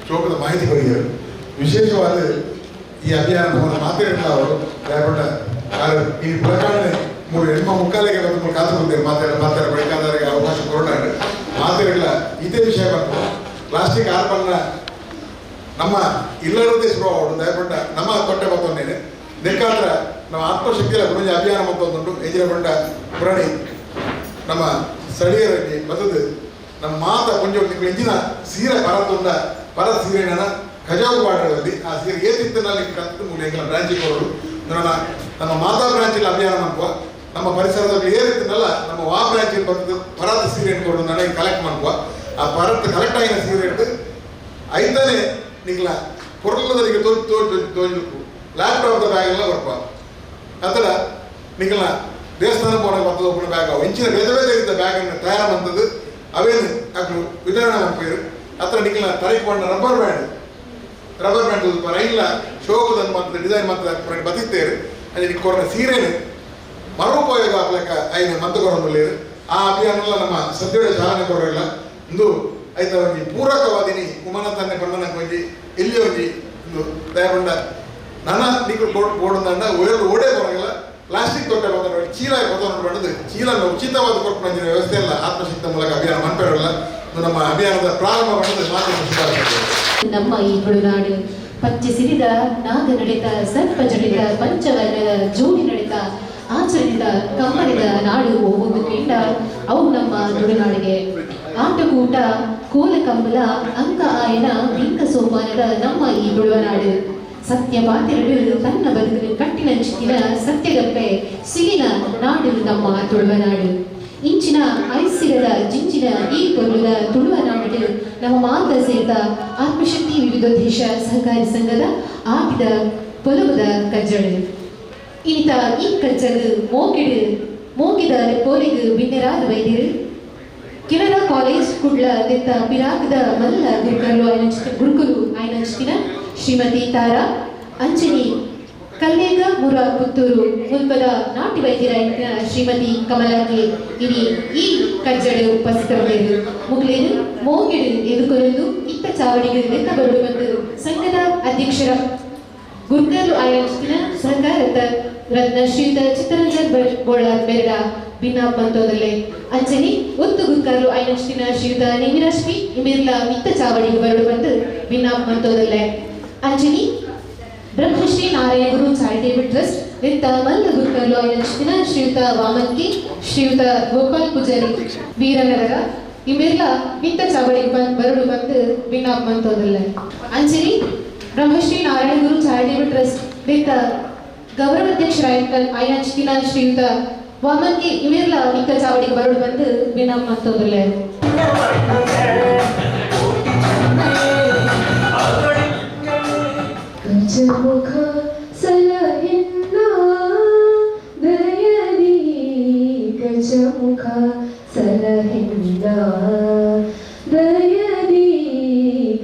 ಚೋಕದ ಮಾಹಿತಿ ಕೊಟ್ಟಿದ್ದಾರೆ. ವಿಶೇಷವಾದ ಈ ಅಭಿಯಾನ ಮಾತಾಡಿದವರು ದಯಪಟ್ಟ ಈ ಪ್ರಕರಣ 3:45 ಬಂದು ಕಾದು ಮಾತಾಡಬೇಕಾದವರಿಗೆ ಅವಕಾಶ ಕೊಡೋಣ ಮಾತಾಡಲ್ಲ. ಇದೇ ವಿಷಯ ಬಂತು ಪ್ಲಾಸ್ಟಿಕ್ ಆರ್ಪನ್ನ ನಮ್ಮ ಇಲ್ಲರ ದೇಶ ದಯಪಟ್ಟ ನಮ್ಮ ಕೊಟ್ಟೆ ಮತ್ತೊಂದೇನೆ ಬೇಕಾದ್ರೆ ನಾವು ಆತ್ಮಶಕ್ತಿಯ ಗುರುಂಜಿ ಅಭಿಯಾನ ಮತ್ತೊಂದುಂಟು ಎಜಿನ ಬಂಡ ಪುರಾಣಿ ನಮ್ಮ ಸ್ಥಳೀಯರಲ್ಲಿ ಬದದು ನಮ್ಮ ಮಾತ ಕೊಂಚ ಎಂಜಿನ ಸೀರೆ ಪರತುಂಡ ಪರ ಸೀರೆನ ಖಜಾವು ಪಾಠದಲ್ಲಿ ಆ ಸೀರೆ ಏತಿತ್ತಿನಲ್ಲಿ ಕತ್ತು ಮೂಲ ಬ್ರಾಂಚಿಗೆ ಕೊಡೋದು ನಮ್ಮ ಮಾತಾ ಬ್ರಾಂಚಲ್ಲಿ ಅಭಿಯಾನ ಮಾಡುವ ನಮ್ಮ ಪರಿಸರದಲ್ಲಿ ಏರಿತ್ತಿನಲ್ಲ ನಮ್ಮ ವಾ ಬ್ರಾಂಚಿಗೆ ಬರ್ತದೆ ಪರತ ಸೀರೆ ಕೊಡೋದು ನನಗೆ ಕಲೆಕ್ಟ್ ಮಾಡುವ ಆ ಪರತ್ ಕಲೆಕ್ಟ್ ಆಗಿನ ಸೀರೆ ಹಿಡಿದು ಐದನೇ ನಿಗ್ಲ ಪೊರ್ಲದರಿಗೆ ತೋಜಬೇಕು ಲ್ಯಾಪ್ಟಾಪ್ ಬ್ಯಾಗ್ ಎಲ್ಲ ಬರ್ಪ ಅತರ ನಿಗಲ ದೇವಸ್ಥಾನ போன பத்தது ஒன்று பேக் ஆகும் ಇಂಚಿನ ಬೇರೆ ಬೇರೆ ಇದ್ದ ಬ್ಯಾಗ್ ಅನ್ನು ತಯಾರು ಬಂದದ್ದು ಅವೇನು ಅಕ್ಕಳು ವಿತರಣೆ ಮಾಡ್ತೀರು ಅತ್ರ ನಿಗಲ ತರಕ್ಕೆ ಬಂದ ರಬ್ಬರ್ ಬ್ಯಾಂಡ್ ರೈಲ ಶೋಕದನ್ನು ಮತ್ತು ಡಿಸೈನ್ ಮತ್ತು ಬತಿತ್ತೇರು ಅಲ್ಲಿ ಕೊಡ ಸೀರೆನು ಮರುಪಯೋಗ ಆಗ್ಲಕ್ಕ ಐದು ಮಂತು ಕೊಡೋದಿಲ್ಲ ಆ ಅಭಿಯಾನ ನಮ್ಮ ಸದ್ಯದ ಚಾಲನೆ ಕೊಡೋಲ್ಲ ಇಂದು ಐತ ಒಂಜಿ ಪೂರಕವಾದಿನಿ ಕುಮಾನ ತನ್ನೆ ಬಂದ ಒಂಜಿ ಇಲ್ಲಿ ಒಂಜಿ ಇಂದು ದಯಗೊಂಡ ನನ್ನ ನಿಗಳು ಬೋಡಂದ ಓಡೇ ಬರೋಲ್ಲ ಪ್ಲಾಸ್ಟಿಕ್ ತೊಟ್ಟೆ ಬಂದ ಚೀಲ ಬಂದದ್ದು ಚೀಲ ಉಚಿತವಾದ ಕೊಟ್ಟು ಬಂದಿನ ವ್ಯವಸ್ಥೆ ಎಲ್ಲ ಆತ್ಮಶಕ್ತಿ ಮೂಲಕ ಅಭಿಯಾನ ಮಾಡ್ತಾರಲ್ಲ ನಮ್ಮ ಅಭಿಯಾನದ ಪ್ರಾರಂಭ ಮಾಡಿದ್ರೆ ಮಾತ್ರ ನಮ್ಮ ಈ ತುಳುನಾಡು ಪಚ್ಚೆ ಸಿರಿದ ನಾದ ನಡೆದ ಸರ್ಪ ಜಡಿದ ಪಂಚವರ್ಣದ ಜೋಡಿ ನಡೆದ ಆಚರಿಸಿದ ಕಮ್ಮರಿದ ನಾಡು ಹೋಗುವುದು ಕೇಂಡ ಅವು ನಮ್ಮ ತುಳುನಾಡಿಗೆ ಆಟಕೂಟ ಕೋಲ ಕಂಬಲ ಅಂಕ ಆಯನ ಬಿಂಕ ಸೋಪಾನದ ನಮ್ಮ ಈ ತುಳುವನಾಡು ಸತ್ಯ ಪಾತ್ರೆಗಳು ತನ್ನ ಬದುಕಲು ಕಟ್ಟಿನಂಚಿನ ಸತ್ಯಗಪ್ಪೆ ಸಿಗಿನ ನಾಡು ನಮ್ಮ ತುಳುವನಾಡು ಇಂಚಿನ ಐಸಿರದ ಜಿಂಚಿನ ಈ ಕೊಲ್ಲುದ ತುಳುವನಾಡು ನಮ್ಮ ಮಾತ ಸೇರಿದ ಆತ್ಮಶಕ್ತಿ ವಿವಿಧೋದ್ದೇಶ ಸಹಕಾರಿ ಸಂಘದ ಆಟಿದ ಪೊಲುವುದ ಕಜ್ಜಳು ಇನಿತ ಈ ಕಜ್ಜಲು ಮೋಗಿದ ಪೋಲಿಗೆ ಬಿನ್ನೆರಾದ ವೈದ್ಯರು ಕೆನರಾ ಕಾಲೇಜ್ ಕುಡ್ಲ ದೆತ್ತ ಪಿರಾಕದ ಮಲ್ಲ ಗುರುಕುಲು ಆಯ್ನಂಚಿನ ಶ್ರೀಮತಿ ತಾರಾ ಅಂಜನಿ ಕಲ್ಲೇಗ ಮುರ ಪುತ್ತೂರು ಮುಲ್ಪದ ನಾಟಿ ವೈದ್ಯರಾಯಿನ ಶ್ರೀಮತಿ ಕಮಲಾಗೆ ಇನಿ ಈ ಕಜ್ಜಡೆ ಉಪಸ್ಥಿತರಿದ್ದರು ಮುಗ್ಲೇನು ಮೋಗಿಡು ಎದುಕೊರಲು ಇತ್ತ ಚಾವಡಿಗೆ ಲೆಕ್ಕ ಬರಲು ಬಂದು ಸಂಘದ ಅಧ್ಯಕ್ಷರ ಗುರ್ಕಲು ಆಯೋಜಿಸಿನ ಸಹಕಾರದ ರತ್ನ ಶ್ರೀಯುತ ಚಿತ್ತರಂಜನ್ ಬೋಳಾರ್ ಬೇಡ ಭಿನ್ನ ಬಂತೋದಲ್ಲೇ ಅಂಜನಿ ಒತ್ತು ಗುರ್ಕಲು ಆಯೋಜಿಸಿನ ಶ್ರೀಯುತ ನೇಮಿರಶ್ಮಿ ಇಮಿರ್ಲ ಇತ್ತ ಚಾವಡಿಗೆ ಬರಲು ಬಂದು ಭಿನ್ನ ಬಂತೋದಲ್ಲೇ ಅಂಜನಿ ಬ್ರಹ್ಮಶ್ರೀ ನಾರಾಯಣ ಗುರು ಚಾರಿಟೇಬಲ್ ಟ್ರಸ್ಟ್ ವಿತ್ತ ಮಲ್ಲ ಗುರುಕಲು ಆಯೋಜಿಸಿನ ಶ್ರೀಯುತ ವಾಮನ್ಕಿ ಶ್ರೀಯುತ ಗೋಪಾಲ್ ಪೂಜಾರಿ ವೀರನಗರ ಇವೆಲ್ಲ ವಿತ್ತ ಚಾವಡಿಗೆ ಬರಲು ಬಂದು ಭಿನ್ನ ಬಂತೋದಲ್ಲೇ ಅಂಜನಿ ಬ್ರಹ್ಮಶ್ರೀ ನಾರಾಯಣ ಗುರು ಚಾರಿಟೇಬಲ್ ಟ್ರಸ್ಟ್ ವಿತ್ತ ಗೌರವಾಧ್ಯಕ್ಷರಾಯಿತ ಆಯೋಜಿಸಿನ ಶ್ರೀಯುತ ವಾಮನ್ಕಿ ಇವೆಲ್ಲ ವಿತ್ತ ಚಾವಡಿಗೆ ಬರಲು ಬಂದು ಭಿನ್ನ ಬಂತೋದಲ್ಲೇ ಗಜಮುಖ ಸಲಹಿನ್ನ ದಯದಿ ಗಜಮುಖ ಸಲಹಿನ್ನ ದಯದಿ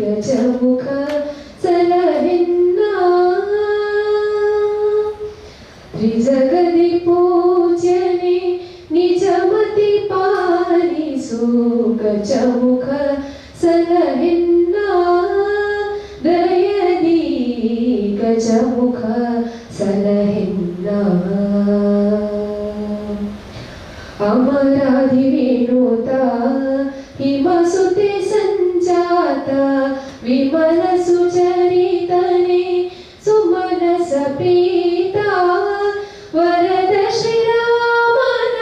ಗಜಮುಖ ಸಲಹಿನ್ನ ತ್ರಿಜಗದಿ ಪೂಜನೆ ನಿಜಮತಿ ಪಾಲಿಸು ಗಜಮುಖ ಸಲಹಿನ್ನ ದಯದಿ ಗಜಮುಖ ಸಲಹಿನ್ನ ಅಮರಾಧಿ ವಿನೋತ ಹಿಮಸುತೆ ಸಂಜಾತ ವಿಮಲ ಸುಚರಿತನೆ ಸುಮನಸ ಪ್ರೀತ ವರದ ಶ್ರೀರಾಮನ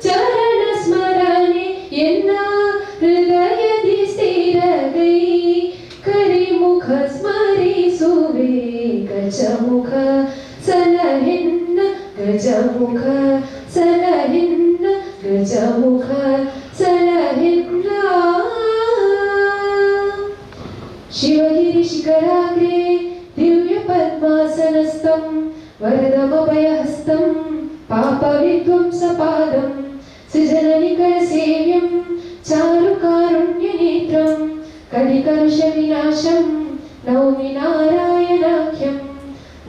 ಚರಣ ಸ್ಮರಣೆ ಎನ್ನ ಹೃದಯದಿ ಸ್ಥಿರಗೈ ಕರಿಮುಖ ಸ್ಮರಿಸುವೆ ಗಜಮುಖ ಸಲಹಿನ್ನ ಗಜಮುಖ ಸಲಹಿನ್ನ ಗಜಮುಖ ಸಲಹಿನ್ನ ಶಿವಗಿರಿ ಶಿಖರಾಗ್ರೆ ದಿವ್ಯ ಪದ್ಮಾಸನಸ್ಥಂ ವರದಮಭಯಹಸ್ತಂ ಪಾಪ ವಿಧ್ವಂಸ ಪಾದಂ ಸೃಜನನಿಕರ ಸೇವ್ಯಂ ಚಾರು ಕಾರುಣ್ಯ ನೇತ್ರಂ ಕಲಿಕಲುಷ ವಿನಾಶಂ ನೌಮಿ ನಾರಾಯಣಾಖ್ಯಂ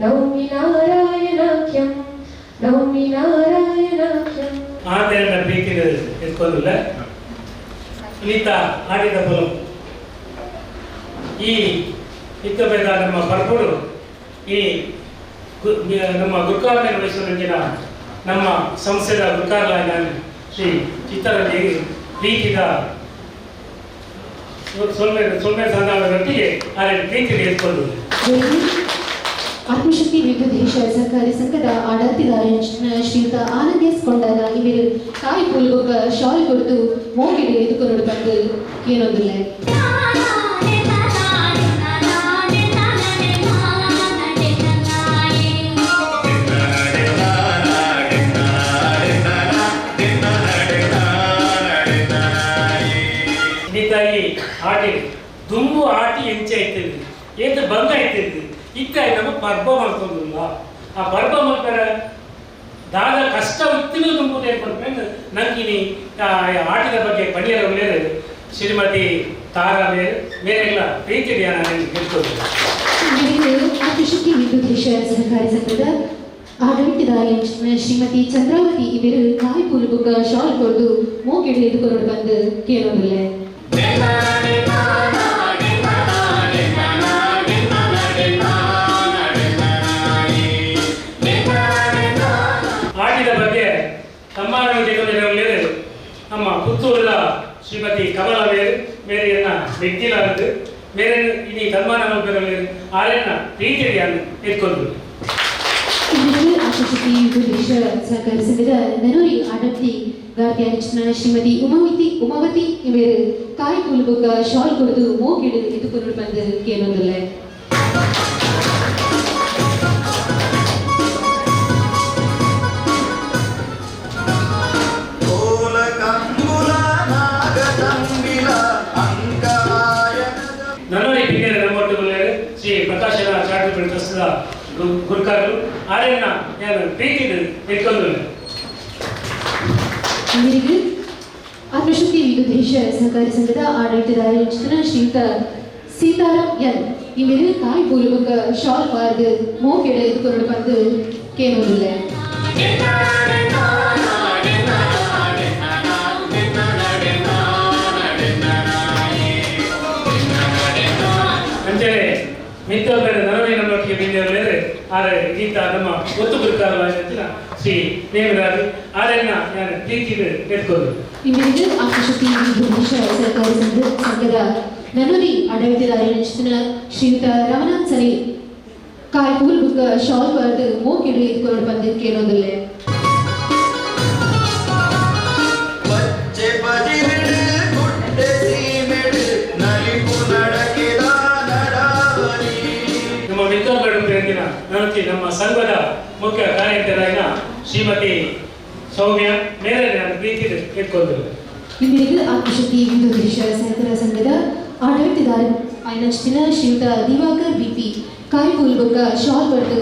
ನೌಮಿ ನಾರಾಯಣಾಖ್ಯಂ ನೌಮಿ ನಾರಾಯಣಾಖ್ಯಂ ಆಟೆಲ್ಲ ಬೇಕಿದೆ ಎತ್ಕೊಳ್ಳಲ್ಲ ಸುನೀತಾ ಆಡಿದ ಬಲು ಈ ಇತ್ತಬೇದ ನಮ್ಮ ಬರ್ಬೋದು ಈ ನಮ್ಮ ಗುರುಕಾರ್ಯ ನಿರ್ವಹಿಸುವಂತಿನ ನಮ್ಮ ಸಂಸ್ಥೆಯ ಗುರುಕಾರ್ಯ ಶ್ರೀ ಚಿತ್ತರಲ್ಲಿ ಪ್ರೀತಿದ ಸೊಲ್ಮೆ ಸಂಧಾನದೊಟ್ಟಿಗೆ ಪ್ರೀತಿ ಎತ್ಕೊಂಡು ಆತ್ಮಶಕ್ತಿ ವಿವಿಧ ಸರ್ಕಾರಿ ಸಂಘದ ಆಡಳಿತದಾರ ಶ್ರೀಯುತ ಆನಂದ್ ಎಸ್ ಕೊಂಡಾಗ ಇವರು ಕಾಯಿ ಪುಲ್ಗೋಗ ಶಾಲ್ ಕೊಟ್ಟು ಮೋಗಿಡು ಎದುಕೊಂಡು ಬಂದು ಏನೊಂದಿಲ್ಲ ಇದಕ್ಕಾಗಿ ಆಟಿ ದುಂಬು ಆಟಿ ಹೆಂಚೆ ಐತಿದ್ವಿ ಏತ ಬಂದ ಐತಿದ್ವಿ ಇಕ್ಕಾಗಿ ನಮ್ಮ ಪರ್ಬ ಮಾಡ್ಕೊಂಡಿಲ್ಲ ಆ ಪರ್ಬ ಮಾಡ್ತಾರೆ ದಾದ ಕಷ್ಟ ಉತ್ತಿನ ದುಂಬು ಏರ್ಪಡ್ಕೊಂಡು ನಂಗಿನಿ ಆಟದ ಬಗ್ಗೆ ಪಣಿಯರ ಮೇಲೆ ಶ್ರೀಮತಿ ತಾರಾ ಮೇಲೆಲ್ಲ ಪ್ರೀತಿಯ ನಾನು ಗೆಲ್ಕೊಂಡು ಆತ್ಮಶಕ್ತಿ ವಿದ್ಯುತ್ ಸಹಕಾರಿ ಸಂಘದ ಆಡಳಿತದಾರ ಶ್ರೀಮತಿ ಚಂದ್ರಾವತಿ ಇವರು ಕಾಯಿ ಪುಲ್ಗೋಗ ಶಾಲ್ ಕೊಟ್ಟು ಮೋಗಿಡು ಎದುಕೊಂಡು ಬಂದು ಕೇಳೋದಿಲ್ಲ ಆಟಿದ ಬಗ್ಗೆ ಸಮ್ಮಾನ ತೆಗೆದುಕೊಂಡಿರಲಿಲ್ಲ ನಮ್ಮ ಪುತ್ತೂರಿನ ಶ್ರೀಮತಿ ಕಮಲ ಮೇರೆಯನ್ನ ವ್ಯಕ್ತಿಲಾರದು ಮೇರೆ ಇಡೀ ಸನ್ಮಾನ ಆರೆನ್ನ ಪ್ರೀತಿಯನ್ನು ಎತ್ಕೊಂಡು ಆತ್ಮಶಕ್ತಿ ವಿದ್ಯುತ್ ಸಹಕಾರಿ ಸಂಘದ ನರೂರಿ ಆಡಳಿತಗಾರ್ತಿಯ ಶ್ರೀಮತಿ ಉಮಾವತಿ ಇವರು ಕಾಯಿ ಪುಲ್ಗೋಗ ಶಾಲ್ ಕೊಟ್ಟು ಮೋಗಿಡು ಎದುಕೊಂಡು ಬಂದು ಕೇಳೋದಿಲ್ಲ ನನ್ನೂರಿ ಪಿಂಗರ ನಮ್ಮೊಟ್ಟಿಗೆ ಶ್ರೀ ಪ್ರಕಾಶನ ಚಾರಿಟಬಲ್ ಟ್ರಸ್ಟ್ನ ಗುರುಕಾರರು ಆರೆನ್ನ ನಾನು ಪ್ರೀತಿ ಎತ್ಕೊಂಡು ಇವರಿಗೆ ಆತ್ಮಶಕ್ತಿ ವಿವಿಧ ಸಹಕಾರಿ ಸಂಘದ ಆಡಳಿತದಾರ ಶ್ರೀಯುತ ಸೀತಾರಾಮ್ ಎನ್ ಇವರು ಕಾಯಿ ಪುಲ್ಗೋಗ ಶಾಲ್ ಪಾರ್ದು ಮೋಗಿಡು ಎದುಕೊಂಡು ಬಂದು ಕೇಳೋದಿಲ್ಲ ಅಂಜನೆ ಮಿತ್ರರ ನರವಿ ನಮ್ಮೊಟ್ಟಿಗೆ ಬಿಂದಿರಲಿದ್ರೆ ಆದರೆ ಗೀತ ನಮ್ಮ ಒತ್ತು ಗುರುಕಾರವಾದ ಶ್ರೀ ನೇಮರಾಜು ಆರೆನ್ನ ನಾನು ಪ್ರೀತಿ ಎತ್ಕೊಂಡು ಇವರಿಗೆ ಆತ್ಮಶಕ್ತಿ ವಿವಿಧ ಸಹಕಾರಿ ಸಂಘದ ನನ್ನೂರಿ ಆಡಳಿತದಾರ ಶ್ರೀಯುತ ರಮನಾಥ್ ಸನಿ ಕಾಯಿ ಪುಲ್ಗೋಗ ಶಾಲ್ ಪಾರ್ದು ಮೋಗಿಡು ಎದುಕೊಂಡು ಬಂದು ಕೇಳೋದಿಲ್ಲ ನಮ್ಮ ಮಿತ್ರಗಳು ಬೆಳಗಿನ ನರತಿ ನಮ್ಮ ಸಂಘದ ಮುಖ್ಯ ಕಾರ್ಯಕರ್ತರಾದ ಶ್ರೀಮತಿ ಸೌಮ್ಯ ಮೇಲೆ ನಾನು ಪ್ರೀತಿ ಎತ್ಕೊಂಡು ಇವರಿಗೆ ಆತ್ಮಶಕ್ತಿ ವಿವಿಧ ಸಹಕಾರ ಸಂಘದ ಆಡಳಿತದಾರ ಶ್ರೀಯುತ ದಿವಾಕರ್ ಬಿಪಿ ಕಾಯಿ ಪುಲ್ಗೋಗ ಶಾಲ್ ಕೊಟ್ಟು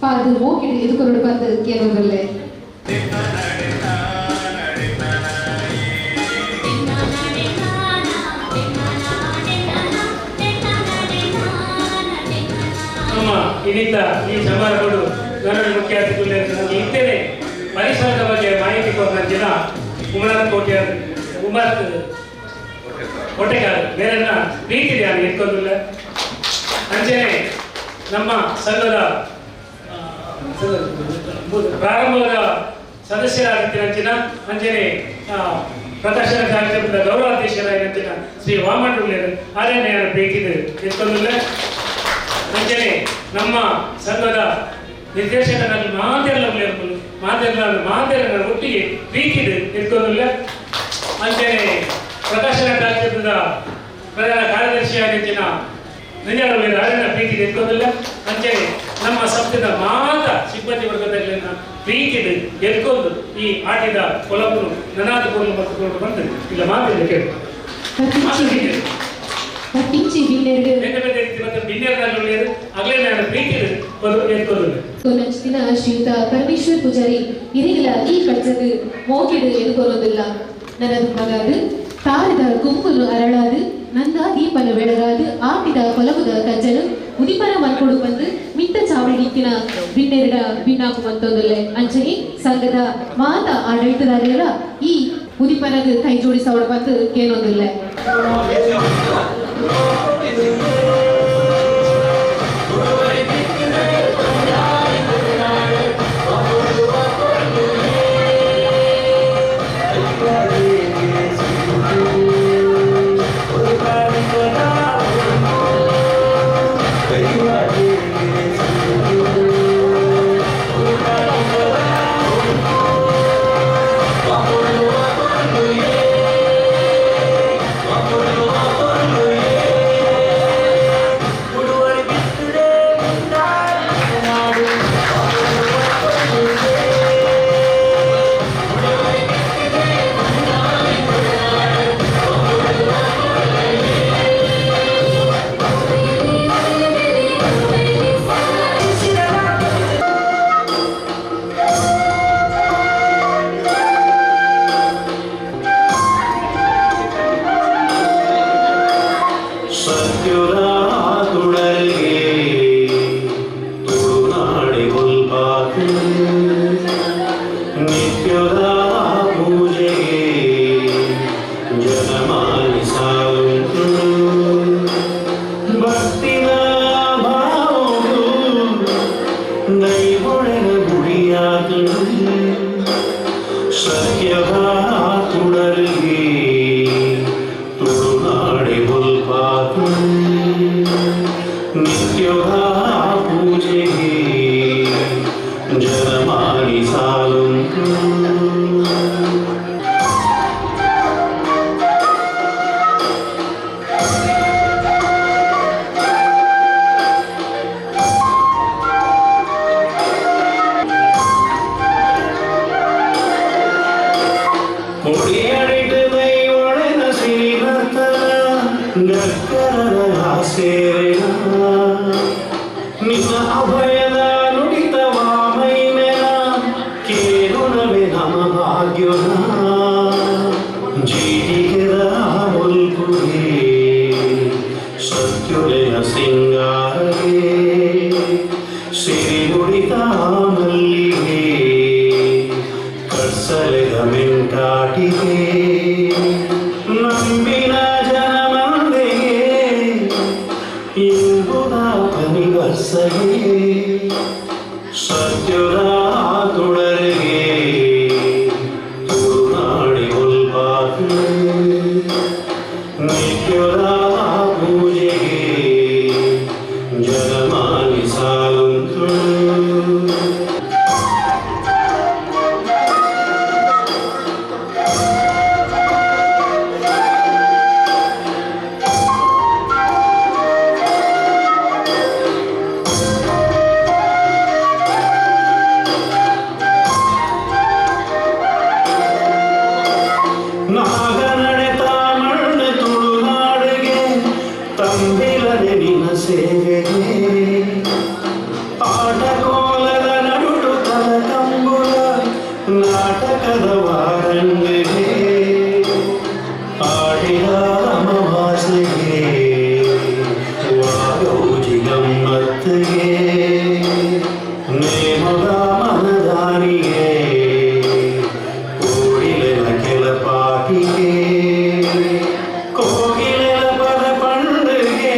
ಪಾರ್ದು ಮೋಗಿಡು ಎದುಕೊಂಡು ಬಂದು ಕೇಳೋದಿಲ್ಲ ನಮ್ಮ ಇದೀಗ ಈ ಸಮಾರಂಭಗಳು ನನ್ನ ಮುಖ್ಯ ಅತಿಥಿಗಳು ಇಂತೇನೆ ಪರಿಸರದ ಬಗ್ಗೆ ಮಾಹಿತಿ ಕೊಟ್ಟ ಜನ ಉಮರ್ ಹೊಟ್ಟೆಗಾರ ಬೇರೆನ್ನ ಪ್ರೀತಿ ಎತ್ಕೊಂಡಿಲ್ಲ ಅಂಚೆನೆ ನಮ್ಮ ಸಂಘದ ಪ್ರಾರಂಭದ ಸದಸ್ಯರಾಗಿದ್ದ ಅಂಚೆನೆ ಪ್ರಕಾಶನ ಕಾರ್ಯಕ್ರಮದ ಗೌರವಾಧ್ಯಕ್ಷರಾಗಿದ್ದ ಶ್ರೀ ವಾಮಣ್ಣ ಆರನೇ ಪ್ರೀತಿ ಎತ್ಕೊಂಡಿಲ್ಲ ಅಂಚನೆ ನಮ್ಮ ಸಂಘದ ನಿರ್ದೇಶಕರಲ್ಲಿ ಮಾತೆಲ್ಲ ಒಟ್ಟಿಗೆ ಪ್ರೀತಿ ಎತ್ಕೊಂಡಿಲ್ಲ ಅಂಚನೆ ಪ್ರಕಾಶನ ಕಾರ್ಯಕ್ರಮದ ಪ್ರಧಾನ ಕಾರ್ಯದರ್ಶಿಯಾಗಿದ್ದ ನಂಜಾಳವಳ್ಳಿ ಆರನ್ನ ಪ್ರೀತಿ ಎತ್ಕೊಂಡಿಲ್ಲ ಅಂಚನೆ ನಮ್ಮ ಸಂಸ್ಥೆದ ಸಿಬ್ಬಂದಿ ವರ್ಗದಲ್ಲಿ ಪ್ರೀತಿ ಎತ್ಕೊಂಡು ಈ ಆಟಿದ ಕೊಲವನ್ನು ನನಾದ ಕೊಲು ಮತ್ತುಕೊಂಡು ಬಂದು ಇಲ್ಲ ಮಾತಿಲ್ಲ ಕೇಳಿ ಶ್ರೀಯುತ ಪರಮೇಶ್ವರ್ ಪೂಜಾರಿ ಇರಿಗಿಲ್ಲ ಈ ಕಡ್ಸದು ಮೋಗಿಡು ಎದುಕೊಳ್ಳೋದಿಲ್ಲ ನನ್ನ ಮಗಾದು ತಾರದ ಗುಂಪುಲು ಅರಳಾದು ನಂದ ದೀಪಲು ಬೆಳಗಾದು ಆಟಿದ ಕೊಲವುದ ಕಜ್ಜಲು ಉದಿಪನ ಮಲ್ಕೊಡು ಬಂದು ಮಿತ್ತ ಚಾವಡಿ ನಿಕ್ಕಿನ ಬಿನ್ನೆರಡ ಬಿನ್ನಾಕು ಮಂತೊಂದುಲ್ಲೆ ಅಂಚನೆ ಸಂಘದ ಮಾತ ಆಡಳಿತದಾರರ ಈ ಉದಿಪನದ ಕೈ ಜೋಡಿಸೋಡು ಬಂದು ಕೇಳೋದಿಲ್ಲ ಭಯದ ನುಡಿತವ ಮೈಮೆನ ಕೇಳುನವೆ ನಮ ಭಾಗ್ಯುನ ಜೀವಿಗೆದ ಮುಲ್ಕುಗೆ ಸತ್ಯುಲೆಯ ಸಿಂಗಾರಗೆ ಸಿರಿ ನುಡಿತ ಮಲ್ಲಿಗೆ ಕರ್ಸಲೆದ ಮೆಂಟಾಟಿಗೆ ನಂಬಿನ ಜನಮಂದೆಗೆ ಇಂಬುದ ಪನಿವರ್ಸಗೆ ಸತ್ಯುದ ತುಳರಿಗೆ ತುಳುನಾಡಿ ಉಲ್ಪಾಗೆ ನಿತ್ಯುದ ಪೂಜೆಗೆ ಜಗಮಾನಿ ಸಾಲುಂತು ನಾಗನಡೆತ ಮಣ್ಣ ತುಳುನಾಡಿಗೆ ತಂಬಿಲನೆ ನಿನ್ನ ಸೇವೆಗೆ ಆಟ ಕೋಲದ ನಡುಡು ಕಲಕಂಬುಲ ನಾಟಕದ ವಾರಂಗಿಗೆ ಆಡಿದ ಅಮಾವಾಸ್ಯೆಗೆ ವಾರೋಜಿ ಗಮ್ಮತ್ತಿಗೆ ನೇಮದ ಮನದಾನಿಗೆ ಕೋಗಿಲೆನ ಕೆಲಪಾಟಿಗೆ ಕೋಗಿಲೆನ ಪದ ಪಂಡಿಗೆ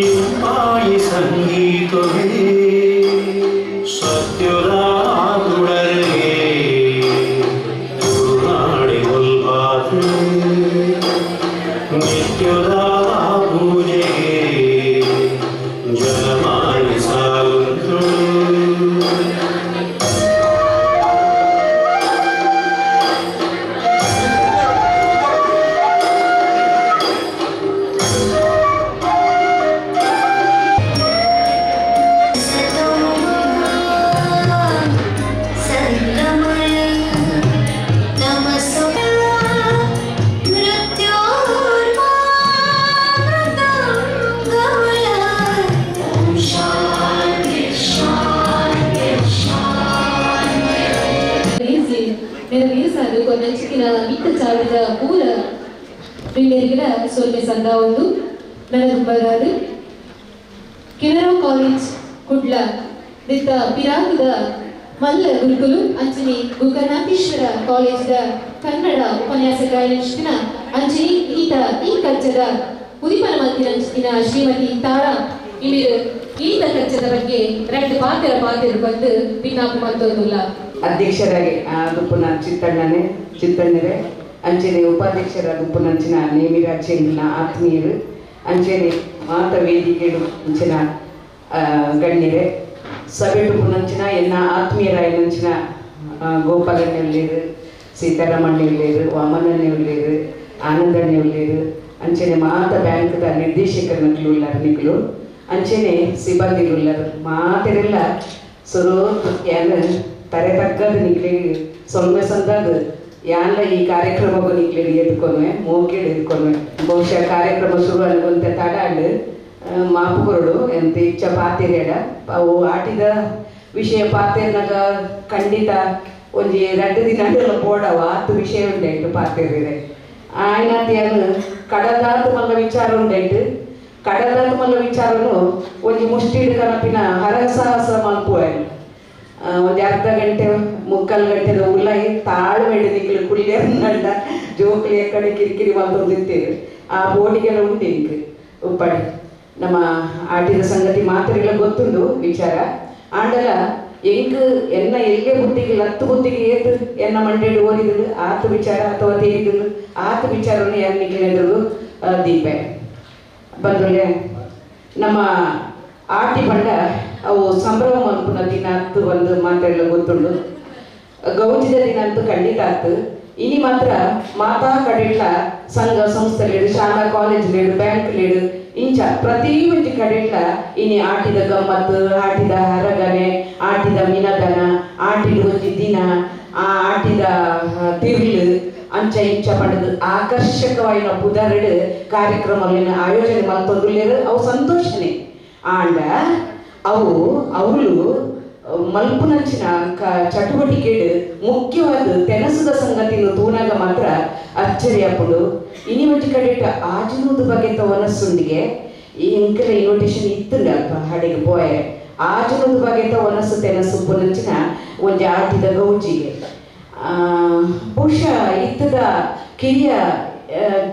ಇಂಪಾಯಿ ಸಂಗೀತವೇ ಸತ್ಯುದ ತುಳರಿಗೆ ತುಳುನಾಡಿ ಉಲ್ಪಾತೆ ನಿತ್ಯುದ ಪೂಜೆಗೆ ಜಲಮಾನಿ ಸಾಲುಂತು ನೆರವೇರಿಸಲು ಕೊನೆಚಿನ ಮಿತ್ತ ಚಾಡಿದ ಮೂಲ ಪ್ರಿಯರಿಗಳ ಸೊಲ್ಮೆ ಸಂದ ಒಂದು ನನಗುಂಬರಾದು ಕೆನರಾ ಕಾಲೇಜ್ ಕುಡ್ಲ ದಿತ್ತ ಪಿರಾಕದ ಮಲ್ಲ ಗುರುಕುಲು ಅಂಚನೆ ಗುಗನಾಥೇಶ್ವರ ಕಾಲೇಜ್ದ ಕನ್ನಡ ಉಪನ್ಯಾಸಕ ನೆಚ್ಚಿನ ಅಂಚನೆ ಈತ ಈ ಕಚ್ಚದ ಉದಿಪನ ಮಂದಿರಂಚಿನ ಶ್ರೀಮತಿ ತಾರಾ ಇವರು ಈತ ಕಚ್ಚದ ಬಗ್ಗೆ ಎರಡು ಪಾತ್ರ ಬಂದು ಭಿನ್ನಾಪು ಮತ್ತೊಂದುಲ್ಲ ಅಧ್ಯಕ್ಷರಾಗಿ ದುಪ್ಪುನ ಚಿತ್ತಣ್ಣರೇ ಅಂಚನೆ ಉಪಾಧ್ಯಕ್ಷರ ದುಪ್ಪುನಂಚಿನ ನೇಮಿರಾಚೆಂಗಿನ ಆತ್ಮೀಯರು ಅಂಚನೆ ಮಾತ ವೇದಿಕೆಡು ಅಂಚಿನ ಗಣ್ಯರೇ ಸಭೆ ಟುಪ್ಪುನಂಚಿನ ಎನ್ನ ಆತ್ಮೀಯರಾಯನಂಚಿನ ಗೋಪಾಲಣ್ಣ ಉಳ್ಳೇರು ಸೀತಾರಾಮಣ್ಣ ಉಳ್ಳೇರು ವಾಮನಣ್ಣ ಉಳ್ಳೇರು ಆನಂದಣ್ಣ ಉಳ್ಳೇರು ಅಂಚನೆ ಮಾತ ಬ್ಯಾಂಕ್ದ ನಿರ್ದೇಶಕರು ನಿಕ್ಲು ಅಂಚನೆ ಸಿಬ್ಬಂದಿಗಳು ಉಳ್ಳರು ಮಾತೆರೆಲ್ಲ ಸುರೋತ್ ಯಾನ ತರೆ ತಕ್ಕದು ನಿಕ್ಲಿ ಸೊನ್ನೆ ಸಂದದು ಯಾನ್ಲ ಈ ಕಾರ್ಯಕ್ರಮಕ್ಕೂ ನಿಕ್ಲಿ ಎದ್ಕೊನ್ವೆ ಮೋಕೆಡ್ ಎದ್ಕೊನ್ವೆ ಬಹುಶಃ ಕಾರ್ಯಕ್ರಮ ಶುರು ಅನ್ಕೊಂತ ತಡಾಂಡು ಮಾಪು ಕೊರಡು ಎಂತ ಇಚ್ಛ ಪಾತೆರೆಡ ಅವು ಆಟಿದ ವಿಷಯ ಪಾತೆರ್ನಾಗ ಖಂಡಿತ ಒಂಜಿ 2 ದಿನ ಪೋಡವ ಆತು ವಿಷಯ ಉಂಟಾಯ್ತು ಪಾತೆರೆ ಆಯ್ನಾತಿಯನ್ನು ಕಡದಾತು ಮಲ್ಲ ವಿಚಾರ ಉಂಟಾಯ್ತು ಕಡದಾತು ಮಲ್ಲ ವಿಚಾರನು ಒಂಜಿ ಮುಷ್ಟಿಡ್ ಕನಪಿನ ಹರಸಾಹಸ ಮಲ್ಪುವಾಯ್ತು ಒಂದು ಅರ್ಧ ಗಂಟೆ ಮುಕ್ಕಾಲು ಗಂಟೆದ ಉಲಾಯಿ ತಾಳ್ಮೆಡು ನಿಕ್ಲು ಕುಳ್ಳಿಯಂಡ ಜೋಕ್ಲಿ ಕಡೆ ಕಿರಿಕಿರಿ ಮಲ್ತೊಂದಿರ್ತೇವೆ ಆ ಬೋಡಿಗೆಲ್ಲ ಉಂಟು ಇಂಕ್ ಉಪ್ಪಾಡಿ ನಮ್ಮ ಆಟಿದ ಸಂಗತಿ ಮಾತ್ರೆಲ್ಲ ಗೊತ್ತುಂಡು ವಿಚಾರ ಆಂಡಲ ಎಂಕ್ ಎನ್ನ ಎಲ್ಲಿಗೆ ಬುತ್ತಿಗೆ 10 ಬುತ್ತಿಗೆ ಏತು ಎನ್ನ ಮಂಡೇಡು ಓದಿದ್ರು ಆತು ವಿಚಾರ ಅಥವಾ ತೇರಿದ್ರು ಆತು ವಿಚಾರವನ್ನು ಯಾರು ನಿಕ್ಲಿದ್ರು ದೀಪೆ ಬಂದ್ರೆ ನಮ್ಮ ಆಟಿ ಬಂಡ ಅವು ಸಂಭ್ರಮ ಅನ್ಪುನ ದಿನ ಹತ್ತು ಒಂದು ಮಾತೆಲ್ಲ ಗೊತ್ತುಂಡು ಗೌಜಿದ ದಿನ ಅಂತೂ ಖಂಡಿತ ಆತು ಇನಿ ಮಾತ್ರ ಮಾತಾ ಕಡೆಡ್ಲ ಸಂಘ ಸಂಸ್ಥೆಲೇಡು ಶಾಲಾ ಕಾಲೇಜ್ಲೇಡು ಬ್ಯಾಂಕ್ಲೇಡು ಇಂಚ ಪ್ರತಿ ಒಂಜಿ ಕಡೆಡ್ಲ ಇನಿ ಆಟಿದ ಗಮ್ಮತ್ತು ಆಟಿದ ಹರಗನೆ ಆಟಿದ ಮಿನದನ ಆಟಿದ ಒಂಜಿ ದಿನ ಆ ಆಟಿದ ತಿರ್ಲು ಅಂಚ ಇಂಚ ಪಂಡದು ಆಕರ್ಷಕವಾಯಿನ ಪುದರಡು ಕಾರ್ಯಕ್ರಮಗಳನ್ನ ಆಯೋಜನೆ ಮಲ್ತೊಂದುಲ್ಲೇರು ಅವು ಸಂತೋಷನೇ ಆಂಡ ಅವಳು ಮಲ್ಪುನಂಚಿನ ಚಟುವಟಿಕೆ ಮುಖ್ಯವಾದ ತೆನಸದ ಸಂಗತಿಯನ್ನು ತೂನಾಗ ಮಾತ್ರ ಅಚ್ಚರಿಯಾಪಡು. ಇನಿ ಒಂಜಿ ಕಡೆ ಆಜನೂದ ಬಗ್ಗೆ ಒನಸ್ಸುಂಡಿಗೆ ಇಂಕೆಲ್ಲ ಇನ್ವಿಟೇಷನ್ ಇತ್ತುಂಡ ಹಾಡಿಗೆ ಪೋಯೆ ಆಜನೂದ ಬಗ್ಗೆ ಒನಸ್ಸು ತೆನಸು ಪುನಂಚಿನ ಒಂಜಿ ಆಟಿದ ಗೌಜಿಗೆ ಬಹುಶಃ ಇತ್ತದ ಕಿರಿಯ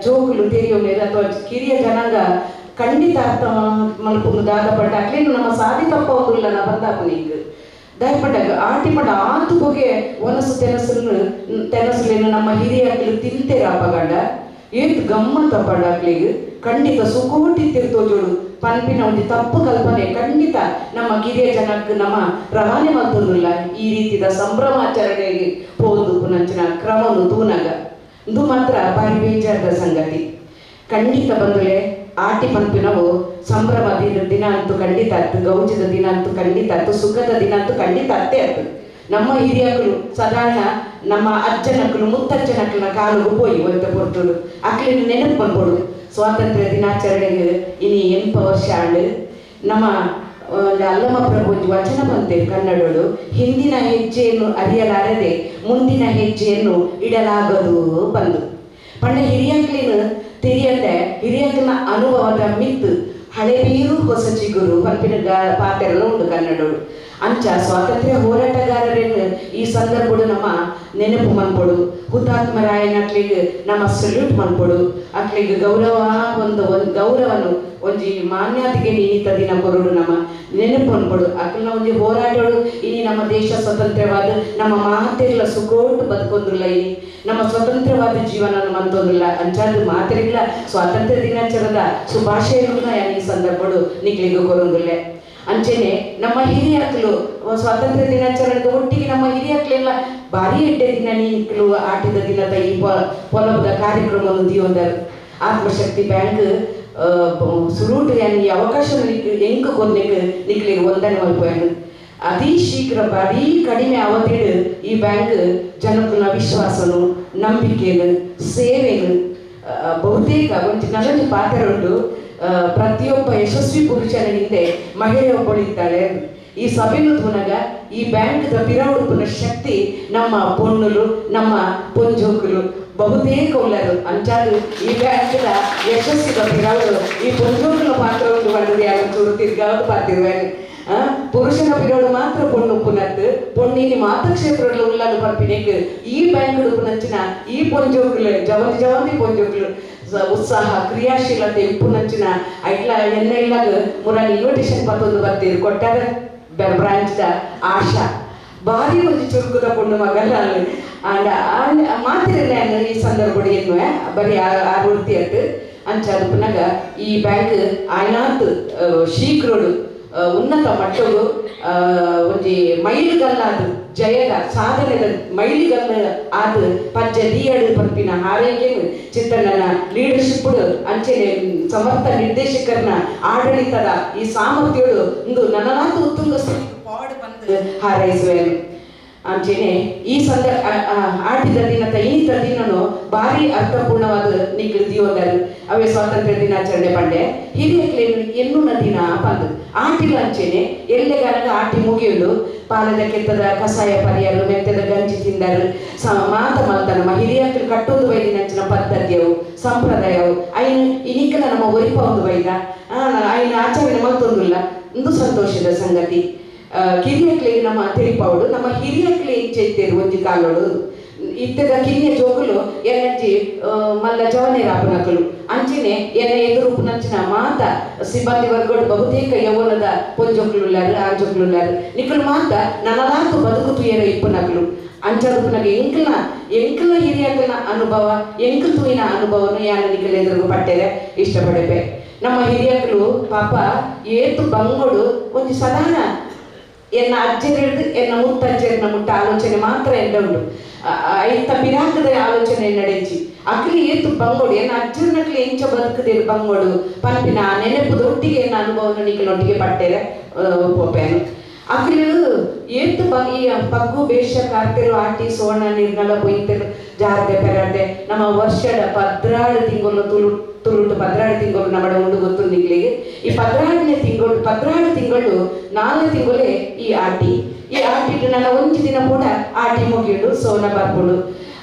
ಜೋಗುಲು ತೆರೆಯೋಮೇಲೆ ಅಥವಾ ಕಿರಿಯ ಜನಾಂಗ ಖಂಡಿತ ಅರ್ಥ ಮಲ್ಪುನು ದಾದ ಪಟ್ಟ ಅಕ್ಲೇನು ನಮ್ಮ ಸಾಧಿ ತಪ್ಪವುದಿಲ್ಲ ನಾ ಬಂದಾಪನಿಗೆ ದಯಪಟ್ಟಾಗ ಆಟಿ ಪಡ ಆತು ಬಗೆ ಒನಸು ತೆನಸುಲೇನು ನಮ್ಮ ಹಿರಿಯಕ್ಕಲು ತಿಂತೇರ ಅಪಗಂಡ ಏತ್ ಗಮ್ಮತ್ತ ಪಡಾಕ್ಲಿಗೆ ಖಂಡಿತ ಸುಕೋಟಿ ತಿರ್ತೋಜೋಡು ಪನ್ಪಿನ ಒಂದು ತಪ್ಪು ಕಲ್ಪನೆ ಖಂಡಿತ ನಮ್ಮ ಕಿರಿಯ ಜನಕ್ಕೆ ನಮ್ಮ ರವಾನೆ ಮತ್ತೊಂದಿಲ್ಲ ಈ ರೀತಿಯ ಸಂಭ್ರಮಾಚರಣೆಗೆ ಹೋದು ಪುನಂಚಿನ ಕ್ರಮನು ತೂನಾಗ ಇದು ಮಾತ್ರ ಭಾರಿ ಬೇಜಾರದ ಸಂಗತಿ. ಖಂಡಿತ ಬಂದುಲೆ ಆಟಿ ಪಂಪಿನವು ಸಂಭ್ರಮದ ದಿನ ಅಂತೂ ಖಂಡಿತ ಆಯ್ತು, ಗೌಜದ ದಿನ ಅಂತೂ ಖಂಡಿತ ಆಯ್ತು, ಸುಖದ ದಿನ ಅಂತೂ ಖಂಡಿತ ಅತ್ತೇ ಆಯ್ತು. ನಮ್ಮ ಹಿರಿಯಕ್ಕಳು ಸಾಧಾರಣ ನಮ್ಮ ಅಜ್ಜನಕ್ಕಳು ಮುತ್ತಜ್ಜನಕ್ಕಳ ಕಾಲು ಹೋಗಿ ಒಯ್ತ ಕೊಟ್ಟರು ಅಕ್ಲಿನ ನೆನಪು ಬಂದ್ಕೊಡು. ಸ್ವಾತಂತ್ರ್ಯ ದಿನಾಚರಣೆಗೆ ಇನಿ 8 ವರ್ಷ ಆಂಡು ನಮ್ಮ ಅಲ್ಲಮ ಪ್ರಭು ವಚನ ಬಂತೆ ಕನ್ನಡಗಳು, ಹಿಂದಿನ ಹೆಜ್ಜೆಯನ್ನು ಅರಿಯಲಾರದೆ ಮುಂದಿನ ಹೆಜ್ಜೆಯನ್ನು ಇಡಲಾಗದು ಬಂದು ಪಂಡ ಹಿರಿಯಕ್ಲಿನ ತಿರಿಯಂತೆ ಹಿರಿಯಕ್ಕನ ಅನುಭವದ ಮಿತ್ತು ಹಳೆ ಬೀರು ಹೊಸ ಚಿಗುರು ಪಂಪಿನ ಪಾತೆಲ್ಲ ಉಂಟು ಕನ್ನಡಗಳು. ಅಂಚ ಸ್ವಾತಂತ್ರ್ಯ ಹೋರಾಟಗಾರರನ್ನು ಈ ಸಂದರ್ಭಗಳು ನಮ್ಮ ನೆನಪು ಮನ್ಕೊಡು. ಹುತಾತ್ಮರಾಯನ ಅಕ್ಲಿಗೆ ನಮ್ಮ ಸಲ್ಯೂಟ್ ಮನ್ಕೊಡು. ಅಕ್ಲಿಗೆ ಒಂದು ಗೌರವನು ಒಂಜಿ ಮಾನ್ಯತೆಗೆ ನೀತ ದಿನ ಕೊರೋಡು ನಮ್ಮ ನೆನಪು ಮನ್ಕೊಡು. ಅಕ್ಲನ ಒಂಜಿ ಹೋರಾಟಗಳು ಇನಿ ನಮ್ಮ ದೇಶ ಸ್ವತಂತ್ರವಾದ ನಮ್ಮ ಮಾತೆಲ್ಲ ಸುಕೋಟು ಬದುಕೊಂದಿಲ್ಲ, ಇನಿ ನಮ್ಮ ಸ್ವತಂತ್ರವಾದ ಜೀವನ ಮಂತೊಂದಿಲ್ಲ ಅಂಚಾದ ಮಾತೆಲ್ಲ ಸ್ವಾತಂತ್ರ್ಯ ದಿನಾಚರಣದ ಶುಭಾಶಯಗಳನ್ನ ಈ ಸಂದರ್ಭಗಳು ನಿಕ್ಲಿಗೆ ಕೊರೊಂದಿಲ್ಲ. ಅಂಚೆನೆ ನಮ್ಮ ಹಿರಿಯಕ್ಕಳು ಸ್ವಾತಂತ್ರ್ಯ ದಿನಾಚರಣೆಗೆ ಒಟ್ಟಿಗೆ ನಮ್ಮ ಹಿರಿಯಕ್ಕಳೆಲ್ಲ ಭಾರಿ ಎಡ್ಡೆ ದಿನ ನೀಕ್ಲು ಆಟಿದ ದಿನದ ಈ ಪೊಲದ ಕಾರ್ಯಕ್ರಮವನ್ನು ದಿಯೋಂದರು. ಆತ್ಮಶಕ್ತಿ ಬ್ಯಾಂಕ್ ಸುರೂಟು ಈ ಅವಕಾಶ ಎಂಕು ಕೊನ್ನೆಗೆ ನಿಕ್ಲಿಗೆ ಒಂದನೆ ಮಲ್ಪೋಯನು ಅತಿ ಶೀಘ್ರ ಭಾರಿ ಕಡಿಮೆ ಅವಧಿಡು ಈ ಬ್ಯಾಂಕ್ ಜನಕ್ಕನ ವಿಶ್ವಾಸನು ನಂಬಿಕೆನು ಸೇವೆನು ಬಹುತೇಕ ಒಂದು ನಗದು ಪಾತ್ರ ಉಂಟು. ಪ್ರತಿಯೊಬ್ಬ ಯಶಸ್ವಿ ಪುರುಷನ ಹಿಂದೆ ಮಹಿಳೆಯೊಬ್ಬಳಿದ್ದಾಳೆ. ಈ ಸಭೆನು ತುನಗ ಈ ಬ್ಯಾಂಕ್ದ ಪಿರವುಡುಪುನ ಶಕ್ತಿ ನಮ್ಮ ಪೊಣ್ಣುಲು ನಮ್ಮ ಪೊಂಜೋಕುಲು ಬಹುತೇಕ ಉಳ್ಳರು ಅಂಚಾದು ಈ ಬ್ಯಾಂಕ್ದ ಯಶಸ್ಸಿದ ಪಿರವುಡು ಈ ಪೊಂಜೋಕುಲ ಪಾತ್ರ ಉಂಟು ಮಾಡಿದ್ರೆ ಯಾರು ಚೂರು ತಿರ್ಗಾವದು ಪಾತಿರುವೇನು. ಪುರುಷನ ಪಿರವುಡು ಮಾತ್ರ ಪೊಣ್ಣು ಉಪ್ಪುನತ್ತು ಪೊಣ್ಣಿನಿ ಮಾತಕ್ಷೇತ್ರಗಳು ಉಳ್ಳಲು ಪಂಪಿನೆಕ್ ಈ ಬ್ಯಾಂಕ್ ಉಪ್ಪುನಂಚಿನ ಈ ಪೊಂಜೋಕುಲು ಜವಂತಿ ಪೊಂಜೋಕುಲು ಉತ್ಸಾಹ ಕ್ರಿಯಾಶೀಲತೆ ಉಪ್ಪುನಂಚಿನ ಐಟ್ಲ ಎನ್ನೆಲ್ಲಾಗ ಮುರಾನಿ ಇನ್ವಿಟೇಷನ್ ಮತ್ತೊಂದು ಬರ್ತೀರಿ ಕೊಟ್ಟಾರ ಬ್ರಾಂಚ್ದ ಆಶಾ ಭಾರಿ ಒಂದು ಚುರುಕುದ ಪೊಣ್ಣು ಮಗಲ್ಲ ಮಾತಿರಲ್ಲ ಈ ಸಂದರ್ಭ ಏನು ಬರೀ ಆವೃತ್ತಿ ಅಟ್ಟು ಅಂಚಾದ ಪುನಗ ಈ ಬ್ಯಾಂಕ್ ಆಯ್ನಾತ್ ಶೀಘ್ರಡು ಉನ್ನತ ಮಟ್ಟಗಳು ಒಂಜಿ ಮೈಲಿಗಲ್ಲಾದ ಜಯದ ಸಾಧನೆದ ಮೈಲಿಗಲ್ಲ ಆದ ಪಂಚ ದಿಯಡು ಪಂಪಿನ ಹಾರೈಕೆನು ಚಿತ್ತಣ್ಣನ ಲೀಡರ್ಶಿಪ್ ಅಂಚೆನೆ ಸಮರ್ಥ ನಿರ್ದೇಶಕರನ ಆಡಳಿತದ ಈ ಸಾಮರ್ಥ್ಯಗಳು ಇಂದು ನನನಾತು ಉತ್ತುಂಗ ಪಾಡು ಬಂದು ಹಾರೈಸುವೆನು. ಅಂಚೆನೆ ಈ ಆಟಿದ ದಿನದ ಈತ ದಿನನು ಭಾರಿ ಅರ್ಥಪೂರ್ಣವಾದ ನಿಗ್ಲು ದಿಯೋದರು ಅವೇ ಸ್ವಾತಂತ್ರ್ಯ ದಿನಾಚರಣೆ ಪಂಡೆ ಹಿರಿಯಕ್ಲೇನು ಎನ್ನುನ ದಿನ ಪಂದು ಆಟಿಲ ಅಂಚೆನೆ ಎಲ್ಲೆಗಾರಗ ಆಟಿ ಮುಗಿಯುದು ಪಾಲದ ಕೆತ್ತದ ಕಷಾಯ ಪರಿಯರು ಮೆತ್ತದ ಗಂಜಿ ತಿಂದರು ಮಾತ ಮಲ್ತ ನಮ್ಮ ಹಿರಿಯಕ್ಕಳು ಕಟ್ಟೋದು ವೈದಿನಂಚಿನ ಪದ್ಧತಿಯವು ಸಂಪ್ರದಾಯವು ಐನು ಇನಿಕಲ ನಮ್ಮ ಒರಿಪ ಒಂದು ವೈದ ಐನ ಆಚರಣೆ ಮಲ್ತೊಂದಿಲ್ಲ ಒಂದು ಸಂತೋಷದ ಸಂಗತಿ. ಕಿರಿಯಕ್ಲಿಗೆ ನಮ್ಮ ತಿಳಿಪೌಡು ನಮ್ಮ ಹಿರಿಯಕ್ಲಿ ಚೈತೇರು ಒಂಜಿ ಕಾಲೋಡು ಇತ್ತದ ಕಿರಿಯ ಜೋಗುಲು ಎನ್ನಜ್ಜಿ ಮಲ್ಲ ಜವನೇರಾಪನಕಲು ಅಂಚಿನೆ ಎನ್ನ ಎದುರು ಪುನಂಚಿನ ಮಾತ ಸಿಬ್ಬಂದಿ ವರ್ಗಡು ಬಹುತೇಕ ಯೌವನದ ಪೊಂಜೊಕ್ಲುಳ್ಳಾರು ಆಂಜೊಕ್ಲುಳ್ಳಾರು ನಿಕ್ಕಲು ಮಾತ ನನಲಾತು ಬದುಕು ತುಯರ ಇಪ್ಪನಕಲು ಅಂಚದು ಪುನಗ ಎಂಕಲ ಹಿರಿಯಕನ ಅನುಭವ ಎಂಕು ತೂಯಿನ ಅನುಭವನು ಯಾನ ನಿಕ್ಕಲ ಎದುರು ಪಟ್ಟೆರೆ ಇಷ್ಟಪಡೆಪೆ. ನಮ್ಮ ಹಿರಿಯಕಲು ಪಾಪ ಏತು ಬಂಗೋಡು ಒಂದು ಸಾಧಾರಣ ಎನ್ನ ಅಜ್ಜರಿಡ್ದು ಎನ್ನ ಮುತ್ತಜ್ಜರಿನ ಮುಟ್ಟ ಆಲೋಚನೆ ಮಾತ್ರ ಎಂದ ಉಂಟು ಐತ ಪಿರಾಕದ ಆಲೋಚನೆ ನಡೆಸಿ ಅಕ್ಲಿ ಏತು ಬಂಗೋಡು ಎನ್ನ ಅಜ್ಜರ್ನಕ್ಲಿ ಎಂಚ ಬದುಕದೆ ಬಂಗೋಡು ಪಂಪಿನ ನೆನಪುದ ಒಟ್ಟಿಗೆ ಎನ್ನ ಅನುಭವನ ನಿಕ್ಕಲೊಟ್ಟಿಗೆ ಪಟ್ಟೆರೆ ಪೋಪೇನು ಅಕ್ಲಿ ಏತು ಈ ಪಗ್ಗು ಬೇಷ ಕಾರ್ತೆರು ಆಟಿ ಸೋಣ ನಿರ್ನಲ ಬೊಯ್ತೆರು ಜಾರದೆ ಪೆರಡೆ ನಮ್ಮ ವರ್ಷದ 16 ತಿಂಗಳು ತುಳುಟು 16 ತಿಂಗಳು ನಮ್ಮಡ ಉಂಡು ಗೊತ್ತು ನಿಗ್ಲಿಗೆ. ಈ 16ನೇ ತಿಂಗಳು 14 ತಿಂಗಳು 4 ತಿಂಗಳೇ ಈ ಆಟಿಟ್ಟು ನನ್ನ ಒಂಜಿ ದಿನ ಕೂಡ ಆಟಿ ಮುಗಿಯುಡು ಸೋನ ಬರ್ಪುಡು.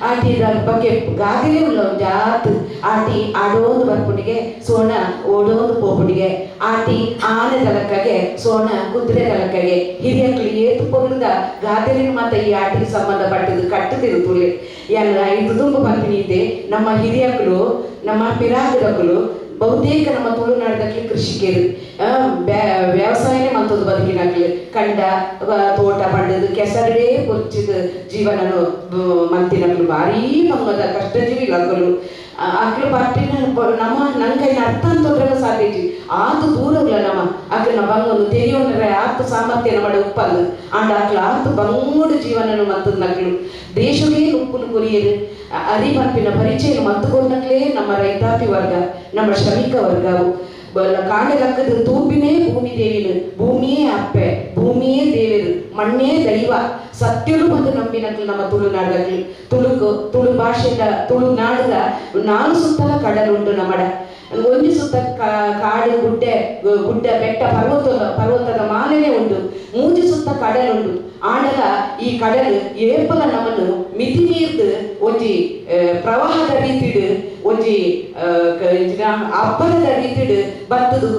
ಆಟಿ ಬಗ್ಗೆ ಗಾದಿಲೇ ಉಳ್ಳ ಜಾತ್ ಆಟಿ ಆಡೋದು ಬರ್ಪುಡಿಗೆ ಸೋನ ಓಡೋದು ಪೋಪುಡಿಗೆ ಆಟಿ ಆನೆ ದಲಕ್ಕಗೆ ಸೋನ ಕುದುರೆ ದಲಕ್ಕಗೆ ಹಿರಿಯಕ್ಕಳು ಏತು ಪೊಗಲದ ಗಾದಿಲಿನ ಮಾತ್ರ ಈ ಆಟಿಗೆ ಸಂಬಂಧಪಟ್ಟದು ಕಟ್ಟುತ್ತಿರು ತುಳಿ ಇದು ತುಂಬ ಬರ್ಪಿನಿದೆ. ನಮ್ಮ ಹಿರಿಯಕ್ಕಳು ನಮ್ಮ ಪಿರಾಗದಕ್ಕಳು ಬಹುತೇಕ ನಮ್ಮ ತುಳುನಾಡದಲ್ಲಿ ಕೃಷಿಕರು ವ್ಯವಸಾಯನೇ ಮಂತದ್ದು ಬದುಕಿನಾಗ್ಲಿ ಕಂಡ ತೋಟ ಪಂಡದು ಕೆಸರೇ ಕೊಚ್ಚಿದ ಜೀವನನು ಮಂತಿನಗಳು ಭಾರೀ ಬಂಗದ ಕಷ್ಟ ಜೀವಿ ಲಗ್ಗಲು ಅಕ್ಲು ಪಾಟಿನ ನಮ್ಮ ನಂಗೈನ ಅರ್ಥ ಅಂತಂದ್ರೆ ಸಾಧ್ಯತೆ ಆತು ದೂರಲ್ಲ ನಮ್ಮ ಅಕ್ಲನ ಬಂಗಲು ತೆರಿಯೋಂದ್ರೆ ಆತು ಸಾಮರ್ಥ್ಯ ನಮ್ಮ ಉಪ್ಪಲ್ಲ ಅಂಡ ಅಕ್ಲ ಆತು ಬಂಗುಡು ಜೀವನನು ಮಂತದ ನಕ್ಲು ದೇಶವೇ ಉಪ್ಪುನು ಕೊರಿಯರು ಅರಿಮರ್ಪಿನ ಪರಿಚಯ ಮಂತುಕೊಂಡೇ ನಮ್ಮ ರೈತಾಪಿ ವರ್ಗ ನಮ್ಮ ಶ್ರಮಿಕ ವರ್ಗವು ಕಾಂಡೆ ಲಕ್ಕದ ತೂಪಿನೇ ಭೂಮಿ ದೇವಿನು ಭೂಮಿಯೇ ಅಪ್ಪೆ ಭೂಮಿಯೇ ದೇವರು ಮಣ್ಣೇ ದೈವ ಸತ್ಯರು ಬಂದು ನಂಬಿನಕ್ಲು ನಮ್ಮ ತುಳುನಾಡಲ್ಲಿ ತುಳು ಭಾಷೆದ ತುಳುನಾಡದ 4 ಸುತ್ತಲ ಕಡಲುಂಟು ನಮ್ಮಡ ಒಂಜಿ ಸುತ್ತ ಕಾಡು ಗುಡ್ಡ ಬೆಟ್ಟ ಪರ್ವತದ ಮಾಲೆನೇ ಉಂಟು 3 ಸುತ್ತ ಕಡಲುಂಟು ಆಂಡಲ ಈ ಕಡಲು ಏಪಲ ನಮ್ಮನ್ನು ಮಿತಿ ಮೀರ್ದು ಒಂಜಿ ಪ್ರವಾಹದ ರೀತಿಡು ಒಂಜಿ ಅಬ್ಬರದ ರೀತಿಡು ಬರ್ತದು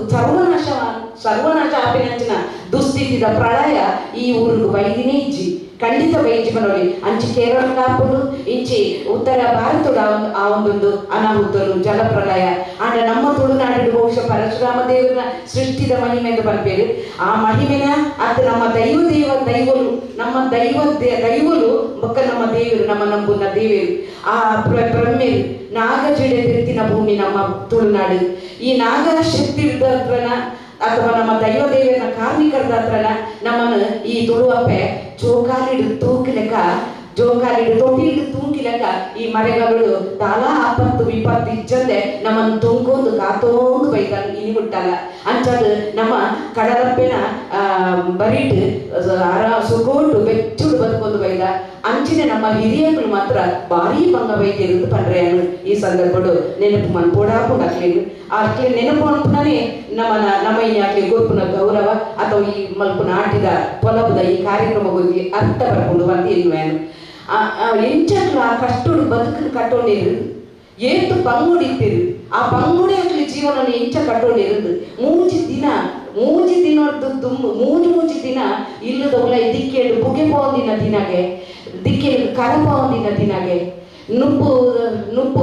ಸರ್ವನಾಶ ಆಪಿನಂಚಿನ ದುಸ್ಥಿತಿದ ಪ್ರಳಯ ಈ ಊರಿಗೆ ಬೈದಿನೇ ಇಜ್ಜಿ ಖಂಡಿತ ಬೈಜಿ ಬನ್ನೋಳಿ ಅಂಚಿ ಕೇರಳ ಕಾಪುಡು ಇಂಚಿ ಉತ್ತರ ಭಾರತದ ಆ ಒಂದೊಂದು ಅನಾಹುತಲು ಜಲಪ್ರಳಯ ಆಂಡ ನಮ್ಮ ತುಳುನಾಡು ಬಹುಶಃ ಪರಶುರಾಮ ದೇವರ ಸೃಷ್ಟಿದ ಮಹಿಮೆ ಎಂದು ಬರ್ಬೇರು ಆ ಮಹಿಮೆನ ಅದು ನಮ್ಮ ದೈವಲು ನಮ್ಮ ದೈವಲು ಬೊಕ್ಕ ನಮ್ಮ ದೇವರು ನಮ್ಮ ನಂಬುನ ದೇವರು ಆ ಬ್ರಹ್ಮೆರು ನಾಗಜಿಡೆ ತಿರುತಿನ ಭೂಮಿ ನಮ್ಮ ತುಳುನಾಡು ಈ ನಾಗ ಶಕ್ತಿ ಹತ್ರನ ಅಥವಾ ನಮ್ಮ ದೈವದೇವನ ಕಾರ್ಮಿಕರದ ಹತ್ರನ ನಮ್ಮನ್ನು ಈ ತುಳುವಪ್ಪೆ ಜೋಕಾಲಿಡು ತೊಟ್ಟಿಲಿಡು ತೂಕಿಲೆಕ್ಕ ಈ ಮರೆಗಳು ತಾಲಾ ಆಪತ್ತು ವಿಪತ್ತು ಇಜ್ಜಂದೆ ನಮ್ಮನ್ನು ತುಂಗೊಂದು ಕಾತೋಂದು ಬೈದ ಇನಿ ಮುಟ್ಟಲ್ಲ ಅಂಚದು ನಮ್ಮ ಕಡಲಪ್ಪೆನ ಬರೀಟು ಸುಗೋಟು ಬೆಚ್ಚುಡು ಬದುಕೊಂದು ಬೈದ ಅಂಚಿನ ನಮ್ಮ ಹಿರಿಯಗಳು ಮಾತ್ರ ಭಾರೀ ಭಂಗ ಬೈತಿರುವುದು ಪಂಡ್ರೆ ಈ ಸಂದರ್ಭಡು ನೆನಪು ಮನ್ಪೋಡಾಪುಂಡು ಅಕ್ಲಿ ನೆನಪು ಅನ್ಪುನೇ ನಮ್ಮ ಈ ಅಕ್ಲಿ ಗುರುಪುನ ಗೌರವ ಅಥವಾ ಈ ಮಲ್ಪುನ ಆಟಿದ ಪೊಲಬುದ ಈ ಕಾರ್ಯಕ್ರಮ ಹೋಗಿ ಅರ್ಥ ಬರ್ಕೊಂಡು ಬಂದು ಇನ್ವೇನು ಎಂಚಕ್ಲು ಆ ಕಷ್ಟೋಡು ಬದುಕನ್ನು ಕಟ್ಟೋಂಡಿರು ಏತು ಬಂಗುಡಿತ್ತಿರು ಆ ಬಂಗುಡಿ ಅಕ್ಲಿ ಜೀವನ ಎಂಚ ಕಟ್ಟೋಂಡಿರುದು ಮೂಜಿ ದಿನ ಇಲ್ಲದ ಉಲ ದಿಕ್ಕೇಳು ಬುಗೆ ಪೋಂದಿನ ದಿನಗೆ ದಿಕ್ಕೇಳು ಕರಪೋಂದಿನ ದಿನಗೆ ನುಪ್ಪು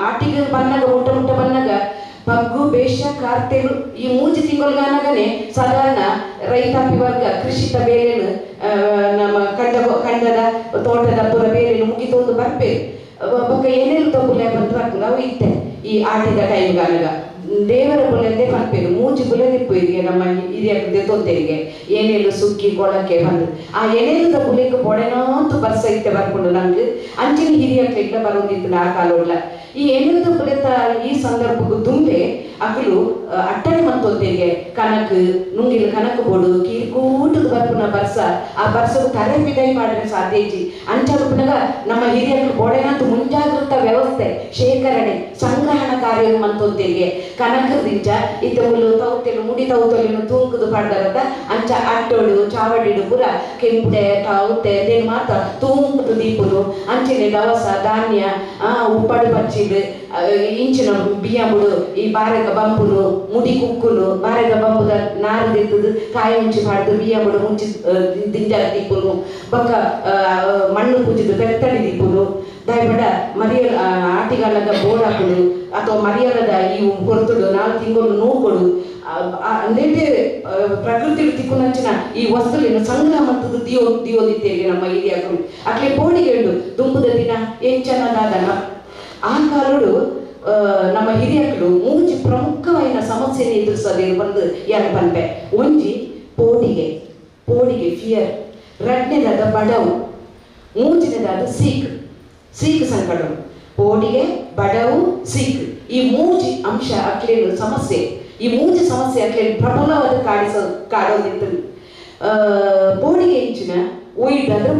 ಆಟಿಗೆ ಬನ್ನಾಗ ಮುಟ್ಟ ಬನ್ನಾಗ ಪಗ್ಗು ಬೇಷ ಕಾರ್ತೆಗಳು ಈ 3 ತಿಂಗಳಗಾನಾಗನೆ ಸಾಧಾರಣ ರೈತಾಪಿ ವರ್ಗ ಕೃಷಿತ ಬೇರೆನು ನಮ್ಮ ಕಂಡದ ತೋಟದ ಪುರ ಬೇರೆನು ಮುಗಿತೊಂದು ಬರ್ಬೇಕು ಬೊಕ್ಕ ಏನೇನು ತಪ್ಪುಲೆ ಬಂದು ಬರ್ತದೆ ಅವು ಇತ್ತೆ ಈ ಆಟಿದ ಟೈಮ್ಗಾನಾಗ ದೇವರ ಬುಲೆಂದೇ ಬರ್ಪೇರು 3 ಬುಲೆದಿಪ್ಪುರಿಗೆ ನಮ್ಮ ಹಿರಿಯಕ್ಕೆ ತೊಂದರೆಗೆ ಏನೇನು ಸುಕ್ಕಿ ಕೊಳಕ್ಕೆ ಬಂದು ಆ ಏನೇನದ ಬುಲೆಗೆ ಬೊಡೆನೋಂತು ಬರ್ಸ ಇತ್ತೆ ಬರ್ಕೊಂಡು ನಂಗೆ ಅಂಚಿನ ಹಿರಿಯಕ್ಕೆ ಇಟ್ಟ ಬರೋದಿತ್ತು ಆ ಕಾಲೋಡ್ಲ ಈ ಏನೇನದ ಬುಲೆತ ಈ ಸಂದರ್ಭಕ್ಕೂ ತುಂಬೆ ಅಕಲು ಅಟ್ಟಣೆ ಮಂತೊಂದೆಗೆ ಕನಕ್ ನುಂಗಿಲು ಕನಕ್ ಬೋಡು ಕೀರ್ಕೂಟದ ಬರ್ಪುನ ಬರ್ಸ ಆ ಬರ್ಸದ ತರೆ ಬಿದೈ ಮಾಡಿದ್ರೆ ಸಾಧ್ಯ ಇಜ್ಜಿ ಅಂಚಾಗ ನಮ್ಮ ಹಿರಿಯಕ್ಕೆ ಬೊಡೆನಂತ ಮುಂಜಾಗ್ರತಾ ವ್ಯವಸ್ಥೆ ಶೇಖರಣೆ ಸಂಗ್ರಹಣ ಕಾರ್ಯ ಮಂತೊಂದೆಗೆ ಕನಕದಿಂಚ ಇತ್ತಲು ತೌತೆಲು ಮುಡಿ ತೌತಲು ತೂಕದು ಪಡ್ದಾರದ ಅಂಚ ಅಟ್ಟೋಡು ಚಾವಡಿಡು ಪುರ ಕೆಂಪುಡೆ ತೌತೆ ದೇನು ಮಾತ್ರ ತೂಂಕುದು ದೀಪುನು ಅಂಚಿನ ದವಸ ಧಾನ್ಯ ಉಪ್ಪಡು ಬಚ್ಚಿಡು ಇಂಚಿನ ಬಿಯ್ಯಂಬುಡು ಈ ಬಾರೆಗ ಬಂಪುನು ಮುಡಿ ಕುಕ್ಕುನು ಬಾರೆಗ ಬಂಪುದ ನಾರು ದಿತ್ತದು ಕಾಯಿ ಮುಂಚಿ ಪಾಡ್ದು ಬಿಯ್ಯಂಬುಡು ಮುಂಚಿ ದಿಂಜಾರ ದೀಪುನು ಬೊಕ್ಕ ಮಣ್ಣು ಪೂಜಿದು ಬೆತ್ತಡಿ ದೀಪುನು ದಯಬೇಡ ಮರಿಯಲ್ ಆಟಿಗಾಲದ ಬೋರ್ಡ್ ಹಾಕುದು ಅಥವಾ ಮರಿಯಲದ ಈ ಹೊರತುಡು 4 ತಿಂಗಳು ನೋಕೊಡು ನೆಟ್ಟೆ ಪ್ರಕೃತಿ ತಿಕ್ಕುನಂಚಿನ ಈ ವಸ್ತುವಿನ ಸಂಗ್ರಹ ಮತ್ತು ದಿಯೋದಿತ್ತೇವೆ ನಮ್ಮ ಹಿರಿಯರು ಅಕ್ಲೆ ಪೋಡಿಗೆ ಉಂಡು ದುಂಬುದ ದಿನ ಎಂಚನದಾದನ ಆ ಕಾಲೋಡು ನಮ್ಮ ಹಿರಿಯರು 3 ಪ್ರಮುಖವಾದ ಸಮಸ್ಯೆಯನ್ನು ಎದುರಿಸೋದೇನು ಬಂದು ಯಾರು ಬಂದೆ ಒಂಜಿ ಪೋಡಿಗೆ ಫಿಯರ್ ರಡ್ನೆದಾದ ಬಡವು ಮೂಜಿನದಾದ ಸೀಕ್ ಸಂಕಟ ಪೋಡಿಗೆ ಬಡವು ಸೀಕ್ ಈ 3 ಅಂಶ ಅಕ್ಲೇನು ಸಮಸ್ಯೆ ಈ 3 ಸಮಸ್ಯೆ ಅಕ್ಲೇನು ಪ್ರಬಲವಾದ ಕಾಡೋದಿತ್ತು ಪೋಡಿಗೆ ಇಂಚಿನ ಒಯ್ದಾದ್ರೆ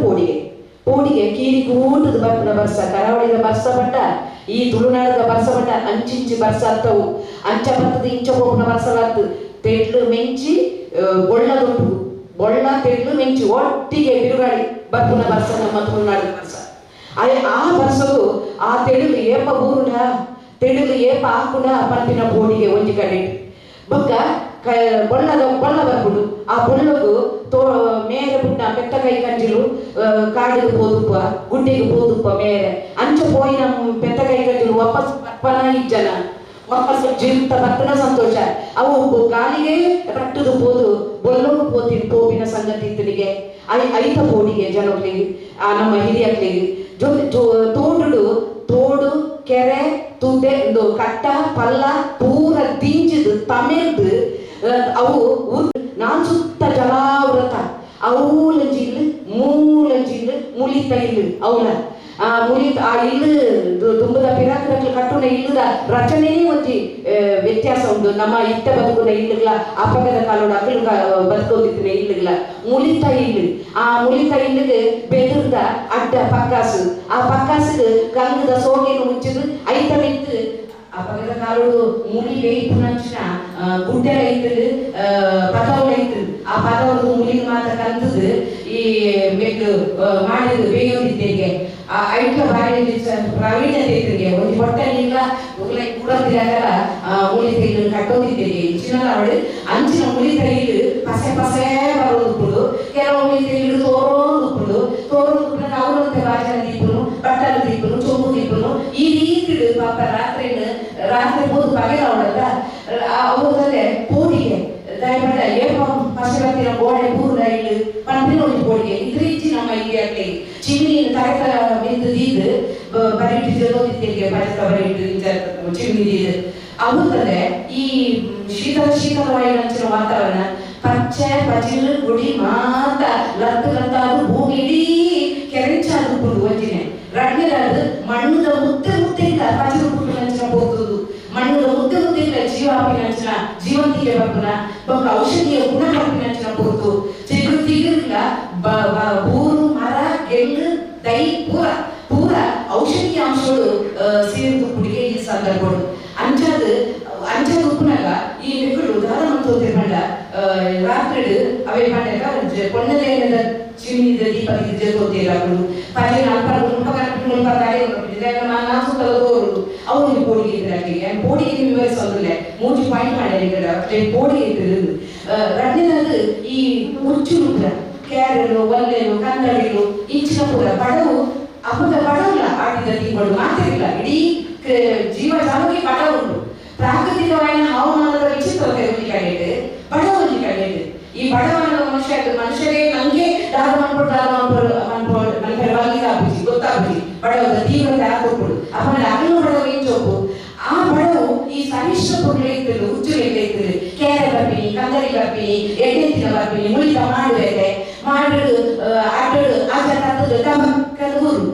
ಪೋಡಿಗೆ ಕೀರಿ ಕೂಟದ ಬರ್ಪುನ ಬರ್ಸ ಕರಾವಳಿದ ಬರ್ಸ ಬಟ್ಟ ಈ ತುಳುನಾಡದ ಬರ್ಸಬಂಡ ಅಂಚಿಂಚಿ ಬರ್ಸ ಅರ್ಥವು ಅಂಚ ಬರ್ತದ ಇಂಚ ಹೋಗುನ ಬರ್ಸಲಾತು ತೆಡ್ಲು ಮೆಂಚಿ ಬೊಳ್ಳ ತೆಡ್ಲು ಮೆಂಚಿ ಒಟ್ಟಿಗೆ ಬಿರುಗಾಳಿ ಬರ್ಪುನ ಬರ್ಸ ನಮ್ಮ ತುಳುನಾಡದ ಬರ್ಸ ಆ ಬರ್ಸವು ಆ ತೆಡುಲು ಏಪ ಊರುನ ತೆಡುಲು ಏಪ ಹಾಕುನ ಪಂಪಿನ ಬೋಡಿಗೆ ಒಂಜಿ ಕಡೆ ಬೊಕ್ಕ ಬೊಳ್ಳ ಬರ್ಬಿಡು ಆ ಬೊಳ್ಳಗು ಮೇರೆ ಬುಟ್ಟ ಪೆತ್ತ ಕೈ ಕಂಜಿಲು ಕಾಡಿಗೆ ಹೋದುಪ್ಪ ಗುಡ್ಡೆಗೆ ಹೋದುಪ್ಪ ಮೇರೆ ಅಂಚ ಪೋಯಿನ ಪೆತ್ತ ಕೈ ಕಂಜಿಲು ವಾಪಸ್ ಪನ ಇಜ್ಜನ ವಾಪಸ್ ಜಿಂತ ಬರ್ತನ ಸಂತೋಷ ಅವು ಕಾಲಿಗೆ ಕಟ್ಟುದು ಪೋದು ಬೊಲ್ಲೋಡು ಪೋಪಿನ ಸಂಗತಿ ಇತ್ತನಿಗೆ ಐತ ಪೋಡಿಗೆ ಜನಗಳಿಗೆ ಆ ನಮ್ಮ ಹಿರಿಯಕ್ಲಿಗೆ ತೋಡು ಕೆರೆ ತುದೆ ಕಟ್ಟ ಪಲ್ಲ ಪೂರ ದಿಂಜಿದು ತಮೆದು ಅವು ನಾನ್ ಸುತ್ತ ಜಲಾವೃತ ಅವಲಂಜಿಲ್ ಮೂಲಂಜಿಲ್ ಮುಲಿತ ಇಲ್ಲು ಅವಳ ಆ ಇಲ್ಲು ತುಂಬದ ಪಿರಾಕರಕ್ಕೆ ಕಟ್ಟುನ ಇಲ್ಲದ ರಚನೆಯೇ ಒಂಜಿ ವ್ಯತ್ಯಾಸ ಉಂಟು ನಮ್ಮ ಇತ್ತ ಬದುಕುನ ಇಲ್ಲುಗಳ ಅಪಗದ ಕಾಲೋಡ ಅಕ್ಕಲು ಬದುಕೋದಿತ್ತಿನ ಇಲ್ಲುಗಳ ಮುಲಿತ ಇಲ್ಲು ಆ ಮುಲಿತ ಇಲ್ಲಿಗೆ ಬೆದರ್ದ ಅಡ್ಡ ಪಕ್ಕಾಸು ಆ ಪಕ್ಕಾಸು ಗಂಗದ ಸೋಗೆಯನ್ನು ಮುಚ್ಚಿದು ಐತ ಮೆತ್ತು ಅಪಗದ ಕಾಲೋಡು ಮುಲಿ ಬೇಯ್ತು ನಂಚಿನ ಗುಡ್ಡೆ ಐತು ಪದವಳು ಐತು ಆ ಪದವಳು ಮುಲಿಗೆ ಮಾತ್ರ ಕಂದದು ಈ ಮೆಟ್ಟು ಮಾಡಿದು ಬೇಯೋದಿದ್ದೆಗೆ ಆ ಐಟ್ಲ ಬಾರಿ ಪ್ರಾವೀಣ್ಯತೆ ಇದ್ರಿಗೆ ಒಂದು ಹೊಟ್ಟೆಲಿಲ್ಲ ಕೂಡದಿರಾಗಲ್ಲ ಮುಳಿ ತೈಲು ಕಟ್ಟೋದಿದ್ದೇನೆ ಚಿನ್ನ ಅವಳು ಅಂಚಿನ ಮುಳಿ ತೈಲು ಪಸೆ ಬರೋದು ಕೆಲವು ಮುಳಿ ತೈಲು ತೋರೋದು ಅವರಂತೆ ಬಾಜನ ದೀಪನು ಬಟ್ಟಲ ದೀಪನು ಚೊಂಬು ದೀಪನು ಈ ರೀತಿ ಪಾಪ ರಾತ್ರಿ ಹೋದು ಬಗೆಲ ಅವಳಲ್ಲ ಅವರಲ್ಲೇ ಕೋಡಿಗೆ ದಯಮಾಡ ಏಪ ಪಶುವತ್ತಿನ ಗೋಡೆ ಪೂರ್ಣ ಇಲ್ಲಿ ಪಂಪಿನ ಒಂದು ಗೋಡಿಗೆ ಇದ್ರಿಚ್ಚಿ ನಮ್ಮ ಇಲ್ಲಿ ಚಿಮ್ನಿ ತರಕ ಮೆಂದು ದೀದು ಬರೀಟು ಜೋದಿದ್ದೇಗೆ ಬರೆತ ಬರೀಟು ಚಿಮ್ನಿ ದೀದು ಅವತ್ತಲ್ಲೇ ಈ ಶೀತಲವಾಯು ಅಂಚಿನ ವಾತಾವರಣ ಪಚ್ಚೆ ಪಚಿಲು ಗುಡಿ ಮಾತ ಲತ್ತಾದು ಭೂಮಿ ಇಡೀ ಕೆರೆಂಚಾದು ಕುಂಡು ಒಂಜಿನೆ ರಡ್ನೆದಾದು ಮಣ್ಣುದ ಮುತ್ತೆ ಇಲ್ಲ ಪಚಿಲು ಕುಂಡು ಅಂಚಿನ ಹೋಗುದು ಮಣ್ಣುದ ಮುತ್ತೆ ಇಲ್ಲ ಜೀವಾಪಿನ ಜೀವಂತಿಗೆ ಬರ್ಪುನ ಬೊಕ್ಕ ಔಷಧಿಯ ಗುಣ ಬರ್ಪಿನ ಹೋಗುದು ಚಿಗುರು ತಿಗುರ್ಲ ಬೂರು ಮರ ಗೆಲ್ಲು ದೈ ಪೂರ ಔಷಧೀಯ ಅಂಶಗಳು ಸೇರಿದ ಕುಡಿಗೆ ಈ ಸಂದರ್ಭಗಳು ಅಂಚದ ಉಪ್ಪುನಾಗ ಈ ಮೆಕ್ಕಳು ದಾರಮಂತ ತಿರ್ಕೊಂಡ ರಾತ್ರಿ ಅವೇ ಮಾಡಿದಾಗ ಕೊಣ್ಣದೇನದ ಚಿಮ್ನಿದ ದೀಪ ಜೋತಿರಾಗಳು ಪಜೆ ನಾಲ್ಕು ಅವನಿಗೆ ಬೋಡಿಗೆ ಇದ್ರಾಕಿಗೆ ಬೋಡಿಗೆ ವಿವರಿಸೋದಿಲ್ಲ 3 ಪಾಯಿಂಟ್ ಮಾಡ್ಯಾರ ಬೋಡಿಗೆ ಇದ್ದು ರಡ್ನೆದಾಗ ಈ ಮುಚ್ಚುರುದ್ರ ಕ್ಯಾರಲು ಒಲ್ಲೆಲು ಕನ್ನಡಿಲು ಇಂಚಿನ ಪೂರ ಬಡವು ಅಪ್ಪದ ಬಡವಲ್ಲ ಆಡಿದ ದೀಪಗಳು ಮಾತಿರಲಿಲ್ಲ ಇಡೀ ಜೀವ ಜಾಗಕ್ಕೆ ಬಡ ಉಂಟು ಪ್ರಾಕೃತಿಕವಾದ ಹವಾಮಾನದ ವಿಚಿತ್ರತೆ ಕಡೆಯಿಟ್ಟು ಬಡವಲ್ಲಿ ಕಡೆಯಿಟ್ಟು ಈ ಬಡವನ ಮನುಷ್ಯರೇ ನಂಗೆ ಮನ್ಪುಜಿ ಗೊತ್ತಾಗುಜಿ ಬಡವದ ತೀವ್ರತೆ ಹಾಕೊಟ್ಬಿಡು ಆಮೇಲೆ ಅಗಲು ಬಡವ ಇಂಚೋಕು ಆ ಬಡವು ಈ ಸಮಿಶ್ರ ಪುರುಳು ಇತ್ತಲು ಹುಚ್ಚುಲೆ ಇತ್ತಲು ಕೇರೆ ಬರ್ಪಿನಿ ಕಂದರಿ ಬರ್ಪಿನಿ ಎಣ್ಣೆತ್ತಿನ ಬರ್ಪಿನಿ ಮುಳಿತ ಮಾಡುವೆ ಮಾಡಿಡು ಆಟಡು ಆಚೆ ತತ್ತದು ಕಲ್ಲೂರು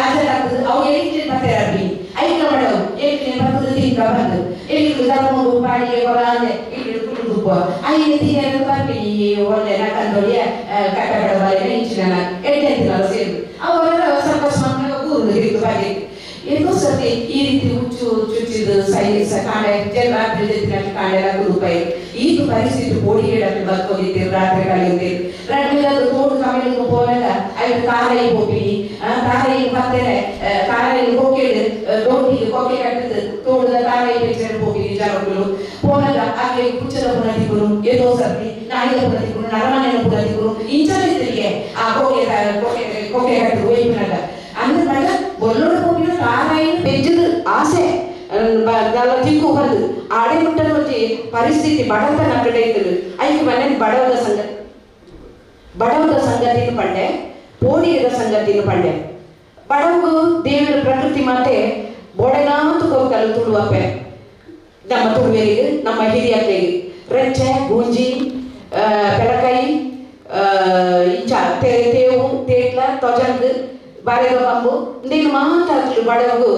ಆಚೆ ತತ್ತದು ಅವು ಎಲ್ಲಿಗೆ ಬರ್ತಾರೆ ಬರ್ಪಿನಿ ಐಕ ಬಡವು ಎಲ್ಲಿಗೆ ಬರ್ತದೆ ತಿಂಕ ಬಂದು ಎಲ್ಲಿಗೆ ಧರ್ಮಗು ಪಾಡಿಗೆ ಹೊರಾನೆ ಇಲ್ಲಿ ಕುಟುಂಬ ಐದು ತೀರ ಬರ್ಪಿನಿ ಒಳ್ಳೆ ನಕಂದೊಳಿಯ ಕಟ್ಟ ಬಡವ ಇಂಚಿನ ಎಣ್ಣೆತ್ತಿನ ಸೇರು ಅವರ ಸ್ವಲ್ಪ ಮಕ್ಕಳ ಕೂರು ಹಿಡಿದು ಬಾಗಿ ಏನೋ ಸತಿ ಈ ರೀತಿ ಚುಚ್ಚಿದು ಕಾಂಡೆ ರಾತ್ರಿ ಕಾಂಡೆಲ್ಲ ರೂಪಾಯಿ ಈಗ ಪರಿಸ್ಥಿತಿ ಬೋಡಿಗೆ ಬದುಕೋದಿದ್ದೀರಿ ರಾತ್ರಿ ಕಳೆಯುತ್ತೀರಿ ರಡ್ಮೇಲೆ ತೋಡು ಕಮೆಂಟ್ ಹೋದಾಗ ಐದು ಕಾಲೈ ಹೋಗ್ತೀನಿ ಕಾಲೈ ಬರ್ತೇನೆ ಕಾಲೈ ಹೋಗಿದ್ದು ದೊಡ್ಡಿಗೆ ಕೊಕ್ಕೆ ಕಟ್ಟಿದ್ದು ತೋಡದ ಕಾಲೈ ಬೆಚ್ಚರು ಹೋಗ್ತೀನಿ ಜನಗಳು ಹೋದಾಗ ಆಕೆ ಕುಚ್ಚದ ಪುನದಿಗುರು ಏನೋ ಸರ್ತಿ ನಾಯಿದ ಪುನದಿಗುರು ನರಮನೆಯ ಪುನದಿಗುರು ಇಂಚಲಿದ್ದರಿಗೆ ಆ ಕೊಕ್ಕೆ ಕಟ್ಟಿದ್ರು ವೈಪಿನಾಗ ಅಂದ ಬೊಲ್ಲೋಡ ಹೋಗಿನ ಕಾರಾಯಿನ ಬೆಜ್ಜದು ಆಸೆ ತಿಕ್ಕು ಬಂದು ಆಡೆ ಮುಟ್ಟನ వచ్చి ಪರಿಸ್ಥಿತಿ ಬಡತನ ಕಡೆ ಇತ್ತು ಐದು ಮನೆ ಬಡವದ ಸಂಗತಿನ ಪಂಡೆ ಪೋಡಿಯದ ಸಂಗತಿನ ಪಂಡೆ ಬಡವು ದೇವರ ಪ್ರಕೃತಿ ಮಾತೆ ಬೋಡೆನಾತು ಕೊಕ್ಕಲು ತುಳುವಪ್ಪೆ ನಮ್ಮ ತುಳುವೆರಿಗೆ ನಮ್ಮ ಹಿರಿಯರಿಗೆ ರೆಚ್ಚೆ ಗೂಂಜಿ ಪೆಳಕಾಯಿ ಇಂಚ ತೇವು ತೇಟ್ಲ ತೊಜಂಗ್ ಬಾಳೆದ ಪಂಬು ನೀನು ಮಾತಾಡ್ಲು ಬಡವಗೂ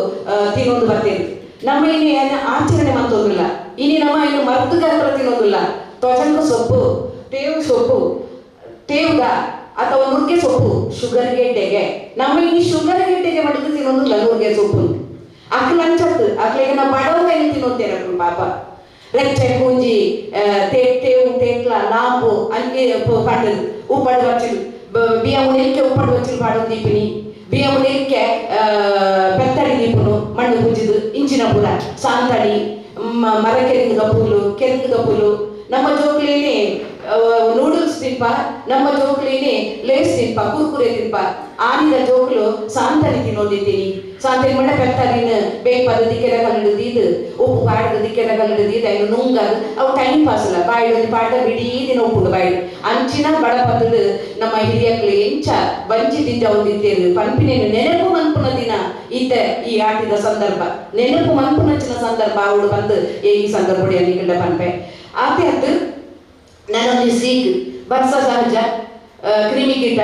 ತಿನ್ನೋದು ಬರ್ತೀರಿ ನಮ್ಮ ಇನ್ನು ಆಚರಣೆ ಮಂತೋದಿಲ್ಲ ಇನ್ನು ನಮ್ಮ ಇನ್ನು ಮರ್ದುಗರ ತಿನ್ನೋದಿಲ್ಲ ತೊಜಂಗ ಸೊಪ್ಪು ತೇವುದ ಅಥವಾ ನುಗ್ಗೆ ಸೊಪ್ಪು ಶುಗರ್ ಗೆಡ್ಡೆಗೆ ನಮ್ಮ ಇನ್ನು ಶುಗರ್ ಗೆಡ್ಡೆಗೆ ಮಡಿದು ತಿನ್ನೋದಿಲ್ಲ ನುಗ್ಗೆ ಸೊಪ್ಪು ಅಕ್ಲು ಅಂಚತ್ತು ಅಕ್ಲಿಗೆ ನಾವು ಬಡವ ತಿನ್ನೋತೇನೆ ಪಾಪ ರೆಚ್ಚೆ ಕೂಂಜಿ ತೇವು ತೇಕ್ಲ ಲಾಂಬು ಅಂಗೆ ಪಂಡದು ಉಪ್ಪಡು ವಚ್ಚಲು ಬಿಯ್ಯವು ನೆಲ್ಕೆ ಉಪ್ಪಡು ವಚ್ಚಲು ಪಾಡೋದು ದೀಪಿನಿ ಬಿಯ್ಯವು ನೆಲ್ಕೆ ಬೆತ್ತಡಿ ದೀಪನು ಮಣ್ಣು ಗುಂಜಿದು ಇಂಚಿನ ಪುರ ಸಾಂತಡಿ ಮರ ಕೆರೆಂಗದ ಪೂಲು ನಮ್ಮ ಜೋಕ್ಲಿನೇ ನೂಡಲ್ಸ್ ತಿನ್ಪ ನಮ್ಮ ಜೋಕ್ಲಿನೇ ಲೇಸ್ ತಿನ್ಪ ಕುರ್ಕುರೆ ತಿನ್ಪ ಆನಿದ ಜೋಕ್ಲು ಸಾಂತನಿ ತಿನ್ನೋದಿದ್ದೀನಿ ಸಾಂತನಿ ಮಣ್ಣ ಬೆತ್ತರಿನ ಬೇಕದ ದಿಕ್ಕೆರ ಕಲ್ಲಿಡಿದು ಉಪ್ಪು ಪಾಡದ ದಿಕ್ಕೆರ ಕಲ್ಲಿಡಿದು ಅಯ್ನು ನುಂಗದು ಅವು ಟೈಮ್ ಪಾಸ್ ಅಲ್ಲ ಬಾಯಿಡೊಂದು ಪಾಠ ಬಿಡೀ ದಿನ ಉಪ್ಪುಂಡು ಬಾಯಿಡು ಅಂಚಿನ ಬಡಪದ್ದು ನಮ್ಮ ಹಿರಿಯಕ್ಲು ಎಂಚ ಬಂಜಿ ತಿಂದ ಒಂದಿದ್ದೇರು ಪಂಪಿನೇನು ನೆನಪು ಮನ್ಪುನ ದಿನ ಇತ್ತ ಈ ಆಟಿದ ಸಂದರ್ಭ ನೆನಪು ಮನ್ಪುನಚ್ಚಿನ ಸಂದರ್ಭ ಅವಳು ಬಂದು ಈ ಸಂದರ್ಭಡಿಯಲ್ಲಿ ಕಂಡ ಪಂಪೆ ಆತೆ ಅದು ನನ್ನೊಂದು ಸೀಕ್ ಬರ್ಸ ಸಹಜ ಕ್ರಿಮಿಕೀಟ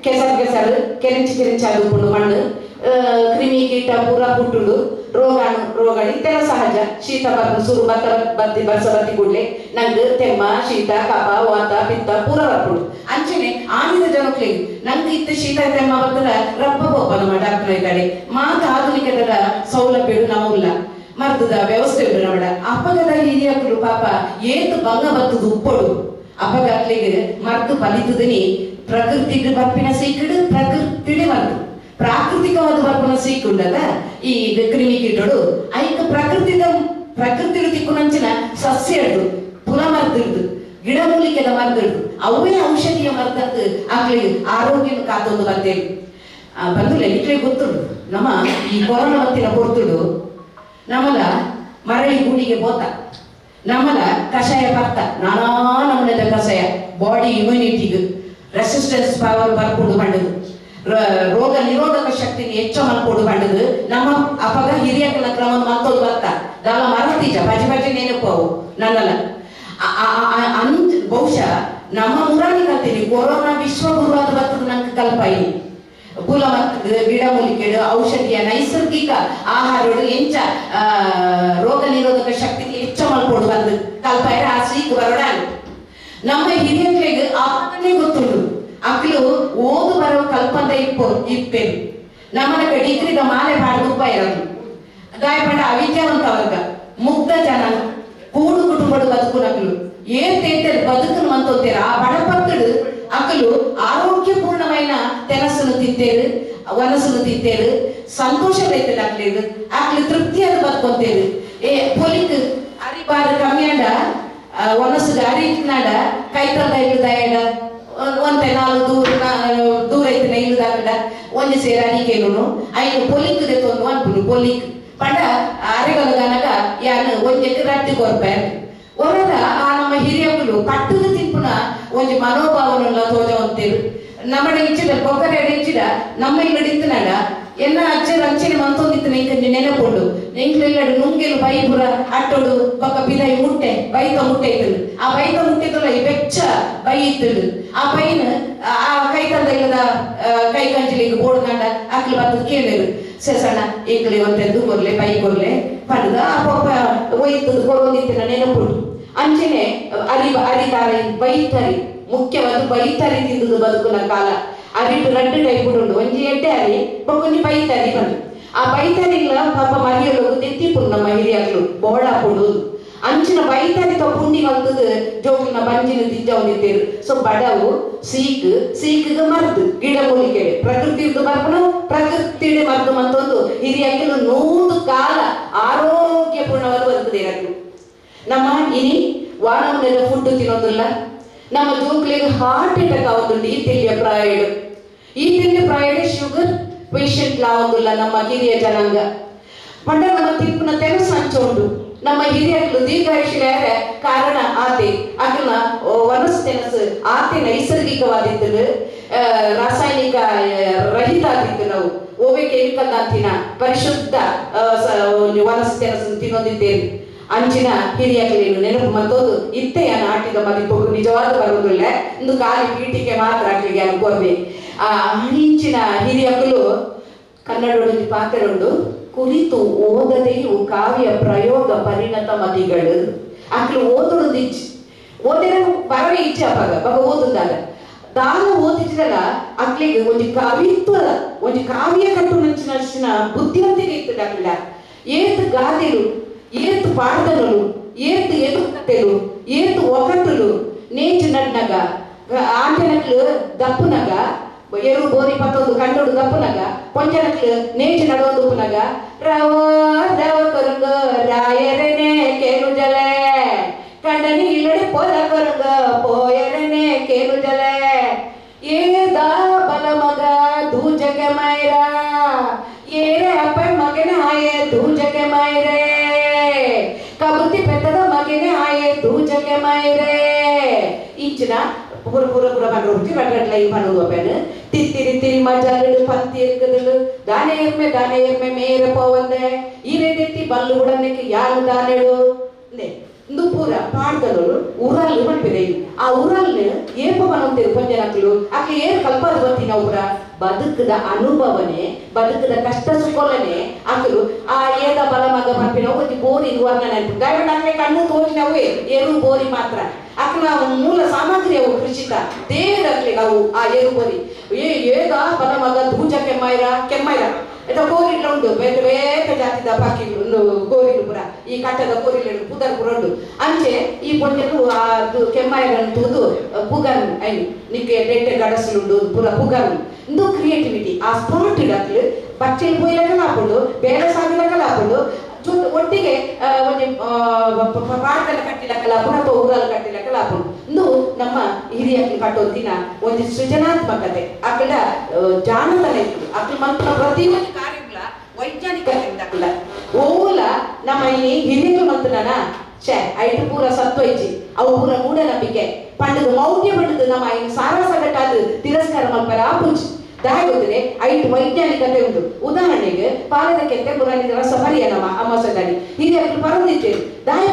ಕೆಸರು ಕೆರೆಂಚಿ ಆಗುಕೊಂಡು ಮಣ್ಣು ಕ್ರಿಮಿಕೀಟ ಪೂರ ಪುಟ್ಟುಡು ರೋಗಾಣು ಇದೆಲ್ಲ ಸಹಜ ಶೀತ ಬರ್ದು ಸುರು ಬರ್ಸ ಬತ್ತಿ ಕೂಡಲೇ ನಂಗೆ ತೆಮ್ಮ ಶೀತ ಕಫ ವಾತ ಪಿತ್ತ ಪೂರ ಬರ್ಪುಡು ಅಂಚೆನೆ ಆನಿದ ಜನಕ್ಲಿಗೆ ನಂಗೆ ಇತ್ತು ಶೀತ ತೆಮ್ಮ ಬರ್ತದ ರಬ್ಬ ಹೋಗ್ಬಲ್ಲ ನಮ್ಮ ಡಾಕ್ಟರ್ ಕಡೆ ಮಾತು ಆಧುನಿಕದ ಸೌಲಭ್ಯಗಳು ನಮಗಿಲ್ಲ ಮರ್ದದ ವ್ಯವಸ್ಥೆ ಉಂಟು ನಮ್ಮಡ ಅಪಗದ ಹಿರಿಯಕ್ಕಳು ಪಾಪ ಏತು ಭಂಗ ಬತ್ತದು ಉಪ್ಪಡು ಅಪಗತ್ಲಿಗೆ ಮರ್ದು ಬಲಿತದನಿ ಪ್ರಕೃತಿಗೆ ಬರ್ಪಿನ ಸೀಕಡು ಪ್ರಕೃತಿಡೆ ಮರ್ದು ಪ್ರಾಕೃತಿಕವಾದ ಬರ್ಪಿನ ಸೀಕುಂಡದ ಈ ಕ್ರಿಮಿಕೀಟಗಳು ಐಕ ಪ್ರಕೃತಿ ತಿಕ್ಕುನಂಚಿನ ಸಸ್ಯ ಹಿಡ್ದು ಪುನಃ ಮರ್ದಿಡ್ದು ಗಿಡಮೂಲಿಕೆದ ಮರ್ದಿಡ್ದು ಅವೇ ಔಷಧಿಯ ಮರ್ದದ್ದು ಆಗ್ಲಿ ಆರೋಗ್ಯ ಕಾತೊಂದು ಬರ್ತೇವೆ ಬಂದು ಇಟ್ಲೆ ಗೊತ್ತುಡು ನಮ್ಮ ಈ ಕೊರೋನಾ ಮತ್ತಿನ ಹೊರ್ತುಡು ನಮ್ಮಲ ಮರಳಿ ಗೂಡಿಗೆ ಹೋತ ನಮ್ಮಲ ಕಷಾಯ ಬರ್ತ ನಾನಾ ನಮ್ಮನೆದ ಕಷಾಯ ಬಾಡಿ ಇಮ್ಯುನಿಟಿಗೆ ರೆಸಿಸ್ಟೆನ್ಸ್ ಪವರ್ ಬರ್ಕೊಡು ಬಂಡದು ರೋಗ ನಿರೋಧಕ ಶಕ್ತಿಗೆ ಹೆಚ್ಚು ಮಾಡ್ಕೊಡು ಬಂಡದು ನಮ್ಮ ಅಪಗ ಹಿರಿಯಕನ ಕ್ರಮ ಮತ್ತೊಂದು ಬರ್ತ ದಾಲ ಮರತೀಜ ಬಜಿ ನೆನಪವು ನನ್ನಲ್ಲ ಬಹುಶಃ ನಮ್ಮ ಮುರಾಣಿ ಕಲ್ತೀನಿ ಕೊರೋನಾ ವಿಶ್ವಗುರುವಾದ ಬರ್ತದ ನಂಗೆ ಕಲ್ಪಾಯಿನಿ ಕುಲ ಗಿಡಮೂಲಿಕೆಗಳು ಔಷಧಿಯ ನೈಸರ್ಗಿಕ ಆಹಾರಗಳು ಎಂಚ ರೋಗ ನಿರೋಧಕ ಶಕ್ತಿಗೆ ಹೆಚ್ಚು ಮಾಡ್ಕೊಡು ಬಂದು ಕಲ್ಪಾಯಿರ ಆ ಸೀಕ್ ಬರೋಣ ನಮ್ಮ ಹಿರಿಯರಿಗೆ ಆತನೇ ಗೊತ್ತುಂಡು ಅಕ್ಲು ಓದು ಬರೋ ಕಲ್ಪಂದ ಇಪ್ಪೇರು ನಮ್ಮನ ಡಿಗ್ರಿದ ಮಾಲೆ ಬಾಡು ತುಪ್ಪ ಇರೋದು ಗಾಯಪಂಡ ಅವಿದ್ಯಾವಂತ ವರ್ಗ ಮುಗ್ಧ ಜನ ಕೂಡು ಕುಟುಂಬಡು ಬದುಕು ನಕಲು ಏತೇತರು ಬದುಕನ್ನು ಮಂತೋತೇರ ಆ ಬಡಪಕ್ಕಡು ಅಕಲು ಆರೋಗ್ಯಪೂರ್ಣమైన ತೆನಸನ್ನು ತಿಂತೇರು ವನಸನ್ನು ತಿಂತೇರು ಸಂತೋಷ ರೈತದ ಅಕ್ಲೇರು ಅಕ್ಲು ತೃಪ್ತಿಯಾದ ಬದುಕೊಂತೇರು ಪೊಲಿಕ್ ಅರಿಬಾರ ಕಮ್ಮಿಯಾಡ ವನಸುಗ ಅರಿನಾಡ ಕೈತದ ಇಲ್ಲದಾಯಡ ಒಂತೆ ನಾಲ್ಕು ದೂರ ಐತಿನ ಇಲ್ಲದಾಕಡ ಒಂದು ಸೇರ ಅರಿಕೇನು ಐನು ಪೊಲಿಕ್ ತೊಂದು ಅನ್ಪುನು ಪೊಲಿಕ್ ಪಂಡ ಅರೆಗಲ ಗನಗ ಯಾನು ಒಂದಕ್ಕೆ ರಟ್ಟಿ ಕೊರ್ಪಾರು ಒರದ ಆ ನಮ್ಮ ಹಿರಿಯಗಳು ಕಟ್ಟುದು ತಿಂಪುನ ಒಂದು ಮನೋಭಾವನೆಲ್ಲ ತೋಜವಂತೇರು ನಮ್ಮಡ ಇಚ್ಚಿದ ಕೊಕ್ಕರೆ ಇಚ್ಚಿದ ನಮ್ಮ ಇಲ್ಲಡಿತ್ತನಡ ಎನ್ನ ಅಜ್ಜರ ಅಂಚನೆ ಮಂತೊಂದಿತ್ತನ ಇಂಕ ನೆನಪೊಂಡು ಎಂಕ್ಲೆಲ್ಲಡು ನುಂಗೆಲು ಬೈಪುರ ಅಟ್ಟೋಡು ಬೊಕ್ಕ ಬಿದೈ ಮುಟ್ಟೆ ಬೈತ ಮುಟ್ಟೆ ಇತ್ತಲು ಆ ಬೈತ ಮುಟ್ಟೆತಲ್ಲ ಈ ಬೆಚ್ಚ ಬೈ ಇತ್ತಲು ಆ ಬೈನ ಆ ಕೈ ತಂದ ಇಲ್ಲದ ಕೈ ಕಂಚಿಲಿಗೆ ಬೋಡ್ಕಂಡ ಅಕ್ಲು ಬರ್ತದ ಕೇಳಿರು ಸಣ್ಣ ಎಂಕ್ಲಿ ಒಂತೆಂದು ಕೊರ್ಲೆ ಬೈ ಕೊರ್ಲೆ ಪಡೆದ ಆ ಪೊಪ್ಪ ಒಯ್ತದ ಕೊರೊಂದಿತ್ತಿನ ನೆನಪುಂಡು ಅಂಚನೆ ಅರಿತಾರಿ ಬೈತಾರಿ ಮುಖ್ಯವಾದ ಬೈತಾರಿ ತಿಂದುದು ಬದುಕುನ ಕಾಲ ಅರಿಟ್ಟು ರಡ್ಡು ಟೈಪ್ ಉಂಡು ಒಂಜಿ ಎಡ್ಡೆ ಅರಿ ಬೊಕ್ಕೊಂಜಿ ಬೈತಾರಿ ಬಂದು ಆ ಬೈತಾರಿಲ್ಲ ಪಾಪ ಮರಿಯಲು ತೆತ್ತಿಪುಂಡು ನಮ್ಮ ಹಿರಿಯಗಳು ಬೋಡ ಪುಂಡು ಅಂಚಿನ ಬೈತಾರಿ ಪುಂಡಿ ಮಲ್ತದ ಜೋಗಿನ ಬಂಜಿನ ತಿಂಜ ಒಂದಿದ್ದೇರು ಸೊ ಬಡವು ಸೀಕ್ಗೆ ಮರ್ದು ಗಿಡ ಮೂಲಿಕೆ ಪ್ರಕೃತಿದು ಬರ್ಪನು ಪ್ರಕೃತಿಡೆ ಮರ್ದು ಮತ್ತೊಂದು ಹಿರಿಯಗಳು 100 ಕಾಲ ಆರೋಗ್ಯಪೂರ್ಣವಾದ ಬದುಕುದೇ ನಮ್ಮ ಇನಿ ವಾನವನೆಲ್ಲ ಫುಡ್ ತಿನ್ನೋದಿಲ್ಲ ನಮ್ಮ ಜೋಕ್ಲಿಗೆ ಹಾರ್ಟ್ ಅಟ್ಯಾಕ್ ಆಗೋದುಂಡು ಈ ತಿಂಡಿ ಪ್ರಾಯಡ್ ಶುಗರ್ ಪೇಷಂಟ್ ಲಾವೋದಿಲ್ಲ ನಮ್ಮ ಹಿರಿಯ ಜನಾಂಗ ಪಂಡ ನಮ್ಮ ತಿಪ್ಪನ ತೆನಸು ಹಂಚೋಂಡು ನಮ್ಮ ಹಿರಿಯಗಳು ದೀರ್ಘಾಯುಷ್ಯ ಕಾರಣ ಆತೆ ಅದನ್ನ ವನಸ್ ತೆನಸು ಆತೆ ನೈಸರ್ಗಿಕವಾದಿದ್ದು ರಾಸಾಯನಿಕ ರಹಿತ ಆಗಿತ್ತು ನಾವು ಓವೆ ಕೆಮಿಕಲ್ ಅಂತಿನ ಪರಿಶುದ್ಧ ವನಸ್ ತೆನಸು ತಿನ್ನೋದಿದ್ದೇವೆ ಅಂಚಿನ ಹಿರಿಯಗಳೇನು ನೆನಪು ಮತ್ತೊಂದು ಇತ್ತೆಯನ್ನು ಆಟಿದ ಮದಿಪ್ಪು ನಿಜವಾದ ಬರುವುದಿಲ್ಲ ಇಂದು ಖಾಲಿ ಪೀಠಿಕೆ ಮಾತ್ರ ಆಗ್ಲಿಗೆ ಅನ್ಕೋರ್ಬೆ ಆ ಇಂಚಿನ ಹಿರಿಯಗಳು ಕನ್ನಡೊಂದು ಪಾತ್ರರುಂಡು ಕುರಿತು ಓದದೆಯು ಕಾವ್ಯ ಪ್ರಯೋಗ ಪರಿಣತ ಮದಿಗಳು ಅಕ್ಲು ಓದೊಂದು ಇಚ್ಛೆ ಓದಿನ ಬರವೇ ಇಚ್ಛೆ ಬಗ ಓದುದಾಗ ದಾನ ಓದಿದ್ದಲ್ಲ ಅಕ್ಲಿಗೆ ಒಂದು ಕವಿತ್ವದ ಒಂದು ಕಾವ್ಯ ಕಟ್ಟು ನಂಚಿನ ಬುದ್ಧಿವಂತಿಕೆ ಇತ್ತು ಅಕ್ಲ ఏతు గాదెలు ఏతు పాడదనులు ఏతు ఎదుకట్టెలు ఏతు ఒకటులు నేర్చినట్టునగా ఆంటనట్లు దప్పునగా ఎరువు బోరి పತ್ತొంದು ಕಂಡುಡು ದಪ್ಪುನಗ ಪೊಂಜನಕ್ಲು ನೇಚಿ ನಡೋದುಪ್ಪುನಗ ರವ ರವ ಕೊರಂಗ ರಾಯರನೆ ಕೇನುಜಲೆ ಕಂಡನಿ ಇಲ್ಲಡೆ ಪೊಲ ಕೊರಂಗ ಪೋಯರನೆ ಕೇನುಜಲೆ ಏದ ಬಲ ಮಗ ದೂಜಗೆ ಮೈರ ಏರೆ ಅಪ್ಪ ಮಗನೆ ಆಯೆ ದೂಜಗೆ ಮೈರೆ ಕಬುತಿ ಪೆತ್ತದ ಮಗನೆ ಆಯೆ ದೂಜಗೆ ಮೈರೆ ಇಂಚಿನ pura pura pura panroti ragat lagi panu apena tiri tiri majalu panti ekadalu dane erme mere povande ire detti ballu gudaneke yalu danedu ne indu pura paaddalu uralu manpire aa uralne yepa banante upanjanaklu akle er kalpadu batina ura ಬದುಕದ ಅನುಭವನೆ ಬದುಕದ ಕಷ್ಟ ಸುಖಲನೆ ಅಕಲು ಆ ಏದ ಬಲ ಮಗ ಪಂಪಿನ ಒಂದು ಬೋರಿ ವರ್ಣನೆ ನೆನಪು ದಯವಿಟ್ಟು ಅಕ್ಲೆ ಕಣ್ಣು ತೋರಿನವೇ ಏರು ಬೋರಿ ಮಾತ್ರ ಅಕ್ಲ ಮೂಲ ಸಾಮಗ್ರಿ ಅವು ಕೃಷಿಕ ದೇವರಕ್ಲೆ ಅವು ಆ ಏರು ಬೋರಿ ಏದ ಬಲ ಮಗ ದೂಜ ಕೆಮ್ಮೈರ ಎದ ಕೋರಿಲ ಉಂಟು ಬೇರೆ ಬೇರೆ ಜಾತಿದ ಬಾಕಿ ಕೋರಿಲು ಪುರ ಈ ಕಟ್ಟದ ಕೋರಿಲು ಪುದರ್ ಪುರಂಡು ಅಂಚೆ ಈ ಪೊಂಜಲು ಆ ಕೆಮ್ಮೈರನ್ನು ತೂದು ಪುಗನ್ ಐ ನಿಕ್ಕೆ ಡೆಟ್ಟೆ ಗಡಸಲುಂಡು ಪುರ ಪುಗನ್ ಇಂದು ಕ್ರಿಯೇಟಿವಿಟಿ ಆ ಸ್ಪಾಟ್ ಇಡಕ್ಲು ಬಚ್ಚೆಲ್ ಪೋಯ್ಲಕಲಾಪುಂಡು ಬೇರೆ ಸಾಗಿಲಕಲಾಪುಂಡು ಒಟ್ಟಿಗೆ ಒಂದು ಪಾಠದ ಕಟ್ಟಿಲಕಲಾಪುಂಡು ಅಥವಾ ಊರಲ್ಲಿ ಕಟ್ಟಿಲಕಲಾಪುಂಡು ಇಂದು ನಮ್ಮ ಹಿರಿಯಕ್ಕೆ ಕಟ್ಟೋದು ದಿನ ಒಂದು ಸೃಜನಾತ್ಮಕತೆ ಅಕ್ಕಳ ಜಾನತನ ಇತ್ತು ಅಕ್ಕಳ ಮಂತ್ರ ಪ್ರತಿಯೊಂದು ಕಾರ್ಯಗಳ ವೈಜ್ಞಾನಿಕತೆ ಇದ್ದಕ್ಕಲ್ಲ ಓಲ ನಮ್ಮ ಈ ಹಿರಿಯರು ಮಂತ್ರನ ಛೇ ಐಟು ಪೂರ ಸತ್ವೈಜಿ ಅವು ಪೂರ ಮೂಢನಂಬಿಕೆ ಪಂಡದು ಮೌಢ್ಯ ಪಂಡದು ನಮ್ಮ ಈ ಸಾರಾಸಗಟ್ಟಾದ ತಿರಸ್ಕಾರ ಮಲ್ಪರ ಆಪುಂಚಿ ದಾಯ ಗೊತ್ತಿದೆ ಐಟು ವೈಜ್ಞಾನಿಕತೆ ಉಂಟು ಉದಾಹರಣೆಗೆ ಪಾಲದ ಕೆತ್ತೆ ಪುರಾಣಿದ ರಸಭರಿಯ ನಮ್ಮ ಅಮಾಸದಲ್ಲಿ ಹಿರಿಯರು ಪರದಿದ್ದೇವೆ ದಾಯ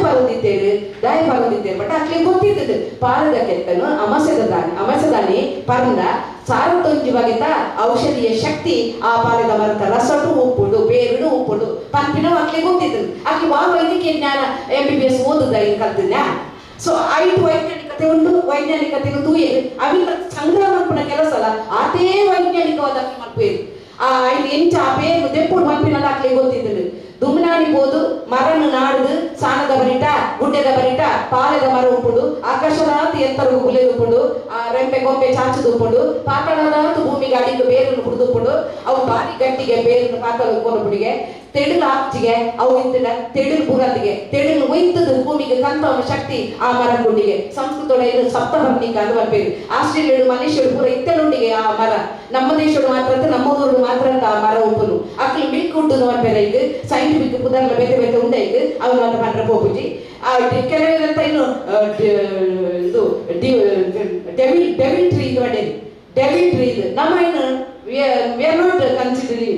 ಪರದಿದ್ದೇವೆ ಬಟ್ ಅಕ್ಲೆ ಗೊತ್ತಿದ್ದದು ಪಾಲದ ಕೆತ್ತನು ಅಮಸದಾನಿ ಪರಂದ ಸಾರತೊಂಜುವಾಗಿದ್ದ ಔಷಧಿಯ ಶಕ್ತಿ ಆ ಪಾಲದ ಮರದ ರಸಟು ಉಪ್ಪುಡು ಬೇರುಡು ಉಪ್ಪುಡು ಪಂಪಿನ ಅಕ್ಲೆ ಗೊತ್ತಿದ್ದದು ಅಕ್ಲೆ ವಾ ವೈದ್ಯಕೀಯ ಜ್ಞಾನ MBBS ಓದುದ ಇಲ್ಲಿ ಕಲ್ತಿದ್ದ ಸೊ ಐಟು ವೈಜ್ಞಾನಿಕತೆ ಉಂಟು ವೈಜ್ಞಾನಿಕತೆ ತೂಯೇರು ಅವಿಲ್ಲ ಸಂಗ್ರಹ ಮಲ್ಪನ ಕೆಲಸ ಅಲ್ಲ ಅದೇ ವೈಜ್ಞಾನಿಕವಾದ ಮಲ್ಪೇರು ಇಲ್ಲಿ ಎಂಚ ಆ ಬೇರು ದೆಪ್ಪುಡು ಮಲ್ಪಿನಲ್ಲ ಅಕ್ಲೆ ಗೊತ್ತಿದ್ದದು ದುಮ್ನಾಡಿ ಹೋದು ಮರನ್ನು ನಾಡುದು ಸಾಣದ ಬರಿಟ ಗುಡ್ಡೆದ ಬರಿಟ ಪಾಲೆದ ಮರ ಉಪ್ಪುಡು ಆಕಾಶದಾತು ಎತ್ತರವು ಗುಲೆದುಪ್ಪುಡು ರೆಂಪೆ ಗೊಂಬೆ ಚಾಚುದುಪ್ಪುಡು ಪಾತಾಳದಾತು ಭೂಮಿಗೆ ಅಡಿಗೆ ಬೇರನ್ನು ಹುಡುದುಪ್ಪುಡು ಅವು ಬಾರಿ ಗಟ್ಟಿಗೆ ಬೇರನ್ನು ಪಾತಾಳ ಕೊನಪುಡಿಗೆ ತೆಡಲು ಆಪ್ಚಿಗೆ ಅವು ಇತ್ತಿನ ತೆಡಲು ಪುರದಿಗೆ ತೆಡಲು ಒಯ್ತದ ಭೂಮಿಗೆ ಕಂತವನ ಶಕ್ತಿ ಆ ಮರ ಗುಂಡಿಗೆ ಸಂಸ್ಕೃತೊಳ ಸಪ್ತಭರ್ಣಿಕ ಅದು ಬರ್ಬೇರು ಆಸ್ಟ್ರೇಲಿಯಡು ಮಲೇಷ್ಯಡು ಪೂರ ಇತ್ತಲುಂಡಿಗೆ ಆ ಮರ ನಮ್ಮ ದೇಶಡು ಮಾತ್ರ ಅಂತ ನಮ್ಮ ಊರು ಮಾತ್ರ ಅಂತ ಆ ಮರ ಉಪ್ಪುನು ಅಕ್ಲಿ ಮಿಲ್ಕ್ ಉಂಟು ಅನ್ಬೇರೆ ಇದು ಸೈಂಟಿಫಿಕ್ ಪುದರ್ಲ ಬೇತೆ ಬೇತೆ ಉಂಡೆ ಇದು ಅವ್ರು ಅಂತ ಪಂಡ್ರ ಹೋಗುಜಿ ಕೆಲವರಂತ ಇನ್ನು ಇದು ಡೆವಿಲ್ ಟ್ರೀ ಇದು ಅಡ್ಡೇರಿ ಡೆವಿಲ್ ಟ್ರೀ ಇದು ನಮ್ಮ ಇನ್ನು we are not considering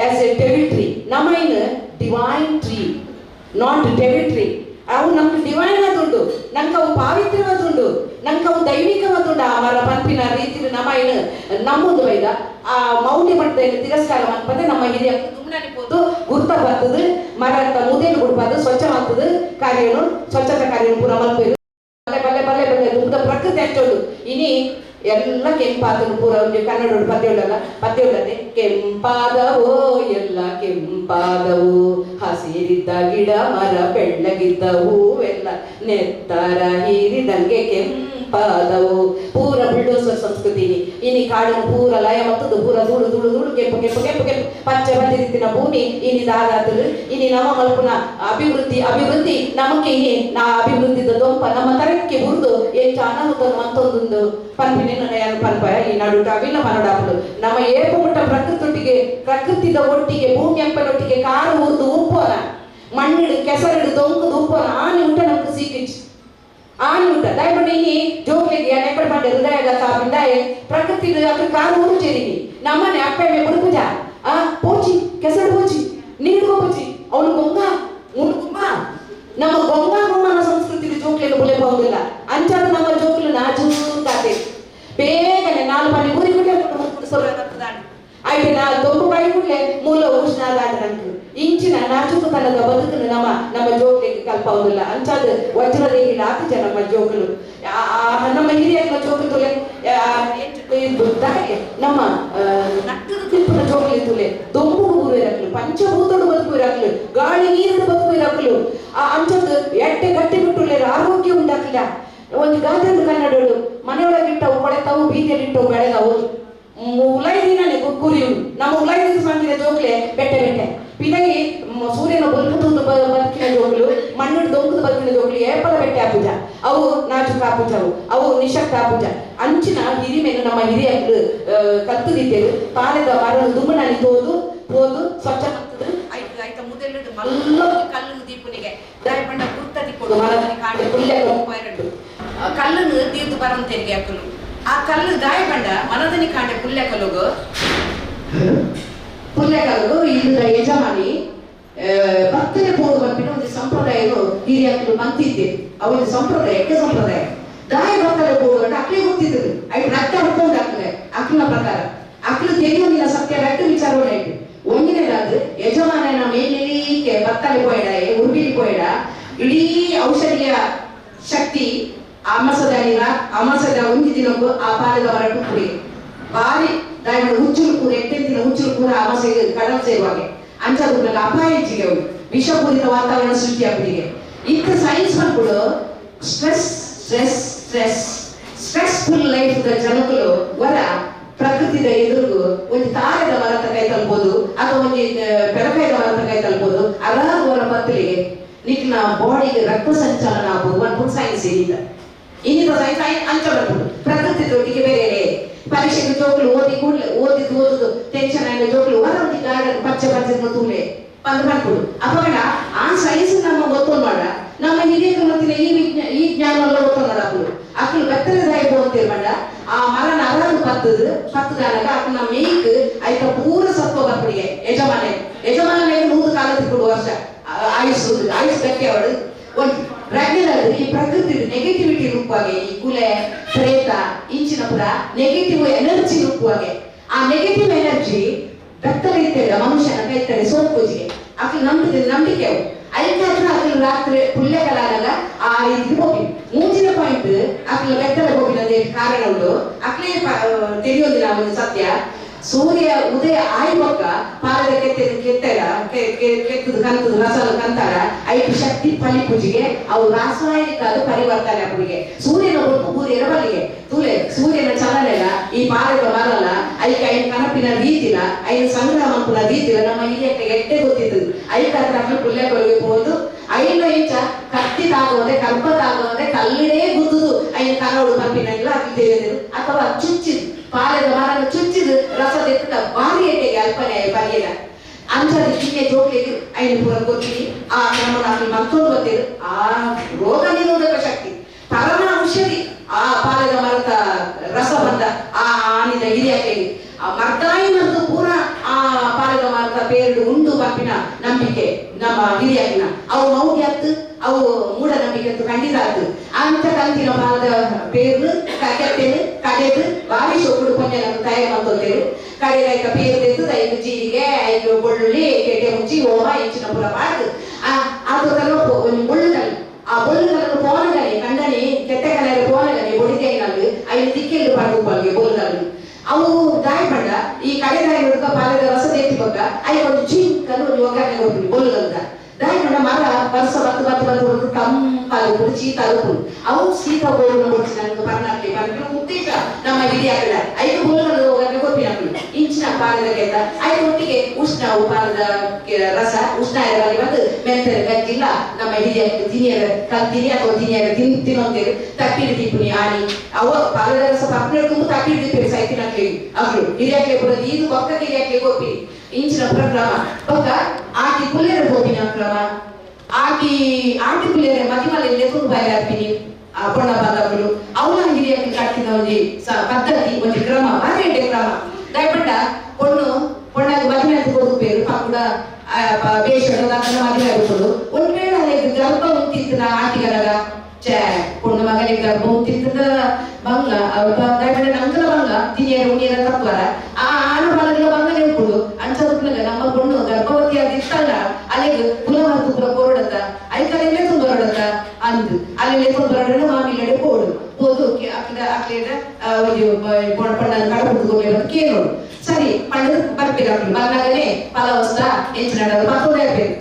as a devil tree namaina divine tree not devil tree ಅವು ನಮ್ಗೆ ಡಿವೈನ್ ಆದುಂಡು ನಂಗೆ ಅವು ಪಾವಿತ್ರ್ಯವಾದುಂಡು ನಂಗೆ ಅವು ದೈವಿಕವಾದುಂಡು ಆ ಮರ ಪಂಪಿನ ರೀತಿ ನಮಾಯಿನ ನಮ್ಮದು ವೈದ ಆ ಮೌಢ್ಯ ಮಟ್ಟದಲ್ಲಿ ತಿರಸ್ಕಾರ ಮಾಡ್ಪದೆ ನಮ್ಮ ಹಿರಿಯ ತುಮ್ನಾನಿಪೋದು ಗುರ್ತ ಬರ್ತದೆ ಮರ ಅಂತ ಮುದೇನು ಗುಡ್ಬಾರ್ದು ಸ್ವಚ್ಛವಾಗ್ತದೆ ಕಾರ್ಯನು ಸ್ವಚ್ಛತಾ ಕಾರ್ಯನು ಪೂರ ಮಲ್ಪೇರು ಬಲ್ಲೆ ಬಲ್ಲೆ ಬಲ್ಲೆ ದುಗ್ಧ ಪ್ರಕೃತಿ ಹಚ್ಚೋದು ಇನಿ ಎಲ್ಲ ಕೆಂಪಾದನು ಪೂರ ಕನ್ನಡ ಪದ್ಯ ಉಳ್ಳದೆ ಕೆಂಪಾದವೋ ಎಲ್ಲ ಕೆಂಪಾದವು ಹಸಿರಿದ್ದ ಗಿಡ ಮರ ಬೆಳ್ಳಗಿದ್ದವು ಎಲ್ಲ ನೆತ್ತರ ಹೀರಿದಂಗೆ ಕೆಂಪಾದವು ಪೂರ ಬುಲ್ಡೋಸರ್ ಸಂಸ್ಕೃತಿ ಇನಿ ಕಾಡಿನ ಪೂರ ಲಯ ಮತ್ತದು ಪೂರ ಧೂಳು ಧೂಳು ಧೂಳು ಕೆಂಪು ಕೆಂಪು ಕೆಂಪು ಕೆಂಪು ಪಚ್ಚ ಬಂದಿರಿತ್ತಿನ ಭೂಮಿ ಇನಿ ದಾದಾತರು ಇನಿ ನಮ್ಮ ಮಲ್ಪುನ ಅಭಿವೃದ್ಧಿ ನಮಗೆ ಇನಿ ನಾ ಅಭಿವೃದ್ಧಿದ ದೊಂಪ ನಮ್ಮ ತರಕ್ಕೆ ಹುರಿದು ಹೆಚ್ಚು ಅನಾಹುತ ಮತ್ತೊಂದು ಪಂಪಿನ ಪಂಪ ಈ ನಡುಟ ಅವಿಲ್ಲ ಮನಡಾಪುಡು ನಮ್ಮ ಏಪ ಮುಟ್ಟ ಪ್ರಕೃತಿದ ಒಟ್ಟಿಗೆ ಭೂಮಿ ಅಪ್ಪನೊಟ್ಟಿಗೆ ಕಾರು ಊರ್ದು ಉಪ್ಪೋನ ಮಣ್ಣಿಡು ಕೆಸರಿಡು ದೊಂಕುದು ಉಪ್ಪೋನ ಆನೆ ಊಟ ನಮ್ಗೆ ಸೀಕಿಚ್ಚು ಆನೆ ಊಟ ದಯಪಟ್ಟು ಇನಿ ಜೋಗ್ಲಿಗೆ ನೆಕ್ಕಡ ಪಂಡ ಹೃದಯದ ತಾಪಿಂದಾಯ ಪ್ರಕೃತಿ ಅದ್ರ ಕಾರು ಊರ್ಚೇರಿನಿ ನಮ್ಮನೆ ಅಪ್ಪೆ ಬುಡುಕುಜ ಪೋಚಿ ಕೆಸರು ಪೋಚಿ ನೀರು ಪೋಚಿ ಅವನು ಗೊಂಗ ಮುಳು ಗುಮ್ಮ ನಮ್ಮ ಗೊಂಗನ ಸಂಸ್ಕೃತಿ ಜೋಕ್ಲಿಗೆ ಬುಲೆ ಹೋಗುದಿಲ್ಲ ಅಂಚಾದ ನಮ್ಮ ಜೋಕ್ಲು ನಾಜೂಕಾತೆ ಬೇಗನೆ ನಾಲ್ಕು ಮನೆ ಊರಿ ಗುಡ್ಡೆ ಆಯ್ತು ನಾ ದೊಂಬು ಬಾಯಿ ಗುಡ್ಲೆ ಮೂಲ ಉಷ್ಣಾದಾಟ ನಂಗೆ ಇಂಚಿನ ನಾಜೂಕತನದ ಬದುಕನ್ನು ನಮ್ಮ ಜೋಕ್ಲಿಗೆ ಕಲ್ಪವುದಿಲ್ಲ ಅಂಚಾದ ವಜ್ರದೇಹಿಲ ಆತಿಜ ನಮ್ಮ ಜೋಕಲು ನಮ್ಮ ಹಿರಿಯರ ಜೋಕುಲೆ ನಮ್ಮ ನಟ್ಟದ ತಿರುಪದ ಜೋಗಲಿ ತುಲೆ ದೊಂಬು ಊರು ಇರಕ್ಲು ಪಂಚಭೂತಡು ಬದುಕು ಇರಕ್ಲು ಗಾಳಿ ನೀರು ಬದುಕು ಇರಕ್ಲು ಆ ಅಂಚದ್ದು ಎಟ್ಟೆ ಗಟ್ಟಿ ಬಿಟ್ಟುಳ್ಳೆ ಆರೋಗ್ಯ ಉಂಟಾಕಿಲ್ಲ ಒಂದು ಗಾತ್ರದ ಕನ್ನಡಗಳು ಮನೆಯೊಳಗಿಟ್ಟವು ಕೊಳೆತವು ಬೀದಿಯಲ್ಲಿಟ್ಟವು ಬೆಳೆದವು ಉಲೈದಿನೇ ಕುರಿಯು ನಮ್ಮ ಉಲೈದ ಸಾಂಗಿನ ಜೋಗ್ಲೆ ಬೆಟ್ಟೆ ಬೆಟ್ಟೆ ಪಿನಗಿ ಸೂರ್ಯನ ಬಲ್ಪುದು ಬದುಕಿನ ಜೋಗ್ಲು ಮಣ್ಣು ದೊಂಬುದು ಬದುಕಿನ ಜೋಗ್ಲು ಏಪಲ ಬೆಟ್ಟೆ ಆಪುಜ ಅವು ನಾಜುಕ ಆಪುಜವು ಅವು ನಿಶಕ್ತ ಆಪುಜ ಅಂಚಿನ ಹಿರಿಮೆನು ನಮ್ಮ ಹಿರಿಯರು ಕತ್ತುದಿದ್ದೇವೆ ಪಾಲೆದ ಮರಳು ದುಮ್ಮನಲ್ಲಿ ತೋದು ಸ್ವಚ್ಛ ಮಾಡ್ತದೆ ಆಯ್ತ ಮುದೆಲ್ಲದು ಮಲ್ಲ ಕಲ್ಲು ದೀಪನಿಗೆ ದಾಯಪಂಡ ಗುರ್ತದಿ ಕೊಡು ಮರದಲ್ಲಿ ಕಾಂಡೆ ಪುಲ್ಯ ಎರಡು ಕಲ್ಲನ್ನು ತೀರ್ದು ಬರಂತೇರಿಗೆ ಹಾಕಲು ಆ ಕಲ್ಲು ದಾಯಪಂಡ ಮನದನಿ ಕಾಂಡೆ ಪುಲ್ಯ ಕಲ್ಲುಗು ಇಲ್ಲಿನ ಯಜಮಾನಿ ಭಕ್ತನೆ ಹೋಗುವ ಬರ್ಪಿನ ಒಂದು ಸಂಪ್ರದಾಯಗಳು ಹಿರಿಯಕ್ಕಲು ಬಂತಿದ್ದೆ ಅವನ ಸಂಪ್ರದಾಯಕ್ಕೆ ಸಂಪ್ರದಾಯ ದಾಯ ಭಕ್ತಲೆ ಹೋಗುವಂತ ಅಕ್ಲಿಗೆ ಗೊತ್ತಿದ್ರು ಐದು ರಕ್ತ ಹೊತ್ಕೊಂಡು ಹಾಕ್ತದೆ ಅಕ್ಲಿನ ಪ್ರಕಾರ ಅಕ್ಲು ತೆಗೆಯುವುದಿಲ್ಲ ಸತ್ಯ ರಕ್ತ ವಿಚಾರ ಆಯ್ತು ಒಂದಿನದಾದ್ರು ಯಜಮಾನನ ಮೇಲಿಗೆ ಭತ್ತಲೆ ಪೋಯಡ ಉರ್ಬಿಲಿ ಪೋಯಡ ಇಡೀ ಔಷಧಿಯ ಶಕ್ತಿ ಅಮಸದ ಒಂದು ದಿನಕ್ಕೂ ಆ ಪಾಲದ ಹೊರಟು ಕುಡಿ ಭಾರಿ ದಾಯ ಹುಚ್ಚುರು ಕೂಡ ಎಟ್ಟೆಂತಿನ ಹುಚ್ಚುರು ಕೂಡ ಅಮಸೆಗೆ ಕಡಲ ಸೇರುವಾಗೆ ಅಂಚದು ಅಪಾಯ ಹೆಚ್ಚಿಗೆ ವಿಷಪೂರಿತ ವಾತಾವರಣ ಸೃಷ್ಟಿಯಾಗುತ್ತಿದೆ ಇಂಥ ಸೈನ್ಸ್ ಮಕ್ಕಳು ಸ್ಟ್ರೆಸ್ಫುಲ್ ಲೈಫ್ ಜನಗಳು ವರ ಪ್ರಕೃತಿದ ಎದುರು ಒಂದು ತಾರದ ಮರದ ಕೈ ತಲ್ಬೋದು ಅಥವಾ ಒಂದು ಬೆಳಕಾಯದ ಮರದ ಕೈ ತಲ್ಬೋದು ಅರಾಗುವರ ಬತ್ತಲಿಗೆ ನಿನ್ನ ಬಾಡಿಗೆ ರಕ್ತ ಸಂಚಾಲನ ಆಗ್ಬೋದು ಅನ್ಕೊಂಡು ಸೈನ್ಸ್ ಏನಿಲ್ಲ ಇನ್ನಿತ ಸೈನ್ಸ್ ಅಂಚಬಹುದು ಪ್ರಕೃತಿ ಜೊತೆಗೆ ಬೇರೆ ಪರೀಕ್ಷೆಗೆ ಜೋಕ್ಲು ಓದಿದ್ದು ಟೆನ್ಷನ್ ಆಯ್ತು ಜೋಕ್ಲು ಹೊರಗೆ ಗಾರ್ಡನ್ ಪಚ್ಚೆ ತೂಲೆ ಬಂದು ಮಾಡ್ಕೊಡು ಅಪಗಣ ಆ ಸೈನ್ಸ್ ನಮ್ಮ ಗೊತ್ತು ಮಾಡ ನಮ್ಮ ಹಿರಿಯರು ಮತ್ತಿನ ಈ ಜ್ಞಾನ ಎಲ್ಲ ಗೊತ್ತು ಮಾಡಾಕಲು ಅಕ್ಕಲು ಬೆತ್ತರದಾಯಿ ಹೋಗ್ತೀವಿ ಮಾಡ ಆ ಮರನ ಅರಾದು ಪತ್ತದಾನಾಗ ಅಕ್ಕನ ಮೇಯ್ಕ್ ಆಯ್ತ ಪೂರ ಸತ್ವ ಬರ್ಬಿಡಿಗೆ ಯಜಮಾನ 100 ಕಾಲ ತಿಳ್ಕೊಂಡು ವರ್ಷ ಆಯುಷ್ ಗಟ್ಟಿ ಅವಳು ಒಂದು ಪ್ರಜ್ಞೆದಲ್ಲಿ ಈ ಪ್ರಕೃತಿ ನೆಗೆಟಿವಿಟಿ ರೂಪವಾಗಿ ಈ ಕುಲೆ ಪ್ರೇತ ಇಂಚಿನ ಪುರ ನೆಗೆಟಿವ್ ಎನರ್ಜಿ ರೂಪವಾಗಿ ಆ ನೆಗೆಟಿವ್ ಎನರ್ಜಿ ಬೆತ್ತರಿರ್ತೇವೆ ಮನುಷ್ಯನ ಕೈತಡೆ ಸೋಪೂಜಿಗೆ ಅಕ್ಕಲು ನಂಬಿಕೆ ಅವು ಐಕಾತ್ರ ಅಕ್ಕಲು ರಾತ್ರಿ ಪುಲ್ಯ ಕಲಾದಾಗ ಆ ರೀತಿ ಹೋಗಿ ಮೂಜಿನ ಪಾಯಿಂಟ್ ಅಕ್ಕಲು ಬೆತ್ತಲ ಹೋಗಿನದೇ ಕಾರಣ ಉಂಟು ಅಕ್ಕಲೇ ತಿಳಿಯೋದಿಲ್ಲ ಒಂದು ಸತ್ಯ ಸೂರ್ಯ ಉದಯ ಆಯ್ಬಕ್ಕ ಪಾಲದ ಕೆತ್ತದ ಕಂತದ ರಸದ ಕಂತಾರ ಐದು ಶಕ್ತಿ ಫಲಿ ಪೂಜೆಗೆ ಅವು ರಾಸಾಯನಿಕ ಪರಿವರ್ತನೆ ಆಗುವಿಗೆ ಸೂರ್ಯನ ಒಟ್ಟು ಎರಬಲ್ಲಿಗೆ ತುಲೆ ಸೂರ್ಯನ ಚಲನೆಲ್ಲ ಈ ಪಾಲದ ಮರಲ್ಲ ಐಕೆ ಐದು ಕನಪಿನ ರೀತಿಲ ಐದು ಸಂಗ್ರಹ ಮನ್ಪುನ ರೀತಿಲ ನಮ್ಮ ಹಿರಿಯಕ್ಕೆ ಎಟ್ಟೆ ಗೊತ್ತಿದ್ದು ಐಕಾತ್ರ ಪುಲ್ಯಗಳಿಗೆ ಹೋದು ಐನ ಇಂಚ ಕತ್ತಿದಾಗುವುದೇ ಕಲ್ಪದಾಗುವುದೇ ಕಲ್ಲಿನೇ ಗುದ್ದುದು ಐದು ಕನೋಡು ಕಪ್ಪಿನೆಲ್ಲ ಅದು ತಿಳಿದಿರು ಅಥವಾ ಚುಚ್ಚಿದು ಪಾಲದ ಮರನ್ನು ಚುಚ್ಚಿದು ರಸದ ಎತ್ತ ಭಾರಿ ಎಟ್ಟೆಗೆ ಅಲ್ಪನೆ ಬರೆಯಲ್ಲ ಅಂಚದ ಕಿನ್ನೆ ಜೋಗ್ಲಿಗೆ ಐದು ಪೂರ ಗೊತ್ತಿರಿ ಆ ಕ್ರಮನ ಮತ್ತೊಂದು ಗೊತ್ತಿರು ಆ ರೋಗ ನಿರೋಧಕ ಶಕ್ತಿ ಪರಮ ಔಷಧಿ ಆ ಪಾಲದ ಮರದ ರಸ ಬಂದ ಆ ಆನಿದ ಹಿರಿಯಕ್ಕೆ ಆ ಮರ್ದಾಯಿ ಮತ್ತು ಪೂರ ಆ ಪಾಲದ ಮರದ ಬೇರು ಉಂಟು ಬಂಪಿನ ನಂಬಿಕೆ ನಮ್ಮ ಹಿರಿಯಕಿನ ಅವು ಮೌಢ್ಯತ್ತು ಅವು ಮೂಢನಂಬಿಕೆ ಖಂಡಿತ ಆಯ್ತು ಅಂತ ಕಂತಿನ ಪಾಲದ ಬೇರು ಕಡೆದು ಬಾರಿ ಸೊಪ್ಪುಡು ಕೊಂಚ ತಯಾರು ಮಾಡ್ತೇವೆ ಕಡೆದ ಬೇರು ತೆಗೆದು ಐದು ಜೀರಿಗೆ 5 ಬೆಳ್ಳುಳ್ಳಿ ಕೆಟ್ಟೆ ಮುಚ್ಚಿ ಓಮ ಇಂಚಿನ ಪುರ ಮಾಡ್ದು ಅದು ಒಂದು ಮುಳ್ಳುಗಲ್ಲಿ ಆ ಬೊಳ್ಳುಗಳನ್ನು ಪೋನಗನೆ ಕಂಡನೆ ಕೆಟ್ಟ ಕಲರ ಪೋನಗನೆ ಬೊಡಿಗೆನಲ್ಲಿ 5 ದಿಕ್ಕೆಲ್ಲಿ ಪಡೆದುಕೊಳ್ಳಿ ಬೊಳ್ಳುಗಳು ಅವು ದಾಯಿ ಪಂಡ ಈ ಕಡೆದಾಯಿ ಹುಡುಕ ಪಾಲದ ರಸದ ಎತ್ತಿ ಬಗ್ಗ ಒಂದು ಚಿಂಕನ್ನು ಒಂದು ಒಗ್ಗರಣೆ ಕೊಡ್ತೀನಿ ಬೊಳ್ಳುಗಲ್ದ ದಾಯಿ ಪಂಡ ಮರ ವರ್ಷ ಬತ್ತು ತಂಪಾಲು ಶೀತ ಅರುಪು ಅವು ಶೀತ ಗೋಳನ್ನು ಕೊಡಿಸಿ ನನಗೆ ಬರ್ನಾಕ್ಲಿ ಬರ್ನ ಉದ್ದೇಶ ನಮ್ಮ ಹಿರಿಯಗಳ 5 ಬೊಳ್ಳುಗಳು ಒಗ್ಗರಣೆ ಕೊಡ್ತೀನಿ ಇಂಚಿನ ಪಾಲದ ಕೆತ್ತ 5 ಒಟ್ಟಿಗೆ ಉಷ್ಣ ಪಾಲದ ರಸ ಉಷ್ಣ ಇರಲಿ ಬಂದು ಮೆಂತರ ಗಜ್ಜಿಲ್ಲ ನಮ್ಮ ಹಿರಿಯ ದಿನಿಯರ ಕಲ್ತಿನಿ ಅಥವಾ ದಿನಿಯರ ತಿನ್ನೋಂತೇವೆ ತಪ್ಪಿಡಿ ದೀಪುನಿ ಆನಿ ಅವ ಪಾಲದ ರಸ ಪಕ್ಕನಡ್ಕೊಂಡು ತಪ್ಪಿಡಿ ದೀಪ ಸೈತಿನಕ್ಕೆ ಅವಳು ಹಿರಿಯಕ್ಕೆ ಕೂಡ ಇದು ಪಕ್ಕ ಹಿರಿಯಕ್ಕೆ ಗೋಪಿ ಇಂಚಿನ ಪ್ರಕ್ರಮ ಪಕ್ಕ ಆಟಿ ಪುಲ್ಲೆರ ಗೋಪಿನ ಕ್ರಮ ಆಟಿ ಪುಲ್ಲೆರ ಮದಿಮಲೆ ಲೆಕ್ಕುಂಡು ಬಾಯಿ ಹಾಕ್ತೀನಿ ಬಣ್ಣ ಬಾಂಧವರು ಅವಳ ಹಿರಿಯಕ್ಕೆ ಕಟ್ಟಿದ ಒಂದು ಪದ್ಧತಿ ಒಂದು ಕ್ರಮ ಬಾರಿ ಕ್ರಮ ದಯಪಟ್ಟ பொண்ணாக மதினத்துக்கு ஒரு பேரு பாக்குட பேசுறது அந்த மாதிரி ஆகுது ஒருவேளை அதுக்கு கர்ப்பம் ஊத்திட்டுனா ஆட்டிகரக சே பொண்ணு மகனுக்கு கர்ப்பம் ஊத்திட்டு ಬಂಗ್ಲ ದಯಪಟ್ಟ ನಂಗಲ ಬಂಗ್ಲ ತಿನಿಯರ ಉಣಿಯರ ತಪ್ಪರ ಆ ಆನ ಬಾಲಗಳ ಬಂಗನೆ ಉಂಟು ಅಂಚದಕ್ಕನಾಗ ನಮ್ಮ பொண்ணு ಗರ್ಭವತಿ ಆಗಿತ್ತಲ್ಲ ಅಲ್ಲಿಗೆ ಪುಲವರ್ತು ಪುರ ಕೋರಡತ್ತ ಐಕಲೆಲ್ಲೇ ತುಂಬರಡತ್ತ ಅಂದು ಅಲ್ಲೆಲ್ಲೇ ತುಂಬರಡ ಮಾಮಿಲಡೆ ಕೋಡು ಹೋದು ಅಕ್ಕಿದ ಪಣ್ಣನ ಕಡಪುಡ್ಕೊಂಡು ಕೇಳೋಡು ಸರಿ ಪಂಡ ಬರ್ಬೇಕಾಗ್ಲಿ ಮಗನಾಗನೇ ಪಲ ವಸ್ತ ಎಂಚಿನಾಡ ಮಕ್ಕಳು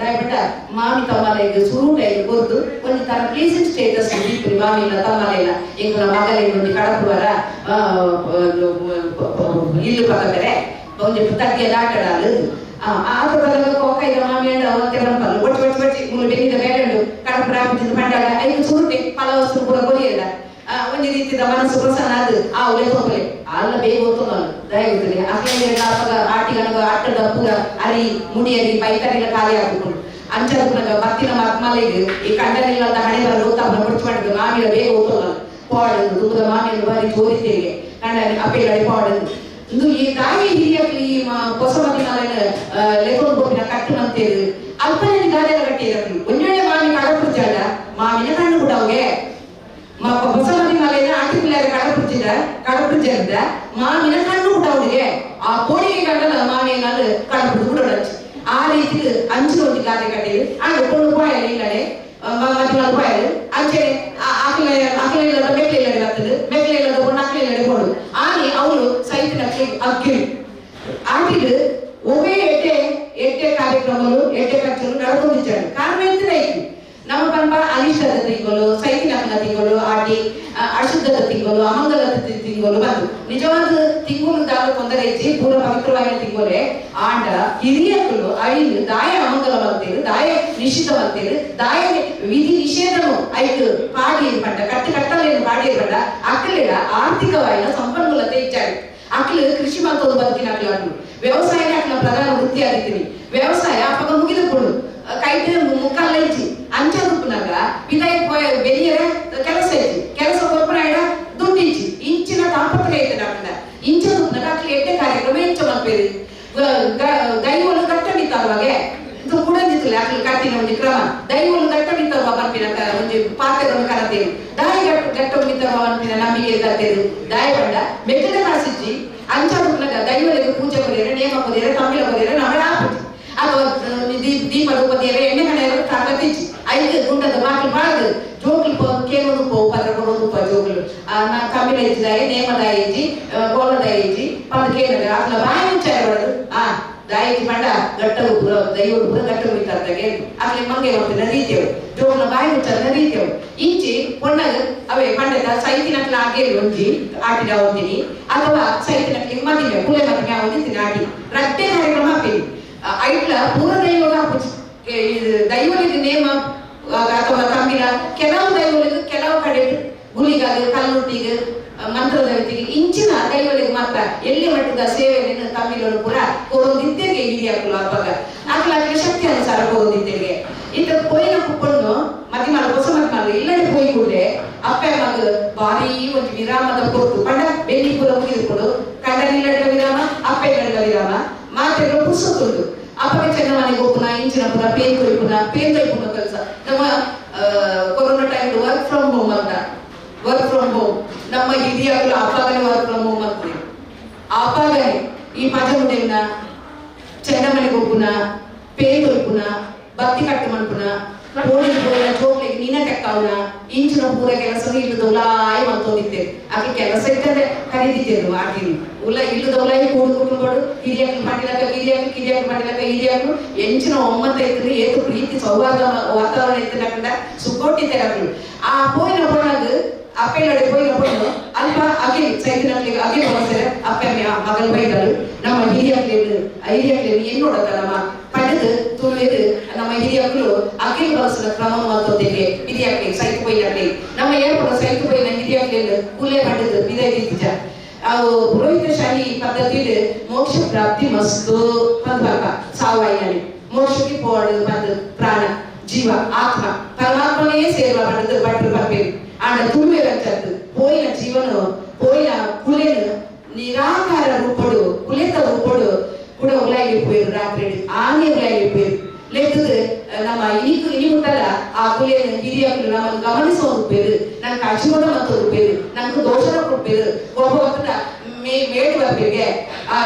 ದಯಪಟ್ಟ ಮಾಮಿ ತಮ್ಮಲೆಗೆ ಸುರುಟೈಗೆ ಕೊರ್ದು ಒಂದು ತರ ಪ್ಲೀಸಿಂಗ್ ಸ್ಟೇಟಸ್ ದೀಪ್ರಿ ಮಾಮಿನ ತಮ್ಮಲೆಲ್ಲ ಎಂಕುಲ ಮಗಲೇ ಒಂದು ಕಡಪುವರ ಇಲ್ಲು ಪಕ್ಕದರೆ ಒಂದು ತಗ್ಗಿಯ ದಾಟಡಾಲು ಆತದ ಕೊಕ್ಕೈದ ಮಾಮಿ ಅವತ್ತೆ ಬಂಪಲ್ಲ ಒಟ್ಟಿ ಮುಳು ಬೆನ್ನಿದ ಬೇರೆಂಡು ಕಡಪು ರಾಪಿದ್ದು ಪಂಡಾಗ ಐದು ಸುರುಟೆ ಪಲ ವಸ್ತು ಕೂಡ ಕೊರಿಯಲ್ಲ ಒಂದು ರೀತಿಯ ಮನಸ್ಸು ಪ್ರಸನ್ನ ಅದು ಆ ಒಳ್ಳೆ ತೋಪಲೆ ಅಲ್ಲ ಬೇಗ ಗೊತ್ತಲ್ಲ ದಯವಿಟ್ಟು ಅಕ್ಕ ಆಟಿಗನಗ ಆಟದ ಪೂರ ಅರಿ ಮುಡಿಯರಿ ಬೈತರಿನ ಖಾಲಿ ಹಾಕಿಕೊಂಡು ಅಂಚದ ಬತ್ತಿನ ಮಲೆಗೆ ಈ ಕಂಡನಿಲ್ಲದ ಹಣೆ ಬರ ಗೊತ್ತಾಗ ಕೊಡ್ಚು ಮಾಡಿದ್ದು ಮಾಮಿಲ ಬೇಗ ಗೊತ್ತಲ್ಲ ಪಾಡದು ದುಃಖದ ಮಾಮಿಯನ್ನು ಬಾರಿ ಜೋರಿತೇವೆ ಕಂಡನಿ ಅಪ್ಪೆಗಡೆ ಪಾಡದು ಇದು ಈ ದಾಯಿ ಹಿರಿಯಕ್ಕೆ ಈ ಹೊಸ ಮದಿನ ಲೆಕೊಂಡು ಬೋಪಿನ ಕಟ್ಟುನಂತೇರು ಅಲ್ಪನೇ ಗಾಡಿಯ ಕಟ್ಟಿ ಇರಲಿ ಒಂದೆಡೆ ಮಾಮಿ ಕಡಪುರ್ಜಾಡ ಮಾಮಿನ ಕಣ್ಣು ಕೂಡ ಅವ್ಗೆ ಹೊಸ ಮದಿನ ಆಟಿ ಪಿಲ್ಲಾರ ಕಡಪುರ್ಜಾಡ ಮಾಮಿನ ಕಣ್ಣು ಕೂಡ ಅವ್ರಿಗೆ ಆ ಕೋಡಿಗೆ ಕಂಡಲ್ಲ ಮಾಮಿ ನಾನು ಕಡಪುರ್ದು ಕೂಡ ಆ ರೀತಿ ಅಂಚಿನ ಒಂದು ಗಾದೆ ಕಟ್ಟಿದ್ರು ಆಗ ಕೊಂಡು ಪಾಯಲ್ಲ ಇಲ್ಲಡೆ ಮದಿನ ಪಾಯಲು ಅಂಚೆ ಆಕಲಿಲ್ಲದ ಮೆಕ್ಲಿಲ್ಲದೆ ಬರ್ತದೆ ಮೆಕ್ಲಿಲ್ಲದ ಕೊಂಡು ಅಕ್ಲಿಲ್ಲದೆ ಕೊಡು ಆಗಿ ಅವಳು ಸೈತಿನ ಅಕ್ಕಿ ಆಟಿಗೆ ಒಮ್ಮೆ ಎಟ್ಟೆ ಕಾರ್ಯಕ್ರಮಗಳು ಎಟ್ಟೆ ಖರ್ಚು ನಡ್ಕೊಂಡಿದ್ದಾಳೆ ಕಾರಣ ಎಂತ ಐತಿ ನಮ್ಮ ಪಂಪ ಅನಿಷ್ಟದ ತಿಂಗಳು ಸೈತಿನ ತಿಂಗಳು ಆಟಿ ಅಶುದ್ಧದ ತಿಂಗಳು ಅಮಂಗಲದ ತಿಂಗಳು ಬಂದು ನಿಜವಾದ ತಿಂಗಳು ದಾದ ತೊಂದರೆ ಇಚ್ಚಿ ಪೂರ ಪವಿತ್ರವಾಗಿನ ತಿಂಗಳೇ ಆಂಡ ಹಿರಿಯಗಳು ಐದು ದಾಯ ಅಮಂಗಲ ಬರ್ತೇರು ದಾಯ ನಿಶ್ಚಿತ ಬರ್ತೇರು ದಾಯ ವಿಧಿ ನಿಷೇಧನು ಐದು ಪಾಡಿ ಪಂಡ ಕಟ್ಟಲೇನು ಪಾಡಿ ಪಂಡ ಅಕ್ಕಲಿಡ ಆರ್ಥಿಕವಾಯಿನ ಸಂಪನ್ಮೂಲತೆ ಇಚ್ಚಾಡಿ ಅಕ್ಕಲು ಕೃಷಿ ಮಾಡ್ತೋದು ಬದುಕಿನ ಅಕ್ಕಲು ವ್ಯವಸಾಯನೇ ಅಕ್ಕಲ ಪ್ರಧಾನ ವೃತ್ತಿ ಆಗಿರ್ತೀನಿ ವ್ಯವಸಾಯ ಅಪ್ಪಗ ಮುಗಿದುಕೊಂಡು ಕೈತ ಮುಕ್ಕಲ್ಲ ಇಚ್ಚಿ ಅಂಚದುಪ್ಪನಾಗ ವಿದಾಯ ಬೆರಿಯರ ಕೆಲಸ ಐತಿ ಕೆಲಸ ಕೊರ್ಪರಾಯಡ ದುಡ್ಡು ಇಚ್ಚಿ ಇಂಚಿನ ತಾಪತ್ರ ಐತೆ ನಾಕಂದ ಇಂಚದುಪ್ಪನಾಗ ಅಕ್ಕಲಿ ಎಡ್ಡೆ ಕಾರ್ಯಕ್ರಮ ಇಂಚ ಮಲ್ಪೇರಿ ದೈವಲು ಗಟ್ಟ ನಿಂತಾರುವಾಗೆ ಇದು ಕೂಡ ನಿಂತಿಲ್ಲ ಅಕ್ಕಲಿ ಕಟ್ಟಿನ ಒಂದು ಕ್ರಮ ದೈವಲು ಗಟ್ಟ ನಿಂತಾರುವ ಬರ್ಪಿನ ಒಂದು ಪಾತ್ರೆಗಳನ್ನು ಕರತೇರು ದಾಯಿ ಗಟ್ಟ ನಿಂತಾರುವ ಅನ್ಪಿನ ನಂಬಿಕೆ ಕರ್ತೇರು ದಾಯ ಬಂಡ ಬೆಟ್ಟದ ಕಾಸಿಚ್ಚಿ ಅಂಚದುಪ್ಪನಾಗ ದೈವಲಿಗೆ ಪೂಜೆ ಕೊರಿಯರೆ ನೇಮ ಕೊರಿಯರೆ ತಮಿಳ ಕೊರಿಯರೆ ನಮ್ಮಳ ಆಪತ್ತಿ ಅಥವಾ ದೀಪದ ಉಪದಿಯರೆ ಎಣ್ಣೆ ಕಡೆಯರು ಕತ್ತಿಚ್ಚಿ ಐದು ಗುಂಡದ ಬಾಕಿ ಬಾಳ್ದು ಜೋಗ್ಲು ಕೇಳೋದು ಪದ್ರ ಕೊಡೋದು ಜೋಗ್ಲು ನಾ ತಮಿಳ ಇಚ್ಚಿದಾಯ ನೇಮದಾಯ ಇಜ್ಜಿ ಕೋಲದಾಯ ಇಜ್ಜಿ ಪದ ಕೇಳಿದ್ರೆ ಅಟ್ಲ ಬಾಯಿ ಮುಚ್ಚಾರ ಬಡದು ದಾಯಿಜಿ ಪಂಡ ಗಟ್ಟವು ಪುರ ದೈವರು ಪುರ ಗಟ್ಟವು ಇತ್ತಾರ್ದಾಗೆ ಅಟ್ಲಿ ಮಂಗೆ ಬರ್ತಿನ ರೀತಿಯವು ಜೋಗ್ಲ ಬಾಯಿ ಮುಚ್ಚಾರ ರೀತಿಯವು ಇಂಚಿ ಪೊಣ್ಣಗ ಅವೇ ಪಂಡದ ಸೈತಿನಕ್ಲ ಆಗೇರಿ ಒಂಜಿ ಆಟಿನ ಹೋಗ್ತೀನಿ ಅಥವಾ ಸೈತಿನಕ್ಲಿ ಮದಿಮೆ ಪುಲೆ ಮದಿಮೆ ಹೋಗ್ತೀನಿ ಆಟಿ ರಟ್ಟೆ ಕಾರ್ಯಕ್ರಮ ಹಾಕ್ತೀನಿ ಐಟ್ಲ ಪೂರ ದೈವಗ ದೈವಲಿಗೆ ನೇಮ ಅಥವಾ ತಮ್ಮಿನ ಕೆಲವು ದೈವಲಿಗೆ ಕೆಲವು ಕಡೆ ಗುಳಿಗಾಗ ಕಲ್ಲುಟ್ಟಿಗೆ ಮಂತ್ರದ ವ್ಯಕ್ತಿಗೆ ಇಂಚಿನ ದೈವಲಿಗೆ ಮಾತ್ರ ಎಲ್ಲಿ ಮಟ್ಟದ ಸೇವೆಯನ್ನು ತಮ್ಮಿಲನ್ನು ಪೂರ ಕೋರೋದಿದ್ದೆಗೆ ಹಿರಿಯಾಕಲು ಹಬ್ಬಗ ಆಕಲಾಕಲ ಶಕ್ತಿ ಅನುಸಾರ ಕೋರೋದಿದ್ದೆಗೆ ಇತ್ತ ಪೊಯ್ನ ಕುಕ್ಕೊಂಡು ಮದಿಮಾಲ ಹೊಸ ಮದಿಮಾಲ ಇಲ್ಲಡೆ ಪೊಯ್ ಕೂಡಲೇ ಅಪ್ಪ ಮಗ ಭಾರಿ ಒಂದು ವಿರಾಮದ ಕೊಟ್ಟು ಪಂಡ ಬೆನ್ನಿ ಪೂರ ಮುಗಿದುಕೊಂಡು ಕಂಡನಿಲ್ಲಡ ವಿರಾಮ ಅಪ್ಪೆಗಳ ವಿರಾಮ ಮಾತೆಗಳು ಪುಸ್ತುಂಟು ಅಪ್ಪಗೆ ಚೆನ್ನ ಮನೆಗೆ ಹೋಗುನ ಇಂಚಿನ ಪುರ ಪೇನ್ ತೊಯ್ಪುನ ಕೆಲಸ ನಮ್ಮ corona time work from home ಅಂತ ವರ್ಕ್ ಫ್ರಮ್ ಹೋಮ್ ನಮ್ಮ ಹಿರಿಯಗಳು ಅಪ್ಪಗನೆ ವರ್ಕ್ ಫ್ರಮ್ ಹೋಮ್ ಅಂತೀವಿ ಅಪ್ಪಗನೆ ಈ ಪಜಮುಡಿನ ಚೆನ್ನ ಮನೆಗೆ ಹೋಗುನ ಪೇನ್ ತೊಯ್ಪುನ ಬತ್ತಿ ಕಟ್ಟು ಮನ್ಪುನ ಕೋಳಿ ಜೋಕ್ಲಿಗೆ ನೀನ ತೆಕ್ಕಾವುನ ಇಂಚಿನ ಪೂರ ಕೆಲಸ ಇಲ್ಲದ ಉಲಾಯಿ ಮತ್ತೋದಿದ್ದೇವೆ ಆಕೆ ಕೆಲಸ ಇದ್ದರೆ ಕರೀದಿದ್ದೇವೆ ಆಟಿನಿ ಇಲ್ಲದ ಉಲಾಯಿ ಕೂಡು ಕುಟುಂಬಗಳು ಹಿರಿಯಕ್ಕೆ ಮಾಡಿಲಕ್ಕ ಕಿರಿಯಕ್ಕೆ ಮಾಡಿಲಕ್ಕ ಹಿರಿಯಕ್ಕೆ ಎಂಚಿನ ಒಮ್ಮತ ಇದ್ರೆ ಏತು ಪ್ರೀತಿ ಸೌಹಾರ್ದ ವಾತಾವರಣ ಇತ್ತನಕಂಡ ಸುಕ್ಕೋಟಿ ತೆರಗಳು ಆ ಪೋಯಿನ ಪೊಣ್ಣಗ ಅಪ್ಪೆಲ್ಲಡೆ ಪೋಯಿನ ಪೊಣ್ಣು ಅಲ್ಪ ಅಗಿ ಸೈತಿನಕ್ಕೆ ಅಗಿ ಬರಸರೆ ಅಪ್ಪ ಮಗನ ಬೈಗಳು ನಮ್ಮ ಹಿರಿಯಕ್ಕೆ என்னோட நம்ம படுது துளிரு நம்ம ಹಿರಿಯಗಳು ಅಖಿಲ ಬರಸನ ಕ್ರಮ ಮಾತೋದಿಗೆ ಹಿರಿಯಕ್ಕೆ ಸೈತು ಪೋಯಿನಕ್ಕೆ ನಮ್ಮ ಏರ್ಪಡ ಸೈತು ಪೋಯಿನ ಹಿರಿಯಕ್ಕೆ ಕುಲೆ ಪಡೆದು ವಿದೈದಿದ್ದ ಅವು ಪುರೋಹಿತಶಾಹಿ ಪದ್ಧತಿಯಲ್ಲಿ ಮೋಕ್ಷ ಪ್ರಾಪ್ತಿ ಮಸ್ತು ಪದ್ಭಾಗ ಸಾವಾಯಿನಲ್ಲಿ ಮೋಕ್ಷಕ್ಕೆ ಪೋಡು ಪದ ಪ್ರಾಣ ಜೀವ ಆತ್ಮ ಪರಮಾತ್ಮನೇ ಸೇರುವ ಪಡೆದು ಬಟ್ರು ಬರ್ಬೇಕು ಆಂಡ ತುಳುವೆರಂತದ್ದು ಪೋಯಿನ ಜೀವನ ಪೋಯಿನ ಕುಲೆನು ನಿರಾಕಾರ ರೂಪಡು ಕುಲೆತ ರೂಪಡು ಕೂಡ ಉಲಾಯಿపోయారు ರಾತ್ರಿ ಆನೆ ಉಲಾಯಿపోయారు ಲೆಕ್ಕದ ನಮ್ಮ ಇನಿ ಮುಟ್ಟಲ್ಲ ಆ ಕುಲೆಯನ್ನು ಹಿರಿಯರು ನಮ್ಮನ್ನು ಗಮನಿಸೋದು ಬೇರು ನಂಗೆ ಅಶುಭದ ಮತ್ತೊಂದು ಬೇರು ನಂಗೆ ದೋಷನ ಕೊಡ್ಬೇರು ಒಬ್ಬ ಮೇಡು ಬರ್ಬೇಕು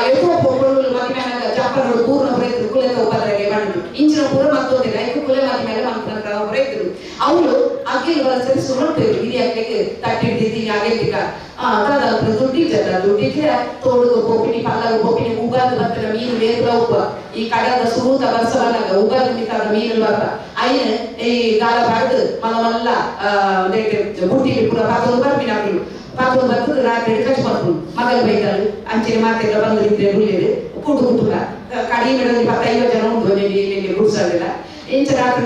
ಎಷ್ಟೋ ಪೊಗಳು ಮದಿ ಮೇಲೆ ಜಾಪಗಳು ಪೂರ್ಣ ಹೊರೈತರು ಕುಲೆ ಉಪದ್ರಗೆ ಮಾಡಿದ್ರು ಇಂಚಿನ ಪೂರ ಮತ್ತೊಂದಿಲ್ಲ ಇದು ಕುಲೆ ಮದಿ ಮೇಲೆ ಮಂತ್ರ ಹೊರೈತರು ಅವರು ಅಗ್ಗಿಲ್ ಬಳಸಿ ಸುರುಳು ಹಿರಿಯ ಅಗ್ಲಿಗೆ ತಟ್ಟಿಡ್ದಿದ್ದಿ ಆಗೇತಿಕ ದುಡ್ಡಿದ್ರೆ ತೋಡು ಬೋಪಿನಿ ಪಲ್ಲವು ಬೋಪಿನಿ ಉಗಾದು ಬರ್ತಾರೆ ಮೀನು ಬೇಕಲ ಉಪ್ಪ ಈ ಕಡದ ಸುರೂತ ಬರ್ಸವನ್ನಾಗ ಉಗಾದು ಮಿತ್ತಾದ ಮೀನು ಬರ್ತ ಐನ್ ಈ ಗಾಲ ಬಾಡ್ದು ಮಲ್ಲ ಬುಟ್ಟಿ ಪೂರ ಪಾತೊಂದು ಬರ್ಪಿನ ಹಾಕಿರು ಪಾತೊಂದು ಬರ್ತದೆ ರಾತ್ರಿ ಕಚ್ ಮಾಡ್ಕೊಂಡು ಮಗಲ್ ಬೈಕಲ್ ಅಂಚೆ ಮಾತೆಲ್ಲ ಬಂದಿದ್ರೆ ಹುಲ್ಲಿರು ಕೂಟು ಕುಟುಂಬ ಕಡಿಮೆ ಪತ್ತ 50 ಜನ ಉಂಟು ಗುಡ್ಸಾಡಿಲ್ಲ ಇಂಚ ರಾತ್ರಿ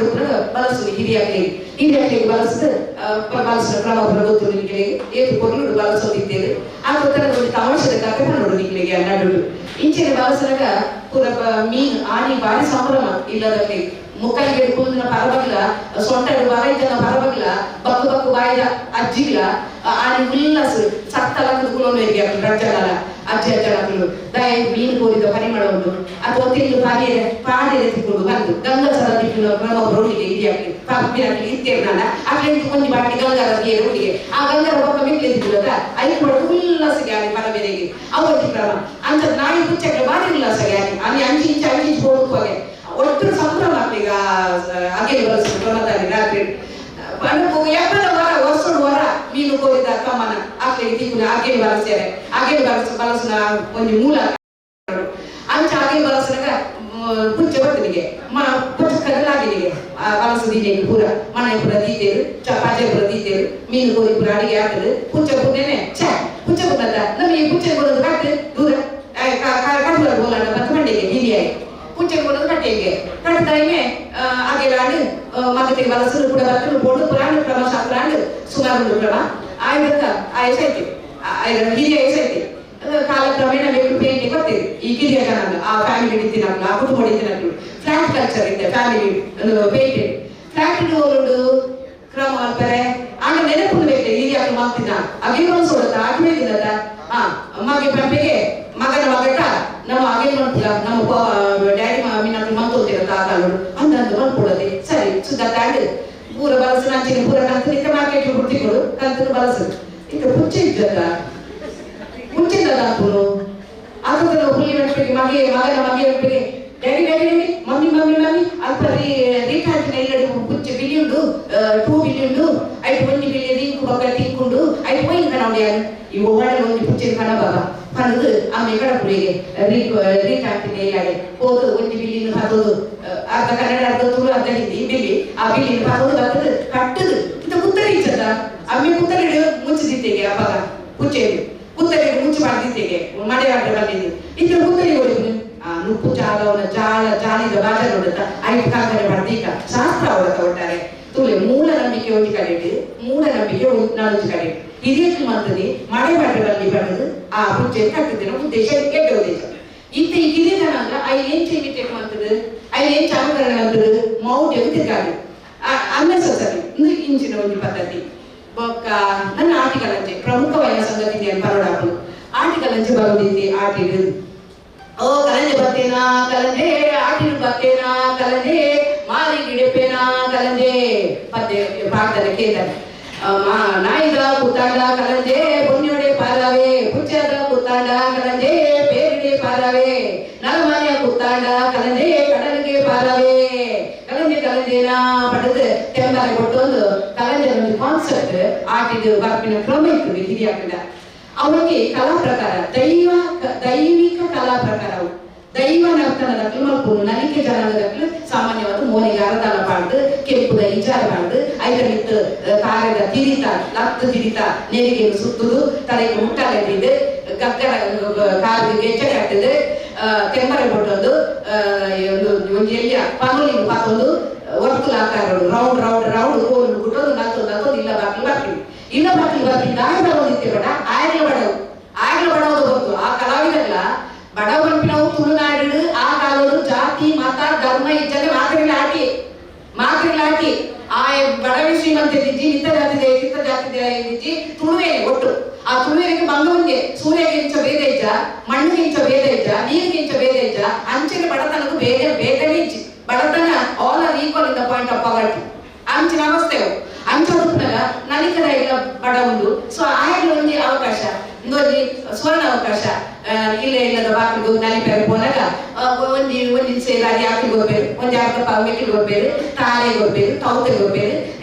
ಬಳಸು ಹಿರಿಯಾಗ್ಲಿಗೆ ಬಳಸಿದ ಕ್ರಮ ಗೊತ್ತು ನಿಮಗೆ ಏತು ಕೊಡ್ಲು ಬಳಸೋದಿದ್ದೇವೆ ಆ ಗೊತ್ತರ ಒಂದು ತಮಾಷೆದ ಕಥೆ ನೋಡು ನಿಮಗೆ ನಡುಡು ಇಂಚಿನ ಬಳಸಿದಾಗ ಪೂರ ಮೀನು ಆನಿ ಬಾರಿ ಸಂಭ್ರಮ ಇಲ್ಲದಲ್ಲಿ ಮುಕ್ಕಲಿಗೆ ಕುಂದಿನ ಪರಬಗ್ಲ ಸೊಂಟಡು ಬಾಯಿದನ ಪರಬಗ್ಲ ಬಕ್ಕು ಬಕ್ಕು ಬಾಯಿದ ಅಜ್ಜಿಗ್ಲ ಆನಿ ಉಲ್ಲಾಸ ಸತ್ತಲಕ್ಕದ ಕುಲೋನಿಗೆ ರಜ್ಜಲ ಅಜ್ಜಿ ಅಜ್ಜಲಕ್ಕಲು ದಯ ಮೀನು ಕೋರಿದ ಪರಿಮಳ ಉಂಟು ಅಥವಾ ತಿಂದು ಪಾಡಿ ಎತ್ತಿಕೊಂಡು ಬಂದು ಗಂಗಸರ ದಿಕ್ಕಿನ ಕ್ರಮ ರೋಡಿಗೆ ಹಿರಿಯಾಗ್ಲಿ ಪಾಪಿನಾಗ್ಲಿ ಇರ್ತೇವೆ ನಾನು ಅಕ್ಕಿಂತ ಕೊಂಚ ಬಾಟಿ ಗಂಗರ ರೋಡಿಗೆ ಆ ಗಂಗರ ಪಕ್ಕ ಮಿಕ್ಲೆತ್ತಿದ್ದದ ಐದು ಮಾಡೋದು ಉಲ್ಲಾಸಗೆ ಆಗಿ ಪರಬೇರೆಗೆ ಅವತ್ತಿ ಕ್ರಮ ಅಂತ ನಾಯಿ ಪುಚ್ಚಕ್ಕೆ ಬಾರಿ ಉಲ್ಲಾಸಗೆ ಆಗಿ ಅಲ್ಲಿ ಅಂಚಿ ಹೋಗುವಾಗೆ ಒಟ್ಟು ಸಂಭ್ರಮ ಈಗ ಅಗೆಲು ಬಳಸಿದ ಕ್ರಮದಲ್ಲಿ ರಾತ್ರಿ ಎಪ್ಪದ ವರ ವರ್ಷದ ವರ ಮೀನು ಕೋರಿದ ಕಮ್ಮನ ಆಕೆಗೆ ತಿಕ್ಕುನ ಅಗೆಲು ಬಳಸ್ಯಾರೆ ಅಗೆಲು ಬಳಸಿನ ಒಂದು ಮೂಲ ಅಂಚ ಅಗೆಲು ಬಳಸಿದಾಗ ಪುಚ್ಚ ಬರ್ತನಿಗೆ ಪುಚ್ಚ ಕದಲಾಗಿನಿಗೆ ಬಳಸದಿದೆ ಪೂರ ಮನೆ ಪುರ ದೀತೇರು ಪಾಜೆ ಪುರ ದೀತೇರು ಮೀನು ಕೋರಿ ಪುರ ಅಡಿಗೆ ಹಾಕಿದ್ರು ಪುಚ್ಚ ಪುಣ್ಣೇನೆ ಪುಚ್ಚ ಪುಣ್ಣದ ನಮಗೆ ಪುಚ್ಚ ಕೊಡೋದು ಕಟ್ಟು ದೂರ ಕಟ್ಟುವ ಬೋಲಾಟ ಬಂದು ಮಂಡಿಗೆ ಹಿರಿಯಾಗಿ ಪುಚ್ಚ ಕೊಡೋದು ಕಟ್ಟೆಗೆ ಕಟ್ಟದಾಯಿಗೆ ಹಾಗೆಲ್ಲಾಂಡು ಮಗತಿಗೆ ಬಳಸಲು ಕೂಡ ಬರ್ತಲು ಬೋಡು ಪುರಾಣ ಕ್ರಮ ಶಾಸ್ತ್ರಾಂಡು ಸುಮಾರು ಕ್ರಮ ಆಯ್ದಕ್ಕ ಆಯ್ಸೈತಿ ಹಿರಿಯ ಐಸೈತಿ ಕಾಲಕ್ರಮೇಣ ಬೇಕು ಪೇಂಟ್ ಗೊತ್ತಿದೆ ಈ ಕಿರಿಯ ಜನಾಂಗ ಆ ಫ್ಯಾಮಿಲಿ ಹಿಡಿತಿನಾಗ್ಲು ಆ ಕುಟುಂಬ ಹಿಡಿತಿನಾಗ್ಲು ಫ್ಲಾಟ್ ಕಲ್ಚರ್ ಇದೆ ಫ್ಯಾಮಿಲಿ ಪೇಂಟೆಡ್ ಫ್ಲಾಟ್ ಒಂದು ಕ್ರಮ ಅಂತಾರೆ ಆಗ ನೆನಪು ಬೇಕು ಹಿರಿಯ ಮಾಡ್ತಿದ್ದ ಅಗಿರೋನ್ ಸೋಡತ್ತ ಆಗ್ಬೇಕಿದ್ದ ಮಗೆ ಪಂಪೆಗೆ ಮಗನ ಮಗಟ ನಾವು ಹಾಗೆ ಮಾಡ್ತಿಲ್ಲ ನಮ್ಮ ಡ್ಯಾಡಿ ಮೀನಾದ್ರು ಮಂತೋತಿರತ್ತ ಆ ಕಾಲು ಅಂದಂದು ಮಾಡ್ಕೊಡೋದೆ ಸರಿ ಸುದ್ದ ತಾಂಡು ಪೂರ ಬಳಸು ನಂಚಿನ ಪೂರ ಕಂತು ನಿಕ್ಕ ಮಾರ್ಕೆಟ್ ಹುಡ್ತಿಗಳು ಕಂತು ಬಳಸು ಈಗ ಪುಚ್ಚೆ ಇದ್ದದ ಮುಂಚಿಂದ ಹಾಕೋನು ಆದ್ರೆ ಹುಲಿ ಮೆಟ್ಪಿಗೆ ಮಗನ ಮಗೆ ಮೆಟ್ಪಿಗೆ daddy daddy daddy mummy mummy mummy ಅಲ್ಪ ರೀಟ್ ಹಾಕಿನ ಇಲ್ಲಡು ಪುಚ್ಚೆ ಬಿಲಿ ಉಂಡು 2 ಬಿಲಿ ಉಂಡು ಐದು 1 ಬಿಲಿ ರಿಂಕು ಬಗ್ಗ ತಿಂಕೊಂಡು ಐದು ಹೋಯ್ತು ಕಣವಡಿ ಯಾರು ಈ ಒಬ್ಬಳೆ ಒಂದು ಪುಚ್ಚೆ ಕಣ ಬಾಬಾ ಪಂದು ಆಮೇಲೆ ಕಡಪುರಿಗೆ ರೀಟ್ ಹಾಕ್ತಿದ್ದೆ ಇಲ್ಲಾಡೆ ಹೋದು 1 ಬಿಲ್ಲಿನ ಹಾಕೋದು ಅರ್ಧ ಕನ್ನಡ ಅರ್ಧ ತುಳು ಅರ್ಧ ಹಿಂದಿ ಬಿಲ್ಲಿ ಆ ಬಿಲ್ಲಿನ ಹಾಕೋದು ಬರ್ತದೆ ಕಟ್ಟದು ಇಂತ ಕುತ್ತರಿ ಇಚ್ಚದ ಆಮೇಲೆ ಕುತ್ತರಿ ಮುಚ್ಚಿದಿತ್ತೆಗೆ ಅಪ್ಪಾಗ ಪುಚ್ಚೆದು ಕುತ್ತರಿ ಮುಚ್ಚಿ ಮಾಡಿದಿತ್ತೆಗೆ ಮಳೆ ಆಟ ಬಂದಿದ್ದು ಇಂತ ಕುತ್ತರಿ ಹೊಡಿದ್ರು ನುಪ್ಪು ಚಾಲವನ ಜಾಲಿದ ಬಾಜ ನೋಡುತ್ತಾ ಐದು ಕಾಂಕರೆ ಬರ್ದೀಕ ಶಾಸ್ತ್ರ ಅವರತ್ತ ಒಟ್ಟಾರೆ ತುಳಿ ಮೂಲ ನಂಬಿಕೆ ಒಂದು ಕಡೆ ಮೂಲ ನಂಬಿಕೆ ನಾಲ್ಕು ಕಡೆ ಹಿರಿಯಕ್ಕೆ ಮಾಡ್ತದೆ ಮಳೆ ಬಾಟದಲ್ಲಿ ಬರೆದು ಆ ಪೂಜೆ ಕಟ್ಟಿದ್ದೇನೆ ಉದ್ದೇಶ ಕೆಟ್ಟ ಉದ್ದೇಶ ಇತ್ತ ಈ ಹಿರಿಯ ಜನಾಂಗ ಐದು ಎಂಚು ಇಮಿಟೇಟ್ ಮಾಡ್ತದೆ ಐದು ಎಂಚು ಅನುಕರಣೆ ಮಾಡ್ತದೆ ಮೌಢ್ಯ ತಿರ್ಗಾಡಿ ಅನ್ನೆಸರಿ ಇಂಚಿನ ಒಂದು ಪದ್ಧತಿ ನನ್ನ ಆಟಿಗಳಂಚೆ ಪ್ರಮುಖವಾದ ಸಂಗತಿ ಪರೋಡಾಪು ಆಟಿಗಳಂಚೆ ಬರೋದಿದ್ದೆ ಆಟಿಗಳು ಓ ಕಲಂಜೆ ಬರ್ತೇನಾ ಕಲಂಜೆ ಆಟಿನ ಬರ್ತೇನಾ ಕಲಂಜೆ ಮಾರಿ ಗಿಡಪೇನಾ ಕಲಂಜೆ ಪದ್ಯ ಪಾಡ್ತಾರೆ ಕೇಳ್ತಾರೆ ನಾಯಿದ ಕುತ್ತಾಡ ಕಲಂಜೆ ಬೊನ್ನಿಯೊಡೆ ಪಾರವೇ ಪುಚ್ಚದ ಕುತ್ತಾಡ ಕಲಂಜೆ ಬೇರಿಡೆ ಪಾರವೇ ನಲಮನೆಯ ಕುತ್ತಾಡ ಕಲಂಜೆ ಕಡಲಿಗೆ ಪಾರವೇ ಕಲಂಜೆನ ಪಡೆದು ತೆಂಬರೆ ಕೊಟ್ಟೊಂದು ಕಲಂಜೆ ಒಂದು ಕಾನ್ಸೆಪ್ಟ್ ಆಟಿದು ಬರ್ಪಿನ ಕ್ರಮ ಇತ್ತು ಹಿರಿಯಾಕಡ ಅವರಿಗೆ ಕಲಾ ಪ್ರಕಾರ ದೈವಿಕ ಕಲಾ ಪ್ರಕಾರವು ದೈವ ನರ್ತನದ ಮಲ್ಪುನು ನಲಿಕೆ ಜನಾಂಗದ ಸಾಮಾನ್ಯವಾದ ಮೋನೆಗೆ ಅರದಾಲ ಪಾಡ್ದು ಕೆಂಪುದ ಇಚಾರ ಪಾಡ್ದು ಐದಮಿತ್ತು ಕಾರ್ಯದ ತಿರಿತ ಲತ್ತು ತಿರಿತ ನೆರಿಗೆ ಸುತ್ತುದು ತಲೆಗೆ ಮುಟ್ಟಲಿದ್ದು ಗಗ್ಗರ ಕಾಲಿಗೆ ಎಚ್ಚರಿ ಆಗ್ತದೆ ತೆಂಬರೆ ಕೊಟ್ಟೊಂದು ಒಂದು ಎಲ್ಲಿಯ ಪನೋಲಿಗೆ ಪಾತೊಂದು ವರ್ತುಲ ಆಕಾರ ರೌಂಡ್ ರೌಂಡ್ ರೌಂಡ್ ಕೋಲು ಬಿಟ್ಟೊಂದು ನಲ್ತೊಂದು ಇಲ್ಲ ಬಾಕಿ ಇಲ್ಲ ಬಾಕಿ ದಾಯ ಬರೋದಿತ್ತೆ ಬೇಡ ಆಯ್ಲ ಬಡವುದು ಗೊತ್ತು ಆ ಕಲಾವಿದಲ್ಲ ಬಡವ ಬಂಪಿನವು ತುಳುನಾಡು ಆ ಕಾಲೋದು ಜಾತಿ ಮತ ಧರ್ಮ ಇಜ್ಜನೆ ಮಾತ್ರಿಲಾಟಿ ಆ ಬಡವಿ ಶ್ರೀಮಂತ ಇದ್ದಿಜ್ಜಿ ನಿತ್ತ ಜಾತಿ ತುಳುವೇನೆ ಒಟ್ಟು ಆ ತುಳುವೇರಿಗೆ ಬಂದವನಿಗೆ ಸೂರ್ಯಗೆ ಇಂಚ ಭೇದ ಇಜ್ಜ ಮಣ್ಣಿಗೆ ಇಂಚ ಭೇದ ಇಜ್ಜ ನೀರಿಗೆ ಇಂಚ ಭೇದ ಇಜ್ಜ ಅಂಚಿನ ಬಡತನಕ್ಕೂ ಬೇಗನೆ ಇಜ್ಜಿ ಬಡತನ all are equal in the point of ಪವರ್ಟಿ ಅಂಚಿನ ಅವಸ್ಥೆವು ಅಂಚ ನಲಿಕದ ಇಲ್ಲ ಬಡ ಒಂದು ಸೊ ಆಯ್ಕೆ ಒಂದು ಅವಕಾಶ ಇಂಗೊಂದು ಸುವರ್ಣ ಅವಕಾಶ ಇಲ್ಲದ ಬಾಕಿಗೆ ನಲಿಪೆರೆ ಹೋದಾಗ ಒಂದಿ ಸೇರಿ ಅಡಿ ಆಕಲಿಗೆ ಹೋಗ್ಬೇರು ಒಂದು ಅರ್ಧ ಮೆಕ್ಕಿಗೆ ಹೋಗ್ಬೇರು ತಾಳೆಗೆ ಹೋಗ್ಬೇರು ತೌತೆಗೆ ಹೋಗ್ಬೇರು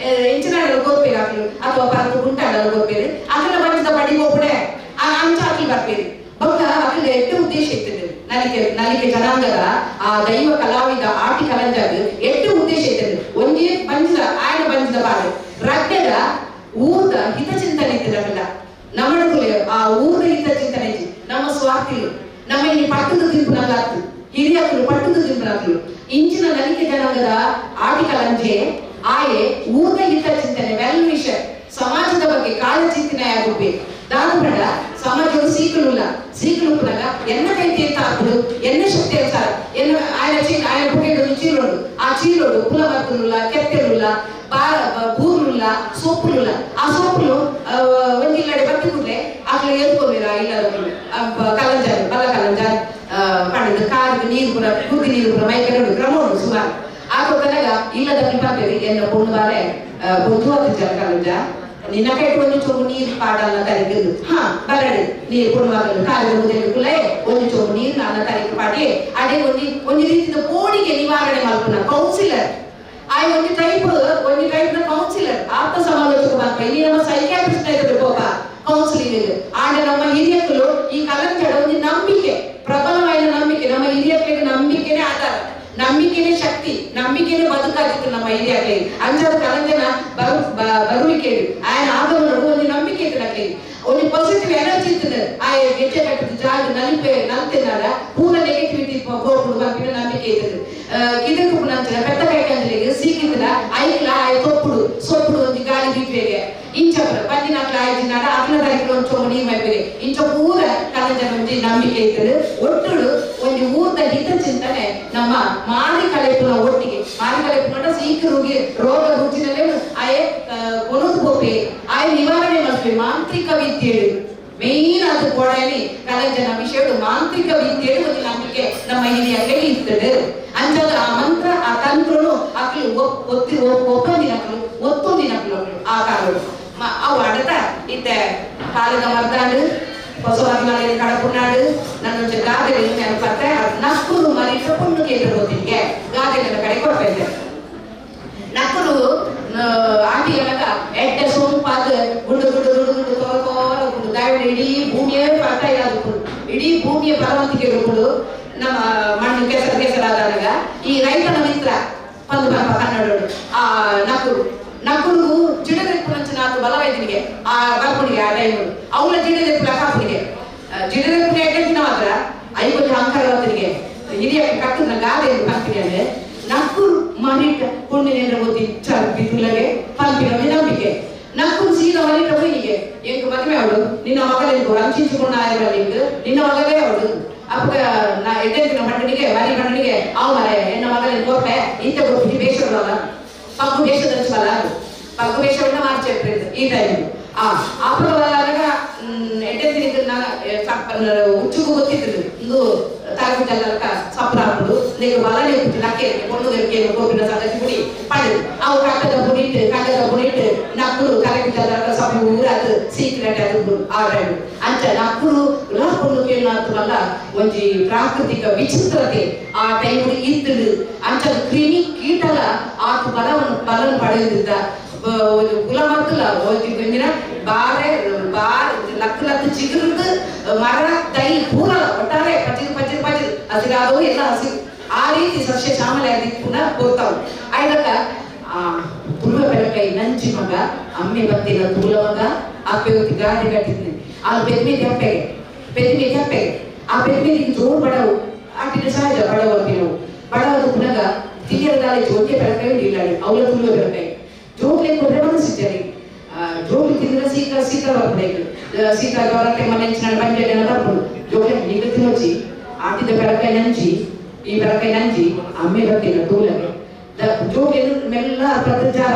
ಇಂಚಿನಾಡಲ್ಲಿ ಹೋಗ್ಬೇರು ಆಕಲು ಅಥವಾ ಪರತು ಗುಂಟಾಡಲ್ಲಿ ಹೋಗ್ಬೇರು ಅದನ್ನ ಬಂದ ಬಡಿಗೆ ಹೋಗ್ಬಿಡೆ ಅಂಚ ಆಕಲಿ ಬರ್ಬೇರು ಬೊಕ್ಕ ಆಕಲಿಗೆ ಎಷ್ಟು ಉದ್ದೇಶ ಇರ್ತದೆ ನಲಿಕೆ ಜನಾಂಗದ ಆ ದೈವ ಕಲಾವಿದ ಆಟಿ ಕಲಂಜಾಗ ಎಷ್ಟು ಉದ್ದೇಶ ಇರ್ತದೆ ಒಂದೇ ಬಂಜಿದ ಆಯ್ನ ಬಂಜಿದ ಬಾಳೆ ರಡ್ಡೆದ ಊರ್ದ ಹಿತಚಿಂತನೆ ಇರ್ತದಲ್ಲ ನಮ್ಮಡುಕುಲೆ ಆ ಊರ್ದ ಹಿತಚಿಂತನೆ ನಮ್ಮ ಸ್ವಾರ್ಥಿಗಳು ನಮ್ಮ ಇಲ್ಲಿ ಪಟ್ಟದ ತಿಂಪುನಾಗ್ಲಾಗ್ತು ಹಿರಿಯಕ್ಕಳು ಪಟ್ಟದ ತಿಂಪುನಾಗ್ಲು ಇಂಚಿನ ನಲಿಕೆ ಜನಾಂಗದ ಆಟಿ ಕಲಂಜೆ ಆಯೆ ಊರ್ದ ಹಿತಚಿಂತನೆ ವೆಲ್ ವಿಷನ್ ಸಮಾಜದ ಬಗ್ಗೆ ಕಾಳಚಿಂತನೆ ಆಗಬೇಕು ದಾನಪಡ ಸಮಾಜವು ಸೀಕಲುಪ್ಪನಾಗ ಎನ್ನ ಕೈತಿ ಅಂತ ಹಾಕುದು ಎನ್ನ ಶಕ್ತಿ ಅಂತಾರ ಎನ್ನ ఆయన పుట్టేడు చీలోడు ఆ చీలోడు కులవర్తులుల్ల కెత్తెలుల్ల బూర్లుల్ల సోపులుల్ల ఆ సోపులు ಒಂದಿಲ್ಲಡೆ ಬತ್ತಿಕುಡ್ಲೆ ಅಕ್ಲ ಎದ್ಕೊಬೇರ ಇಲ್ಲದವರು ಕಲಂಜಾರು ಬಲ ಕಲಂಜಾರು ಪಡೆದು ಕಾರಿಗೆ ನೀರು ಪುರ ಕುದಿ ನೀರು ಪುರ ಮೈ ಕಡೆ ಕ್ರಮೋಡು ಸುಮಾರು ಆಗೋತನಾಗ ಇಲ್ಲದ ಬರ್ಬೇರಿ ಎನ್ನ ಪೊಣ್ಣು ಬಾರೆ ಬೊದ್ದು ಜನ ಕಲಂಜ ನಿನ್ನ ಕೈಟ್ ಒಂದು ಚೊಂಬು ನೀರು ಪಾಡಲ್ಲ ತರಿಗಿದ್ದು ಬರಡಿ ನೀರು ಕೊಡುವಾಗಲು ಕಾಲಿಗೆ ಮುದೆಲ್ಲೇ ಒಂದು ಚೊಂಬು ನೀರು ನನ್ನ ತರಿಗೆ ಪಾಡಿ ಅದೇ ಒಂದು ರೀತಿಯ ಪೋಡಿಗೆ ನಿವಾರಣೆ ಮಾಡ್ಕೊಂಡ ಕೌನ್ಸಿಲರ್ ಆ ಒಂದು ಟೈಪ್ ಕೌನ್ಸಿಲರ್ ಆಪ್ತ ಸಮಾಲೋಚಕ ಮಾಡ್ಪ ಇಲ್ಲಿ ನಮ್ಮ ಸೈಕ್ಯಾಟ್ರಿಸ್ಟ್ ಇರಬೇಕು ಕೌನ್ಸಿಲಿಂಗ್ ಆಗ ನಮ್ಮ ಹಿರಿಯಕ್ಕಳು ಈ ಕಲಂಜಡ ಒಂದು ನಂಬಿಕೆ ಪ್ರಬಲವಾದ ನಂಬಿಕೆ ನಮ್ಮ ಹಿರಿಯಕ್ಕಳಿಗೆ ನಂಬಿಕೆನೇ ಆಧಾರ ನಂಬಿಕೆನೇ ಶಕ್ತಿ ನಂಬಿಕೆನೇ ಬದುಕಾಗಿತ್ತು ನಮ್ಮ ಹಿರಿಯಕ್ಕೆ ಅಂಜದ ಕಲಂಜನ ಬರುವಿಕೆ ఆయన ಆಗಮನ ಒಂದು ನಂಬಿಕೆ ಇತ್ತು ಒಂದು ಪಾಸಿಟಿವ್ ಎನರ್ಜಿ ಇತ್ತು ಆ ಗೆಜ್ಜೆ ಕಟ್ಟಿದ ಜಾಗ ನಲ್ತಿನಾಡ ಪೂರ ನೆಗೆಟಿವಿಟಿ ಹೋಗ್ಬಿಡು ಬಂದ್ಬಿಟ್ಟು ನಂಬಿಕೆ ಇತ್ತು ಇದಕ್ಕೂ ನಂತರ ಪೆತ್ತ ಕೈಕಂಜಲಿಗೆ ಸೀಕಿದ್ರ ಐಕ್ಲ ತೊಪ್ಪುಡು ಸೊಪ್ಪುಡು ಒಂದು ಗಾಳಿ ಬಿಟ್ಬೇಗೆ ಇಂಚಪ್ರ ಬಂದಿನಾಕ್ಲ ಆಯ್ತಿನಾಡ ಅಕ್ಲ ತಾರೀಕು ಒಂದು ಚೊಂಬು ನೀರು ಮೈಬೇಗೆ ಇಂಚ ಪೂರ ಕಲಂಜನ ಒಂದು ನಂಬಿಕೆ ಇತ್ತು ಒಟ್ಟುಡು ಒಂದು ಊರ್ದ ಹಿತಚಿಂತನೆ ನಮ್ಮ ಮಾರಿ ಕಲೆಪುನ ಒಟ್ಟಿಗೆ ಮಾರಿ ಕಲೆಪುನ ಸೀಕರುಗೆ ರೋಗ ರುಚಿನಲ್ಲೇ ಆಯೆ ಕೊನದು ಹೋಪೆ ಆಯೆ ನಿವಾರಣೆ ಮಾಡ್ತೇವೆ ಮಾಂತ್ರಿಕ ವಿದ್ಯೆಗಳು ಮೇನ್ ಅದು ಕೊಡಲಿ ಕಲಂಜನ ವಿಷಯಗಳು ಮಾಂತ್ರಿಕ ವಿದ್ಯೆಗಳು ಒಂದು ನಂಬಿಕೆ ನಮ್ಮ ಹಿರಿಯಕ್ಕೆ ಇರ್ತದೆ ಅಂಜದ ಆ ಮಂತ್ರ ಆ ತಂತ್ರನು ಅಕ್ಲು ಒಪ್ಪಂದಿನಕ್ಲು ಒತ್ತೊಂದಿನಕ್ಲು ಆ ಕಾಲಗಳು ಅವು ಅಡತ ಇತ್ತ ಕಾಲದ ಮರ್ದಾಡು ಹೊಸ ಮರ್ನಾಡು ಕಡಪುನಾಡು ನನ್ನ ಗಾದೆ ನೆನಪತ್ತೆ ನಕ್ಕರು ಮರಿಟ್ಟು ಪುಣ್ಣು ಕೇಂದ್ರ ಹೋಗ್ತಿಗೆ ಗಾದೆ ನನ್ನ ಕಡೆ ಕೊಡ್ತಾ ನಕ್ಕರು ಆಟಿಗಳಾಗ ಎಡ್ಡೆ ಸೋಂಪಾದ ಗುಂಡು ತೋರ ಗುಂಡು ದಾವಣ ಇಡೀ ಭೂಮಿಯೇ ಪಟ್ಟ ಇರೋದು ಇಡೀ ಭೂಮಿಯ ಬಲವಂತಿಕೆ ಇರುವುದು ನಮ್ಮ ಮಣ್ಣು ಕೆಸರಾದಾಗ ಈ ರೈತನ ಮಿತ್ರ ಒಂದು ಕನ್ನಡ ಆ ನಕ್ಕರು ಜಿಡದೆಪ್ಪು ನಂಚಿನಾತು ಬಲವೈದ್ಯನಿಗೆ ಆ ಬರ್ಪುಣಿಗೆ ಆ ಟೈಮ್ ಅವಳ ಜಿಡದೆಪ್ಪು ಲಕಾಪುನಿಗೆ ಜಿಡದೆಪ್ಪು ಎಡ್ಡೆತ್ತಿನ ಮಾತ್ರ ಐವತ್ತು ಅಂಕರವತ್ತಿಗೆ ಹಿರಿಯ ಕಟ್ಟದ ಗಾದೆ ಕಂಪನಿ ಅಂದ್ರೆ ನಕ್ಕರು ಮರಿಟ ಪುಣ್ಯನೇಂದ್ರ ಓದಿ ಬಿತ್ತುಲಗೆ ಪಂಪಿನ ನಂಬಿಕೆ ನಕ್ಕರು ಸೀದಾ ಮರಿಟ ಹೋಯಿಗೆ ಎಂಕ ಮದುವೆ ಅವಳು ನಿನ್ನ ಮಗಳೆಂದು ಅಂಚಿಸಿಕೊಂಡ ಆಯ್ತು ನಿನ್ನ ಮಗಳೇ ಅವಳು ಅಪ್ಪ ನಾ ಎಡ್ಡೆತ್ತಿನ ಮಣ್ಣನಿಗೆ ಮರಿ ಮಣ್ಣನಿಗೆ ಅವ ಮರ ಎನ್ನ ಮಗಳೆಂದು ಕೋಪೆ ಇಂಥ ಗೊತ್ತಿ ಬೇಷರಲ್ಲ ಪಕ್ಕು ಬೇಷದಲ್ಲ ಪಕ್ಕು ಬೇಷವನ್ನ ಮಾರ್ಚೇಳ್ತಿದ್ದು ಈ ಟೈಮ್ ಅಪರವಾದಾಗ ಎಡ್ಡೆತ್ತಿನ ಉಚ್ಚುಗೂ ಗೊತ್ತಿತ್ತು ಇದು ತರಗತಿಯಲ್ಲ ಸಪ್ರ ಹಾಕುದು ನೀವು ಬಲನೆ ನಕ್ಕೆ ಕೊಡುಗೆ ಕೋಪಿನ ಸಂಗತಿ ಪುಡಿ ಪಡೆದು ಅವು ಕಟ್ಟದ ಪುಡಿಟ್ಟು ನಕ್ಕರು ತರಗತಿಯಲ್ಲ ಸಪ್ಪ ಊರಾದು ಸೀಕ್ರೆಟ್ ಅದು ಆಡಾಡು ಅಂಚ ನಕ್ಕರು ಕೊಂಡು ಕೇಳಲ್ಲ ಒಂಜಿ ಪ್ರಾಕೃತಿಕ ವಿಚಿತ್ರತೆ ಆ ಟೈಮ್ ಇತ್ತು ಅಂಚದ ಕ್ರಿಮಿ ಕೀಟಲ ಆತು ಬಲವನ್ನು ಪಡೆಯುತ್ತಿದ್ದ ಕುಲಮಕ್ಕಳ ಒಂದಿನ ಬಾರೆ ಲಕ್ಕ ಚಿಗುರುದು ಮರ ದೈ ಪೂರ ಒಟ್ಟಾರೆ ಪಜಿರು ಹಸಿರಾದವು ಎಲ್ಲ ಹಸಿರು ಆ ರೀತಿ ಸಸ್ಯ ಶ್ಯಾಮಲೆ ಪುನಃ ಕೋರ್ತಾವು ಆಯ್ದಕ್ಕ ಆ ತುಳುವ ಬೆಳಕೈ ನಂಚಿ ಮಗ ಅಮ್ಮೆ ಬತ್ತಿನ ತುಳುವ ಮಗ ಅಪ್ಪೆ ಹೊತ್ತಿ ಗಾಡಿ ಕಟ್ಟಿದ್ನಿ ಆ ಬೆದ್ಮೆ ಜಪ್ಪೆಗೆ ಆ ಬೆದ್ಮೆಗೆ ಜೋರು ಬಡವು ಆಟಿನ ಸಹಜ ಬಡವ ನಾವು ಬಡವದು ಪುನಃ ತಿರಿಯರ ದಾಳಿ ಜೋಕೆ ಬೆಳಕೈ ಇಲ್ಲ ಅವಳ ತುಳುವ ಬೆಳಕೈ ಜೋಗ್ಲೆ ಕೊಡ್ರೆ ಮನಸ್ಸಿದ್ದಾರೆ ಜೋಗ್ಲಿ ತಿಂದ್ರೆ ಸೀತ ಬರ್ಬೇಕು ಸೀತ ಜ್ವರಕ್ಕೆ ಮನೆಂಚಿನ ಬಂಜೆಲ್ಲ ಬರ್ಬೋದು ಜೋಗ್ಲೆ ಈಗ ತಿನ್ನೋಚಿ ಆಟಿದ ಬೆಳಕೈ ನಂಚಿ ಈ ಬೆಳಕೈ ನಂಚಿ ಅಮ್ಮೆ ಬರ್ತಿಲ್ಲ ತೂಲಗೆ ಜೋಗ್ಲಿ ಮೆಲ್ಲ ಪ್ರತಿ ಜಾರ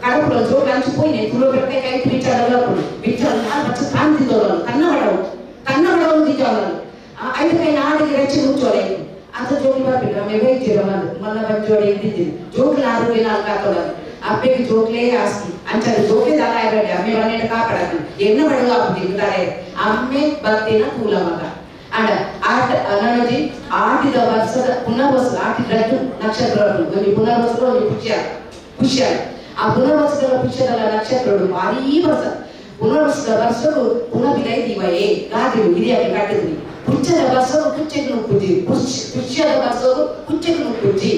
ಕಡಪುರ ಜೋಗ್ಲಿ ಅಂಚು ಪೋಯ್ನೆ ತುಳು ಬೆಳಕೈ ಕೈ ಬಿಚ್ಚಾಡಲ್ಲ ಬಿಚ್ಚಾಡ ಕಾಣ್ತಿದ್ದವಳು ಕನ್ನ ಬಡವು ದಿಜಾವಳು ಐದು ಕೈ ನಾಡಿಗೆ ರಚ್ಚಿ ಮುಚ್ಚೋಳೆ ಅಂತ ಜೋಗ್ಲಿ ಬರ್ಬೇಕು ಆಮೇಲೆ ಬೈತಿರೋ ಮಲ್ಲ ಬಂಜೋಡೆ ಇದ್ದಿದ್ದೀನಿ ಜೋಗ್ಲಿ ಆರೋಗ್ಯ ನಾಲ್ಕು ಹಾಕೋದು ಅಪ್ಪೆಗೆ ಜೋಕ್ಲೇ ಆಸ್ತಿ ಅಂಚಲ್ಲಿ ಜೋಕ್ಲೆ ದಾನ ಇರಲಿ ಅಮ್ಮೆ ಮನೆಯ ಕಾಪಾಡಕ್ಕೆ ಎನ್ನ ಬಡವ ಆಗ್ಬಿಟ್ಟಿರ್ತಾರೆ ಅಮ್ಮೆ ಭಕ್ತಿನ ಕೂಲ ಮಗ ಅಂಡ ಆಟ ನನಜಿ ಆಟಿದ ವರ್ಷದ ಪುನರ್ವಸ ಆಟಿದ್ರದ್ದು ನಕ್ಷತ್ರಗಳು ಒಂದು ಪುನರ್ವಸದ ಒಂದು ಖುಷಿಯಾಗ ಆ ಪುನರ್ವಸದ ಖುಷಿಯದಲ್ಲ ನಕ್ಷತ್ರಗಳು ಭಾರೀ ವರ್ಷ ಪುನರ್ವಸದ ವರ್ಷವು ಪುನಃ ದಿವಯೇ ಗಾದಿಲು ಹಿರಿಯಾಗಿ ಕಟ್ಟಿದ್ವಿ ಕುಚ್ಚದ ವರ್ಷವು ಕುಚ್ಚೆಗೆ ನುಗ್ಗುಜಿ ಖುಷಿಯಾದ ವರ್ಷವು ಕುಚ್ಚೆಗೆ ನುಗ್ಗುಜಿ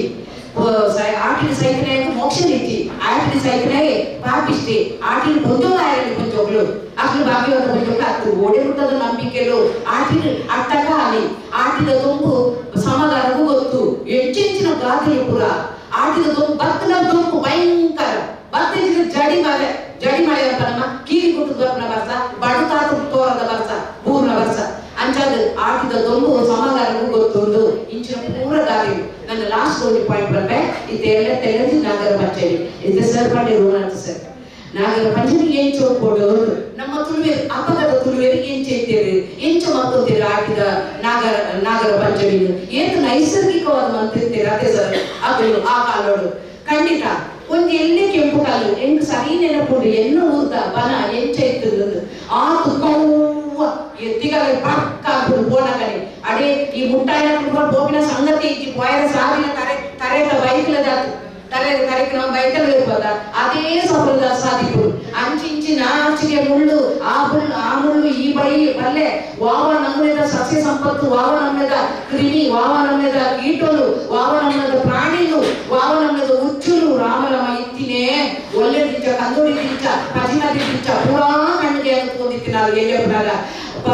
ಆಟಿನ ಸೈಕನಾಗ ಮೋಕ್ಷ ನೀತಿ ಆಟಿನ ಸೈಕನಾಗೆ ಪಾಪಿಷ್ಟೇ ಆಟಿನ ಕೊಂಚೋಗಾಯರಲ್ಲಿ ಕೊಂಚೋಗಳು ಅಷ್ಟು ಭಾಗ್ಯವಾದ ಕೊಂಚೋಗಳು ಅದು ಓಡೆ ಮುಟ್ಟದ ನಂಬಿಕೆಗಳು ಆಟಿನ ಅಟ್ಟಕ ಅಲ್ಲಿ ಆಟಿದ ತುಂಬು ಸಮಾಧಾನಕ್ಕೂ ಗೊತ್ತು ಹೆಚ್ಚೆಂಚಿನ ಗಾದಿಲು ಪುರ ಆಟಿದ ತುಂಬು ಭಕ್ತನ ತುಂಬು ಭಯಂಕರ ಭಕ್ತಿನ ಜಡಿ ಮಳೆ ಅಂತ ನಮ್ಮ ಕೀರಿ ಕುಟ್ಟದ ಬರ್ನ ವರ್ಷ ಬಡತಾತ ತೋರದ ವರ್ಷ ಪೂರ್ಣ ವರ್ಷ ಅಂಚಾದ ಆಟಿದ ತುಂಬು ಸಮಾಧಾನಕ್ಕೂ ಗೊತ್ತುಂಡು ಇಂಚಿನ ಪೂರ ಗಾದಿಲು ನನ್ನ ಲಾಸ್ಟ್ ಒಂದು ಪಾಯಿಂಟ್ ಬಂದ್ರೆ ಇದೆಲ್ಲ ತೆಲಂಜಿ ನಾಗರ ಪಂಚಮಿ ಇದು ಸರ್ ಮಾಡಿರುವ ಅಂತ ಸರ್ ನಾಗರ ಪಂಚಮಿ ಏನ್ ಚೋಡ್ಕೊಡು ನಮ್ಮ ತುಳುವೇರು ಅಪಗತ ತುಳುವೇರು ಏನ್ ಚೈತೇರಿ ಎಂಚ ಮತ್ತೊಂದಿರ ಆಟಿದ ನಾಗರ ಪಂಚಮಿ ಏನು ನೈಸರ್ಗಿಕವಾದ ಮಂತಿರ್ತೀರ ಅದೇ ಸರ್ ಅದು ಆ ಕಾಲೋಡು ಖಂಡಿತ ಒಂದು ಎಲ್ಲಿ ಕೆಂಪು ಕಲ್ಲು ಹೆಂಗ್ ಸರಿ ನೆನಪುಂಡು ಎನ್ನ ಊರ್ದ ಬನ ಎಂಚ ಇರ್ತದ ಆತು ಕವ್ವ ಎತ್ತಿಗಾಲ ಪಕ್ಕ ಆಗ್ಬಿಡು ಬೋನಕನೆ ಅಡೇ ಈ ಮುಟ್ಟಾಯ ಬೋಬಿನ ಸಂಗತಿ ಇಚ್ಚಿ ಪೋಯರ ಸಾವಿನ ತರೆದ ಬೈಕಲ ಜಾತು ತರೆದ ಕರೆಗೆ ನಾವು ಬೈಕಲ್ ಇರ್ಬೋದ ಅದೇ ಸಫಲದ ಸಾಧಿಪುಡು ಅಂಚಿಂಚಿನ ಆಚಿಗೆ ಮುಳ್ಳು ಆ ಮುಳ್ಳು ಈ ಬೈ ಬಲ್ಲೆ ವಾವ ನಮ್ಮದ ಸಸ್ಯ ಸಂಪತ್ತು ವಾವ ನಮ್ಮದ ಕ್ರಿಮಿ ವಾವ ನಮ್ಮದ ಕೀಟಲು ವಾವ ನಮ್ಮದ ಪ್ರಾಣಿಲು ವಾವ ನಮ್ಮದ ಉಚ್ಚುಲು ರಾಮರಮ ಇತ್ತಿನೇ ಒಳ್ಳೆ ದಿಂಚ ಕಂದೋಡಿ ದಿಂಚ ಪಜಿನದಿ ದಿಂಚ ಪೂರಾ ಕಣ್ಣಿಗೆ ಅನುಕೂಲಿತ್ತು ನಾನು ಎಲ್ಲಿಯಪ್ಪಾಗ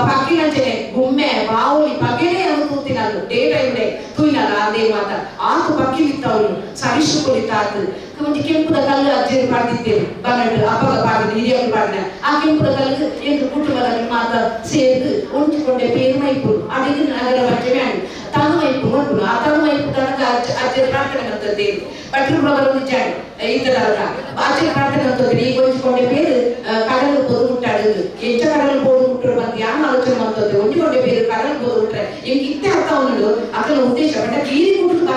ಪಕ್ಕಿನಂಚನೆ ಗುಮ್ಮೆ ಬಾವುಲಿ ಪಗೆನೆ ಅನುಕೂತಿ ನಾನು ಡೇ ಟೈಮ್ಡೆ ತುಯ್ನಲ್ಲ ಅದೇ ಮಾತ ಆತು ಪಕ್ಕಿ ಬಿತ್ತವನು ಸರಿಸು ಕುಳಿತಾತು ಒಂದು ಕೆಂಪುದ ಕಲ್ಲು ಅಜ್ಜರು ಪಾಡ್ತಿದ್ದೇವೆ ಬನ್ನಟ್ಟು ಅಪ್ಪಗ ಪಾಡಿದ ಹಿರಿಯರು ಪಾಡಿನ ಆ ಕೆಂಪುದ ಕಲ್ಲು ಎಂದು ಕುಟುಂಬದಲ್ಲಿ ಮಾತ ಸೇರ್ದು ಉಂಚಿಕೊಂಡೆ ಪೇರು ಮೈಪುರು ಅಡಿಗೆ ನಗರ ಪಂಚಮಿ ಆಡಿ ತನು ಮೈಪು ನೋಡ್ಬಿಡು ಆ ತನು ಮೈಪು ತನಕ ಅಜ್ಜರು ಪ್ರಾರ್ಥನೆ ಅಂತದ್ದೇ ಪಟ್ರು ಪ್ರಬಲ ಜಾಡಿ ಇತರ ಅಜ್ಜರು ಪ್ರಾರ್ಥನೆ ಅಂತದ್ರಿ ಈಗ ಉಂಚಿಕೊಂಡೆ ಪೇರು ಕಡಲು ಪೊದು ಮುಟ್ಟಾಡುದು ಹೆಚ್ಚ ಕಡಲು ಪೋದು ಮುಟ್ಟರು ಬಂದು ಯಾರು ಆಲೋಚನೆ ಮಾಡ್ತದೆ ಒಂಜಿಕೊಂಡೆ ಪೇರು ಕಡಲು ಪೋದು ಮುಟ್ರೆ ಈಗ ಇತ್ತೆ ಅರ್ಥ ಅವನು ಅದರ ಉದ್ದೇಶ ಬಟ್ ಕೀರಿ ಕುಟುಂಬ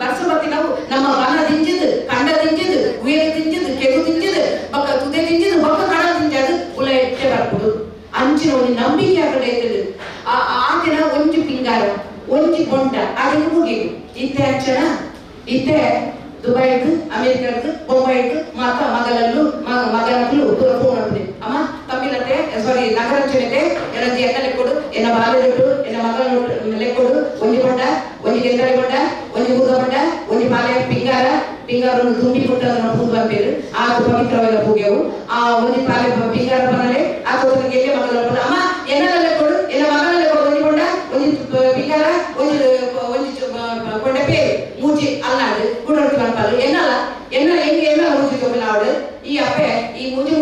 ಬರ್ಸ ಬತ್ತಿ ನಾವು ನಮ್ಮ ಬನ ದಿಂಜದು ಕಂಡ ದಿಂಜದು ಉಯರ ದಿಂಜದು ಕೆಗು ದಿಂಜದು ಬಕ್ಕ ತುದೆ ದಿಂಜದು ಬಕ್ಕ ಕಡ ದಿಂಜದು ಉಲ ಎಟ್ಟೆ ಬರ್ಬೋದು ಅಂಚಿನ ಒಂದು ನಂಬಿಕೆ ಆ ಕಡೆ ಇರ್ತದೆ ಆ ದಿನ ಒಂಜಿ ಪಿಂಗಾರ ಒಂಜಿ ಕೊಂಡ ಅದನ್ನು ಮುಗಿದು ಇತ್ತೆ ಅಂಚನ ಇತ್ತೆ ದುಬೈದು ಅಮೆರಿಕದ್ದು ಬೊಂಬೈದು ಮಾತ ಮಗಲಲ್ಲೂ ಮಗನಲ್ಲೂ ಪೂರ ಫೋನ್ ಆಗ್ತದೆ ಅಮ್ಮ ತಮ್ಮಿಲತೆ ಸಾರಿ ನಗರಂಚನತೆ ಎನಜಿ ಎನ್ನ ಲೆಕ್ಕೊಡು ಎನ್ನ ಬಾಲ್ಯದೊಟ್ಟು ಎನ್ನ ಮಗನ ಲೆಕ್ಕೊಡು ಒಂಜಿ ಕೊಂಡ ಒಂಜಿ ಗೆಂದಳಿ ಕೊಂಡ ಒಂಜಿ ಊದ ಕೊಂಡ ಒಂಜಿ ಬಾಲ್ಯ ಪಿಂಗಾರನ್ನು ತುಂಬಿ ಕೊಟ್ಟದನ್ನು ಪೂಜೆ ಬಂದಿರು ಆ ಪವಿತ್ರವಾದ ಪೂಜೆವು ಆ ಒಂಜಿ ಬಾಲ್ಯ ಪಿಂಗಾರ ಬನಲೆ ಆ ತೋಟದ ಗೆಲ್ಲೆ ಮಗನ ಕೊಂಡ ಅಮ್ಮ ಎನ್ನ ಲೆಕ್ಕೊಡು ಎನ್ನ ಮಗನ ಲೆಕ್ಕೊಡು ಒಂಜಿ ಕೊಂಡ ಒಂಜಿ ಪಿಂಗಾರ ಒಂಜಿ ಕೊಂಡ ಪೇರು ಮೂಜಿ ಅಲ್ಲಾಡು ಕುಡೊಟ್ಟು ಬಂಪಲು ಎನ್ನಲ್ಲ ಹೆಂಗೆ ಎಲ್ಲ ಮೂಜಿ ತೊಂಬಲಾವಡು ಈ ಅಪ್ಪೆ ಈ ಮೂಜಿ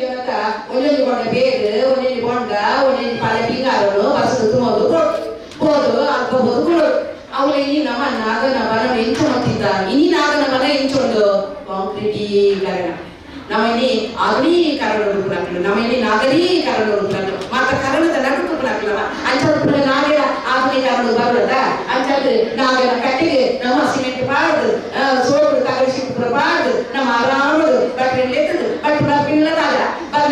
ಜನಕ ಒಂದೊಂದು ಕೊಂಡ ಬೇರು ಒಂದೊಂದು ಕೊಂಡ ಒಂದೊಂದು ಪಾಲೆ ಪಿಂಗಾರನು ಬಸ್ಸು ತುಂಬೋದು ಹೋದು ಅಲ್ಪಬೋದು ಕೊಡೋದು ಅವಳು ಇನಿ ನಮ್ಮ ನಾಗನ ಬನ ಎಂಚ ಮತ್ತಿದ್ದ ಇನಿ ನಾಗನ ಬನ ಎಂಚೊಂದು ಕಾಂಕ್ರೀಟೀಕರಣ ನಮ್ಮ ಇನಿ ಆಧುನೀಕರಣ ಹುಡುಕಲಾಗ್ಲು ನಮ್ಮ ಇನಿ ನಾಗರೀಕರಣ ಹುಡುಕಲಾಗ್ಲು ಮಾತ್ರ ಕರಣದ ನಡುಕಲಾಗ್ಲವ ಅಂಚದ ನಾಗರ ಆಧುನೀಕರಣ ಬರೋದ ಅಂಚದ ನಾಗನ ಕಟ್ಟಿಗೆ ನಮ್ಮ ಸಿಮೆಂಟ್ ಪಾಡ್ದು ಸೋಡು ತಗಲಿಸಿಪುರ ಪಾಡ್ದು ನಮ್ಮ ಆರಾಮದು ಬಟ್ರೆ ಲೆತ್ತದು ಬಟ್ ಪಿಳ್ಳದಾದ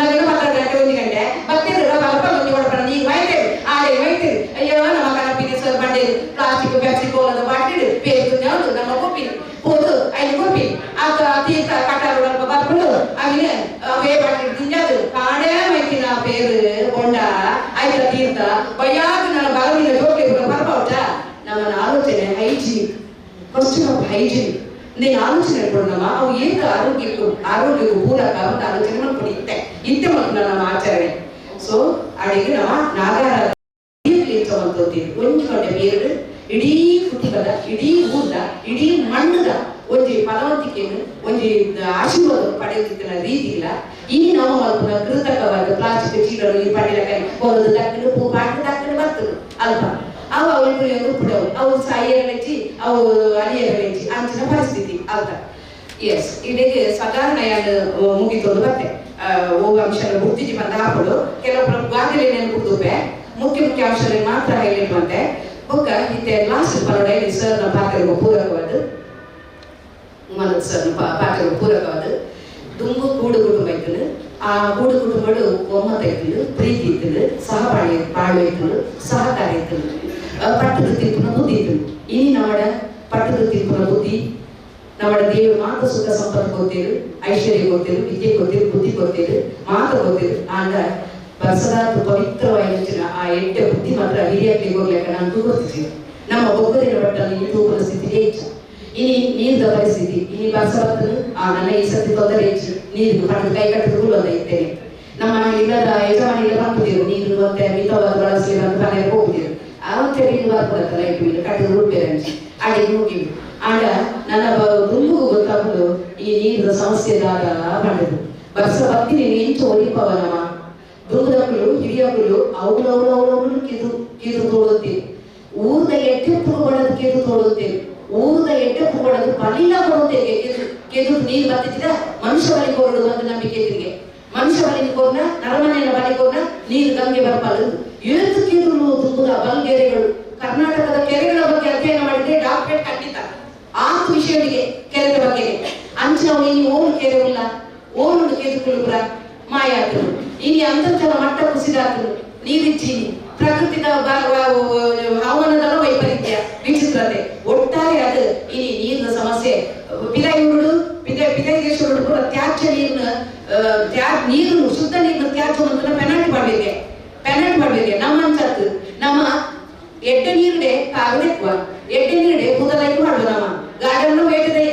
ನಗರ 10 ಗಂಟೆ 1 ಗಂಟೆ ಬತ್ತಿದ್ರು ಬಲ್ಪ ಒಂದು ಹೊಡಪಣ ನೀರು ಮೈತೇವೆ ಆಡೆ ಮೈತೇವೆ ಅಯ್ಯೋ ನಮ್ಮ ಕನಪಿನ ಸರ್ ಬಂಡೆ ಪ್ಲಾಸ್ಟಿಕ್ ಪ್ಯಾಪ್ಸಿ ಕೋಲದ ಬಾಟಿಡು ಪೇರು ಯಾವುದು ನಮ್ಮ ಕೊಪ್ಪಿನ ಹೋದು ಐದು ಕೊಪ್ಪಿ ಆತ ತೀರ್ಥ ಕಟ್ಟಾರು ಬರ್ಬಿಡು ಅವನೇ ಅವೇ ಬಾಟಿಡು ತಿಂಜದು ಕಾಡೇ ಮೈತಿನ ಪೇರು ಕೊಂಡ ಐದ ತೀರ್ಥ ಬಯ್ಯಾಗ ನನ್ನ ಬಲವಿನ ಜೋಕೆ ಬರ್ಬೌಟ ನಮ್ಮ ಆಲೋಚನೆ ಹೈಜಿನಿಕ್ ಕ್ವಶ್ಚನ್ ಆಫ್ ಹೈಜಿನಿಕ್ ನೀನು ಆಲೋಚನೆ ಕೊಡೋಣಮ್ಮ ಅವು ಏಕ ಆರೋಗ್ಯಕ್ಕೂ ಪೂರಕ ಒಂದು ಆಲೋಚನೆ ಮಾಡ್ಕೊಂಡು ಇತ್ತೆ ಮತ್ತು ನಮ್ಮ ಆಚರಣೆ ಸೊ ಅಡಿಗೆ ನಮ್ಮ ನಾಗಾರ ಒಂಜಿ ಕೊಂಡೆ ಬೇರು ಇಡೀ ಕುಟುಂಬದ ಇಡೀ ಊರ್ದ ಇಡೀ ಮಣ್ಣದ ಒಂಜಿ ಫಲವಂತಿಕೆಯನ್ನು ಒಂಜಿ ಆಶೀರ್ವಾದ ಪಡೆಯುತ್ತಿನ ರೀತಿ ಇಲ್ಲ ಇನ್ನು ನಾವು ಮಲ್ಪನ ಕೃತಕವಾದ ಪ್ಲಾಸ್ಟಿಕ್ ಚೀಲಗಳು ಈ ಪಡೆಯ ಕೈ ಹೊರದು ದಕ್ಕಲು ಪೂ ಪಾಟು ದಕ್ಕಲು ಬರ್ತದೆ ಅಲ್ಪ ಅವು ಅವಳಿಗೆ ಬಿಡವು ಅವು ಸಾಯಿಯರಳೆಚ್ಚಿ ಅವು ಅಳಿಯರಳೆಚ್ಚಿ ಅಂಚಿನ ಪರಿಸ್ಥಿತಿ ಅರ್ಥ ಎಸ್ ಇದಕ್ಕೆ ಸಾಧಾರಣ ಮುಗಿತೋದು ಬತ್ತೆ ಹೋಗುವ ಅಂಶಗಳು ಗುರ್ತಿಸಿ ಬಂದ ಹಾಕೋದು ಕೆಲವೊಬ್ಬರು ಗಾದಿಲೇನೇನು ಕುಡ್ದುವೆ ಮುಖ್ಯ ಅಂಶದಲ್ಲಿ ಮಾತ್ರ ಹೈಲೈಟ್ ಬಂತೆ ಬುಕ್ಕ ಇತ್ತೆ ಲಾಸ್ಟ್ ಬರೋಡ ಇಲ್ಲಿ ಸರ್ ನಮ್ಮ ಪಾತ್ರಗೂ ಪೂರಕವಾದ ಮನಸ್ಸನ್ನು ಪಾಠಗಳು ಪೂರಕವಾದ ದುಂಬು ಕೂಡು ಕುಟುಂಬ ಇತ್ತು. ಆ ಕೂಡು ಕುಟುಂಬಗಳು ಒಮ್ಮತ ಇತ್ತು, ಪ್ರೀತಿ ಇತ್ತು, ಬಾಳ್ವೆ ಇತ್ತು, ಸಹಕಾರ ಇತ್ತು, ಪಟ್ಟದ ತೀರ್ಪುನ ಬುದ್ಧಿ ಇತ್ತು. ಇನ್ನು ನಮ್ಮಡ ಪಟ್ಟದ ತೀರ್ಪುನ ಬುದ್ಧಿ ನಮ್ಮಡ ದೇವರು ಮಾತು ಸುಖ ಸಂಪತ್ತು ಕೊಡ್ತೇವೆ, ಐಶ್ವರ್ಯ ಕೊಡ್ತೇವೆ, ವಿದ್ಯೆ ಕೊಡ್ತೇವೆ, ಬುದ್ಧಿ ಕೊಡ್ತೇವೆ, ಮಾತು ಕೊಡ್ತೇವೆ. ಆಗ ಬಸದಾದ ಪವಿತ್ರವಾಗಿನ ಆ ಎಡ್ಡೆ ಬುದ್ಧಿ ಮಾತ್ರ ಹಿರಿಯಕ್ಕೆ ಹೋಗ್ಲಿಕ್ಕೆ ನಾನು ತೂಗುತ್ತಿದ್ದೇನೆ. ನಮ್ಮ ಒಬ್ಬರಿನ ಒಟ್ಟಲ್ಲಿ ತೂಗುವ ಸ್ಥಿತಿಗೆ ಹೆಚ್ಚು. ಇನಿ ನೀರಿನ ಪರಿಸ್ಥಿತಿ ಇನಿ ಬಸವತ್ತನು ನನ್ನ ಈ ಸತಿ ತೊಂದರೆ ಹೆಚ್ಚು. ನೀರು ಪಡೆದು ಕೈ ಕಟ್ಟಿದ್ರು ಅಂತ ಇದ್ದೇನೆ. ನಮ್ಮ ಇಲ್ಲದ ಯಜಮಾನಿಗೆ ಬಂದಿದ್ದೇವೆ, ನೀರು ಮತ್ತೆ ಮಿತವಾದ ಬಳಸಿ ಅಂತ ಮನೆಗೆ ಹೋಗ್ತೇವೆ. ಅವತ್ತೇ ಬರ್ಕೊಡತ್ತಲ್ಲ ಇಟ್ಟು ಕಟ್ಟಿದ್ರು ಹುಡ್ಬೇರೆ ಅಡಿಗೆ ಮುಗಿದು ಆಗ ನನ್ನ ದುಂಬು ಗೊತ್ತಾಗುದು ಈ ನೀರಿನ ಸಮಸ್ಯೆದಾಗ ಮಾಡಿದ್ರು. ಬರ್ಸ ಬರ್ತೀನಿ ಇಂಚು ಒಲಿಪವನವ ದುಂಬದಕ್ಕಳು ಹಿರಿಯಕ್ಕಳು ಅವಳು ಕಿದು ತೋಡುತ್ತೇವೆ. ಊರ್ದ ಎಟ್ಟೆ ಪುರುಗೊಳ್ಳೋದು ಕಿದು ತೋಡುತ್ತೇವೆ. ಊರ್ದ ಎಟ್ಟೆ ಪುರುಗೊಳ್ಳೋದು ಬಲಿಲ್ಲ ಕೊಡುತ್ತೇವೆ. ಕೆದು ನೀರು ಬರ್ತಿದ್ದ ಮನುಷ್ಯ ಬಲಿ ಕೊರಡು ಒಂದು ನಂಬಿಕೆ ತಿರುಗಿ ಮನುಷ್ಯ ಬಲಿ ಕೋರ್ನ ನರಮನೆಯ ಬಲಿ ಕೋರ್ನ ನೀರು ಗಂಗೆ ಬರ್ಬಾರದು. ಏಳು ಕೆದು ದುಂಬುದ ಬಲ್ಗೆರೆಗಳು ಕರ್ನಾಟಕದ ಕೆರೆಗಳ ಬಗ್ಗೆ ಅಧ್ಯಯನ ಮಾಡಿದ್ರೆ ಡಾಕ್ಟರೇಟ್ ಖಂಡಿತ. 6 ವಿಷಯಗಳಿಗೆ ಕೆರೆದ ಬಗ್ಗೆ ಅಂಚೆ ನಾವು ಇನ್ನು ಓನು ಕೆರೆ ಇಲ್ಲ, ಓನು ಕೆದುಕುಳುಪುರ ಮಾಯಾತರು ಇನಿ ಅಂತರ್ಜಲ ಮಟ್ಟ ಕುಸಿದಾತರು ನೀರಿಚ್ಚೀನಿ ಪ್ರಕೃತಿದ ಹವಾಮಾನದ ವೈಪರೀತ್ಯ ವಿಚಿತ್ರತೆ ಒಟ್ಟಾರೆ ಅದು ಇನಿ ನೀರಿನ ಸಮಸ್ಯೆ ಪಿದೈಗಳು ಪಿದೈದೇಶ್ವರರು ಕೂಡ ತ್ಯಾಜ್ಯ ನೀರು ಶುದ್ಧ ನೀರಿನ ತ್ಯಾಜ್ಯವನ್ನು ಪೆನಾಲ್ಟಿ ಮಾಡ್ಬೇಕು. ನಮ್ಮ ಅಂಚತ್ತು ನಮ್ಮ ಎಡ್ಡೆ ನೀರುಡೆ ಕಾಗದೆಕ್ಕುವ ಎಡ್ಡೆ ನೀರುಡೆ ಕೂದಲೈಕು ಮಾಡುವ ನಮ್ಮ ಗಾರ್ಡನ್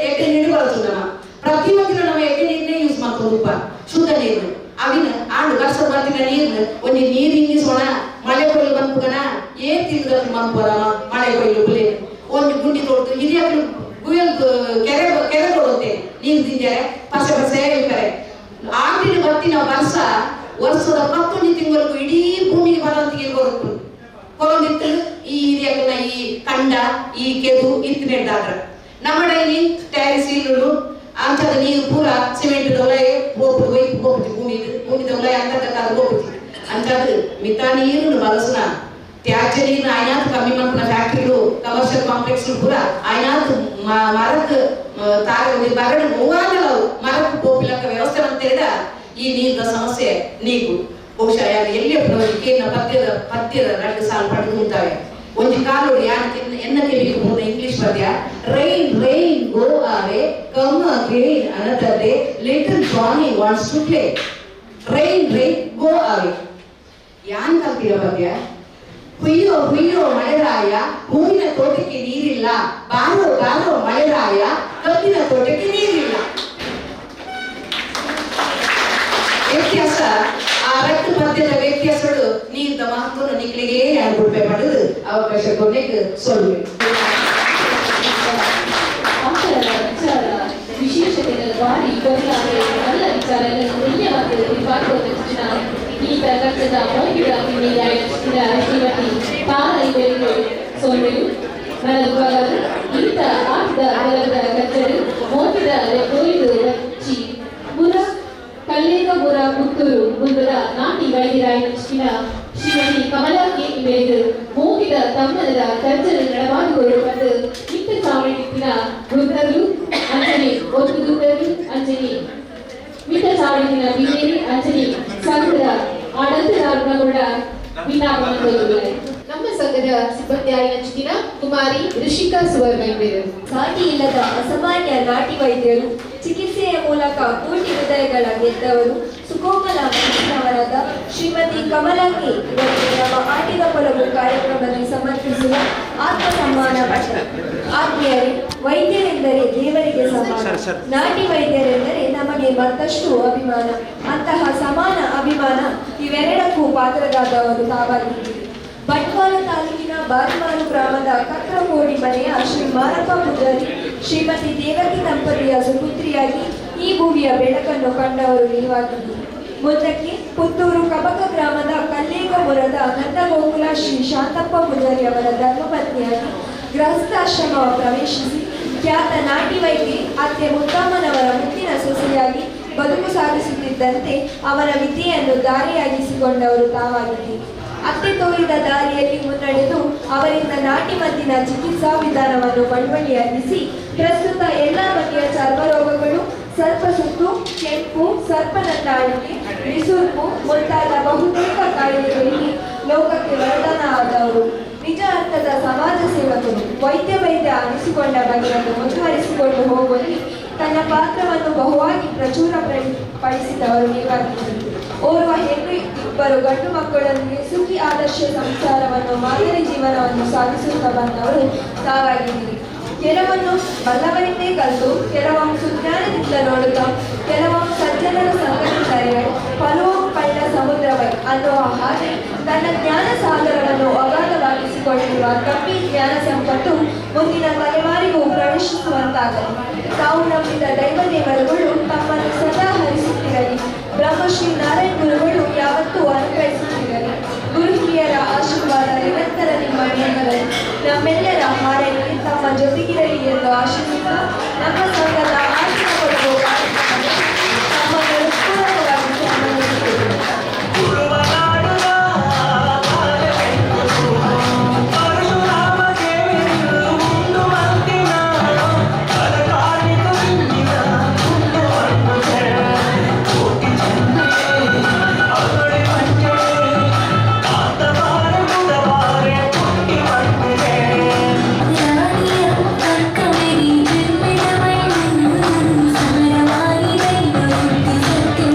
ಎಡ್ಡೆ ನೀರು ಬಳಸು. ನಮ್ಮ ಪ್ರತಿಯೊಂದಿನ ನಮ್ಮ ಎಡ್ಡೆ ನೀರನ್ನೇ ಯೂಸ್ ಮಾಡ್ಕೊಂಡುಪ್ಪ ಶುದ್ಧ ನೀರು ಅವಿನ ಆಡು ವರ್ಷ ಬರ್ತಿನ ನೀರು ಒಂದು ನೀರು ಹಿಂಗಿಸೋಣ. ಮಳೆ ಕೊಯ್ಲು ಬಂದ್ಕಣ ಏನ್ ತಿಂದ ಬಂದ್ಬೋದ ಮಳೆ ಕೊಯ್ಲು ಬುಲೆ ಒಂದು ಗುಂಡಿ ತೊಡ್ದು ಹಿರಿಯ ಗುಯಲ್ ಕೆರೆ ತೊಡುತ್ತೆ ನೀರು ತಿಂದರೆ ಪಸೆ ಹೇಳ್ತಾರೆ. ಆಟಿನ ಬರ್ತಿನ ವರ್ಷದ 11 ತಿಂಗಳಿಗೂ ಇಡೀ ಭೂಮಿಗೆ ಬರೋಂತಿಗೆ ಕೊರೊಂದಿತ್ತು. ಈ ಹಿರಿಯನ್ನ ಈ ಕಂಡ ಈ ಕೆದು ಇತ್ತಿನೆಡ್ದಾದ್ರ ನಮ್ಮ ಡೈಲಿ ಟ್ಯಾರಿಸ್ ಇಲ್ಲು ಅಂಚದ ನೀರು ಪೂರ ಸಿಮೆಂಟ್ ಒಲೆಗೆ ಹೋಗ್ಬಿಟ್ಟು ಭೂಮಿದ ಒಲೆಯ ಅಂತರ್ಗತ ಹೋಗ್ಬಿಟ್ಟು ಅಂಚದು ಮಿತ ನೀರು ಬಳಸನ ತ್ಯಾಜ್ಯ ನೀರಿನ ಆಯ್ನಾತ್ ಕಮ್ಮಿ ಮಾಡ್ಕೊಂಡ ಫ್ಯಾಕ್ಟ್ರಿಗಳು ಕಮರ್ಷಿಯಲ್ ಕಾಂಪ್ಲೆಕ್ಸ್ ಪೂರ ಆಯ್ನಾತ್ ಮರಕ್ ಬರಡು ಮೂವಾಗಲ್ಲ ಮರಕ್ಕೆ ಹೋಗ್ಲಿಕ್ಕ ವ್ಯವಸ್ಥೆ ಅಂತ ಹೇಳಿದ ಈ ನೀರಿನ ಸಮಸ್ಯೆ ನೀರು ಬಹುಶಃ ಎಲ್ಲಿ ಪದ್ಯದ 2 ಸಾಲು ಪಡೆದು ఉంటాయి. ಒಂದು ಕಾಲು ಎನ್ನಕ್ಕೆ ಬೇಕು ಇಂಗ್ಲಿಷ್ ಪದ್ಯ rain go away come again another day little Johnny wants to play. Rain go away ಯಾನ್ ಕಲ್ತಿರೋ ಪದ್ಯ. ಹುಯ್ಯೋ ಮಳೆರಾಯ ಹೂವಿನ ತೋಟಕ್ಕೆ ನೀರಿಲ್ಲ, ಬಾರೋ ಮಳೆರಾಯ ಕಬ್ಬಿನ ತೋಟಕ್ಕೆ ನೀರಿಲ್ಲ. ವ್ಯತ್ಯಾಸ ಆ 2 ಪದ್ಯದ ವ್ಯತ್ಯಾಸಗಳು ನೀರಿನ ಮಹತ್ವವನ್ನು ನಿಕ್ಲಿಗೆ ಯಾರು ಬಿಡ್ಬೇ ಮಾಡುದು ಅವಕಾಶ ಕೊನೆಗೆ ಸೊಲ್ವೆ ವಿಶೇಷತೆಗಳ ಬಾರಿ ಬದಲಾಗಿ ಎಲ್ಲ ವಿಚಾರಗಳನ್ನು ಈ ಪ್ರಕಟದ ಶ್ರೀಮತಿ ತಾರೈವರಿಗೆ ಸೋಮೆರು ಮಲಗುವರು ಇಂಥ ಆದ ಬಲದ ಕಚ್ಚರು ಮೋಟಿದ ಕೊಯ್ದು ಹಚ್ಚಿ ಪುರ ಕಲ್ಲೇಗ ಪುರ ಪುತ್ತೂರು ಮುಂದರ ನಾಟಿ ವೈದ್ಯರಾಯ ಶ್ರೀಮತಿ ಕಮಲಾಕ್ಕೆ ಇವೆದು ಮೂಗಿದ ತಮ್ಮದ ಕಚ್ಚರು ನಡವಾದುವರು ಬಂದು ಮಿಕ್ಕ ಚಾವಣಿನ ವೃದ್ಧರು ಅಂಜನಿ ಒತ್ತು ದುಡ್ಡರು ಅಂಜನಿ ಮಿಕ್ಕ ಚಾವಣಿನ ಬಿಂದೇರಿ ಅಂಜನಿ ಸಂಘದ ಆಡಳಿತದಾರರುಗಳ ವಿನಾಮಗೊಳ್ಳುತ್ತಾರೆ. ನಮ್ಮ ಸಂಘದ ಸಿಬ್ಬಂದಿಯಾಗಿ ಹಂಚಿನ ಕುಮಾರಿ ಋಷಿಕಾ ಸುವರ್ಣರು ಸಾಟಿ ಇಲ್ಲದ ಅಸಾಮಾನ್ಯ ನಾಟಿ ವೈದ್ಯರು, ಚಿಕಿತ್ಸೆಯ ಮೂಲಕ ಕೋಟಿ ಹೃದಯಗಳ ಗೆದ್ದವರು, ಸುಕೋಮಲ ಮನಸ್ಸಿನವರಾದ ಶ್ರೀಮತಿ ಕಮಲಾಂಗಿ ಇವರಿಗೆ ನಮ್ಮ ಆಟಿದ ಪೊಲವು ಕಾರ್ಯಕ್ರಮದಲ್ಲಿ ಸಮರ್ಪಿಸುವ ಆತ್ಮ ಸಮ್ಮಾನ ಪತ್ರ. ಆತ್ಮೀಯರೇ, ವೈದ್ಯರೆಂದರೆ ದೇವರಿಗೆ ಸಮಾನ, ನಾಟಿ ವೈದ್ಯರೆಂದರೆ ನಮಗೆ ಮತ್ತಷ್ಟು ಅಭಿಮಾನ. ಅಂತಹ ಸಮಾನ ಅಭಿಮಾನ ಇವೆರಡಕ್ಕೂ ಪಾತ್ರರಾದವರು ತಾವಾಗಿದ್ದೀರಿ. ಬಂಟ್ವಾಳ ತಾಲೂಕಿನ ಬಾರಿಮಾರು ಗ್ರಾಮದ ಕಕ್ರಕೋಡಿ ಮನೆಯ ಶ್ರೀ ಮಾರಪ್ಪ ಪೂಜಾರಿ ಶ್ರೀಮತಿ ದೇವಕಿ ದಂಪತಿಯ ಸುಪುತ್ರಿಯಾಗಿ ಈ ಭೂಮಿಯ ಬೆಳಕನ್ನು ಕಂಡವರು ನೀವಾಗಿದ್ದೀರಿ. ಮುಂದಕ್ಕೆ ಪುತ್ತೂರು ಕಬಕ ಗ್ರಾಮದ ಕಲ್ಲೇಗಪುರದ ನಂದಗೋಕುಲ ಶ್ರೀ ಶಾಂತಪ್ಪ ಪೂಜಾರಿ ಅವರ ಧರ್ಮಪತ್ನಿಯಾಗಿ ಗೃಹಸ್ಥಾಶ್ರಮ ಪ್ರವೇಶಿಸಿ ಖ್ಯಾತ ನಾಟಿ ವೈದ್ಯೆ ಅತ್ತೆ ಮುತ್ತಮ್ಮನವರ ಮುತ್ತಿನ ಸೊಸೆಯಾಗಿ ಬದುಕು ಸಾಗಿಸುತ್ತಿದ್ದಂತೆ ಅವರ ವಿದ್ಯೆಯನ್ನು ದಾರಿಯಾಗಿಸಿಕೊಂಡವರು ತಾವಾಗಿದ್ದೀರಿ. ಅತ್ತೆ ತೋರಿದ ದಾರಿಯಲ್ಲಿ ಮುನ್ನಡೆದು ಅವರಿಂದ ನಾಟಿ ಮದ್ದಿನ ಚಿಕಿತ್ಸಾ ವಿಧಾನವನ್ನು ಬಳುವಳಿಯಾಗಿಸಿ ಪ್ರಸ್ತುತ ಎಲ್ಲ ಬಗೆಯ ಚರ್ಮ ರೋಗಗಳು, ಸರ್ಪಸುತ್ತು, ಕೆಂಪು, ಸರ್ಪನಂದಾಳಿಕೆ, ಬಿಸುರ್ಪು ಮುಂತಾದ ಬಹುತೇಕ ಕಾಯಿಲೆಗಳಿಗೆ ಲೋಕಕ್ಕೆ ವರದಾನ ಆದವರು. ನಿಜ ಅರ್ಥದ ಸಮಾಜ ಸೇವಕರು. ವೈದ್ಯ ಅನಿಸಿಕೊಂಡ ಬಗೆಯನ್ನು ಮುಂದುವರಿಸಿಕೊಂಡು ಹೋಗುವಲ್ಲಿ ತನ್ನ ಪಾತ್ರವನ್ನು ಬಹುವಾಗಿ ಪ್ರಚುರಪಡಿಸಿದವರು ನೀವಾಗಿದ್ದರು. ಓರ್ವ ಹೆಣ್ಣು, ಇಬ್ಬರು ಗಂಡು ಮಕ್ಕಳೊಂದಿಗೆ ಸುಖಿ ಆದರ್ಶ ಸಂಸಾರವನ್ನು, ಮಾದರಿ ಜೀವನವನ್ನು ಸಾಗಿಸುತ್ತಾ ಬಂದವರು ತಾವಾಗಿದ್ದೀರಿ. ಕೆಲವನ್ನು ಬಲ್ಲವರಿಂದೇ ಕಲಿತು, ಕೆಲವೊಮ್ಮೆ ಸುಜ್ಞಾನದಿಂದ ನೋಡುತ್ತಾ, ಕೆಲವೊಮ್ಮೆ ಸಜ್ಜನರ ಸಂಗತಿದರೆ ಫಲವಂ ಪಳ್ಳ ಸಮುದ್ರವೈ ಅನ್ನುವ ಹಾಗೆ ತನ್ನ ಜ್ಞಾನ ಸಾಗರವನ್ನು ಅಗಾಧವಾಗಿಸಿಕೊಂಡಿರುವ ಗಂಭೀರ ಜ್ಞಾನ ಸಂಪತ್ತು ಮುಂದಿನ ತಲೆಮಾರಿಗೂ ಪ್ರವೇಶಿಸುವಂತಾಗಲಿ. ತಾವು ನಂಬಿದ ದೈವದೇವರುಗಳು ತಮ್ಮನ್ನು ಸದಾ ಹರಿಸುತ್ತಿರಲಿ. ಬ್ರಹ್ಮಶ್ರೀ ನಾರಾಯಣ ಗುರುಗಳು ಯಾವತ್ತೂ ಅನುಗ್ರಹಿಸುತ್ತಿರಲಿ. ಗುರು ಹಿರಿಯರ ಆಶೀರ್ವಾದ ನಿರಂತರ ನಿಮ್ಮ ಮೇಲಿರಲಿ. ನಮ್ಮೆಲ್ಲರ ಹಾರೈಕೆ ತಮ್ಮ ಜೊತೆಗಿರಲಿ ಎಂದು ಆಶಿಸುತ್ತಾ ನಮ್ಮ ಸಂಘದ ಆರ್ಥಿಕ ಕೊಡುಗು ತಮ್ಮನ್ನು ಪೂರಕವಾಗಿ ಸನ್ಮಾನಿಸುತ್ತೇವೆ.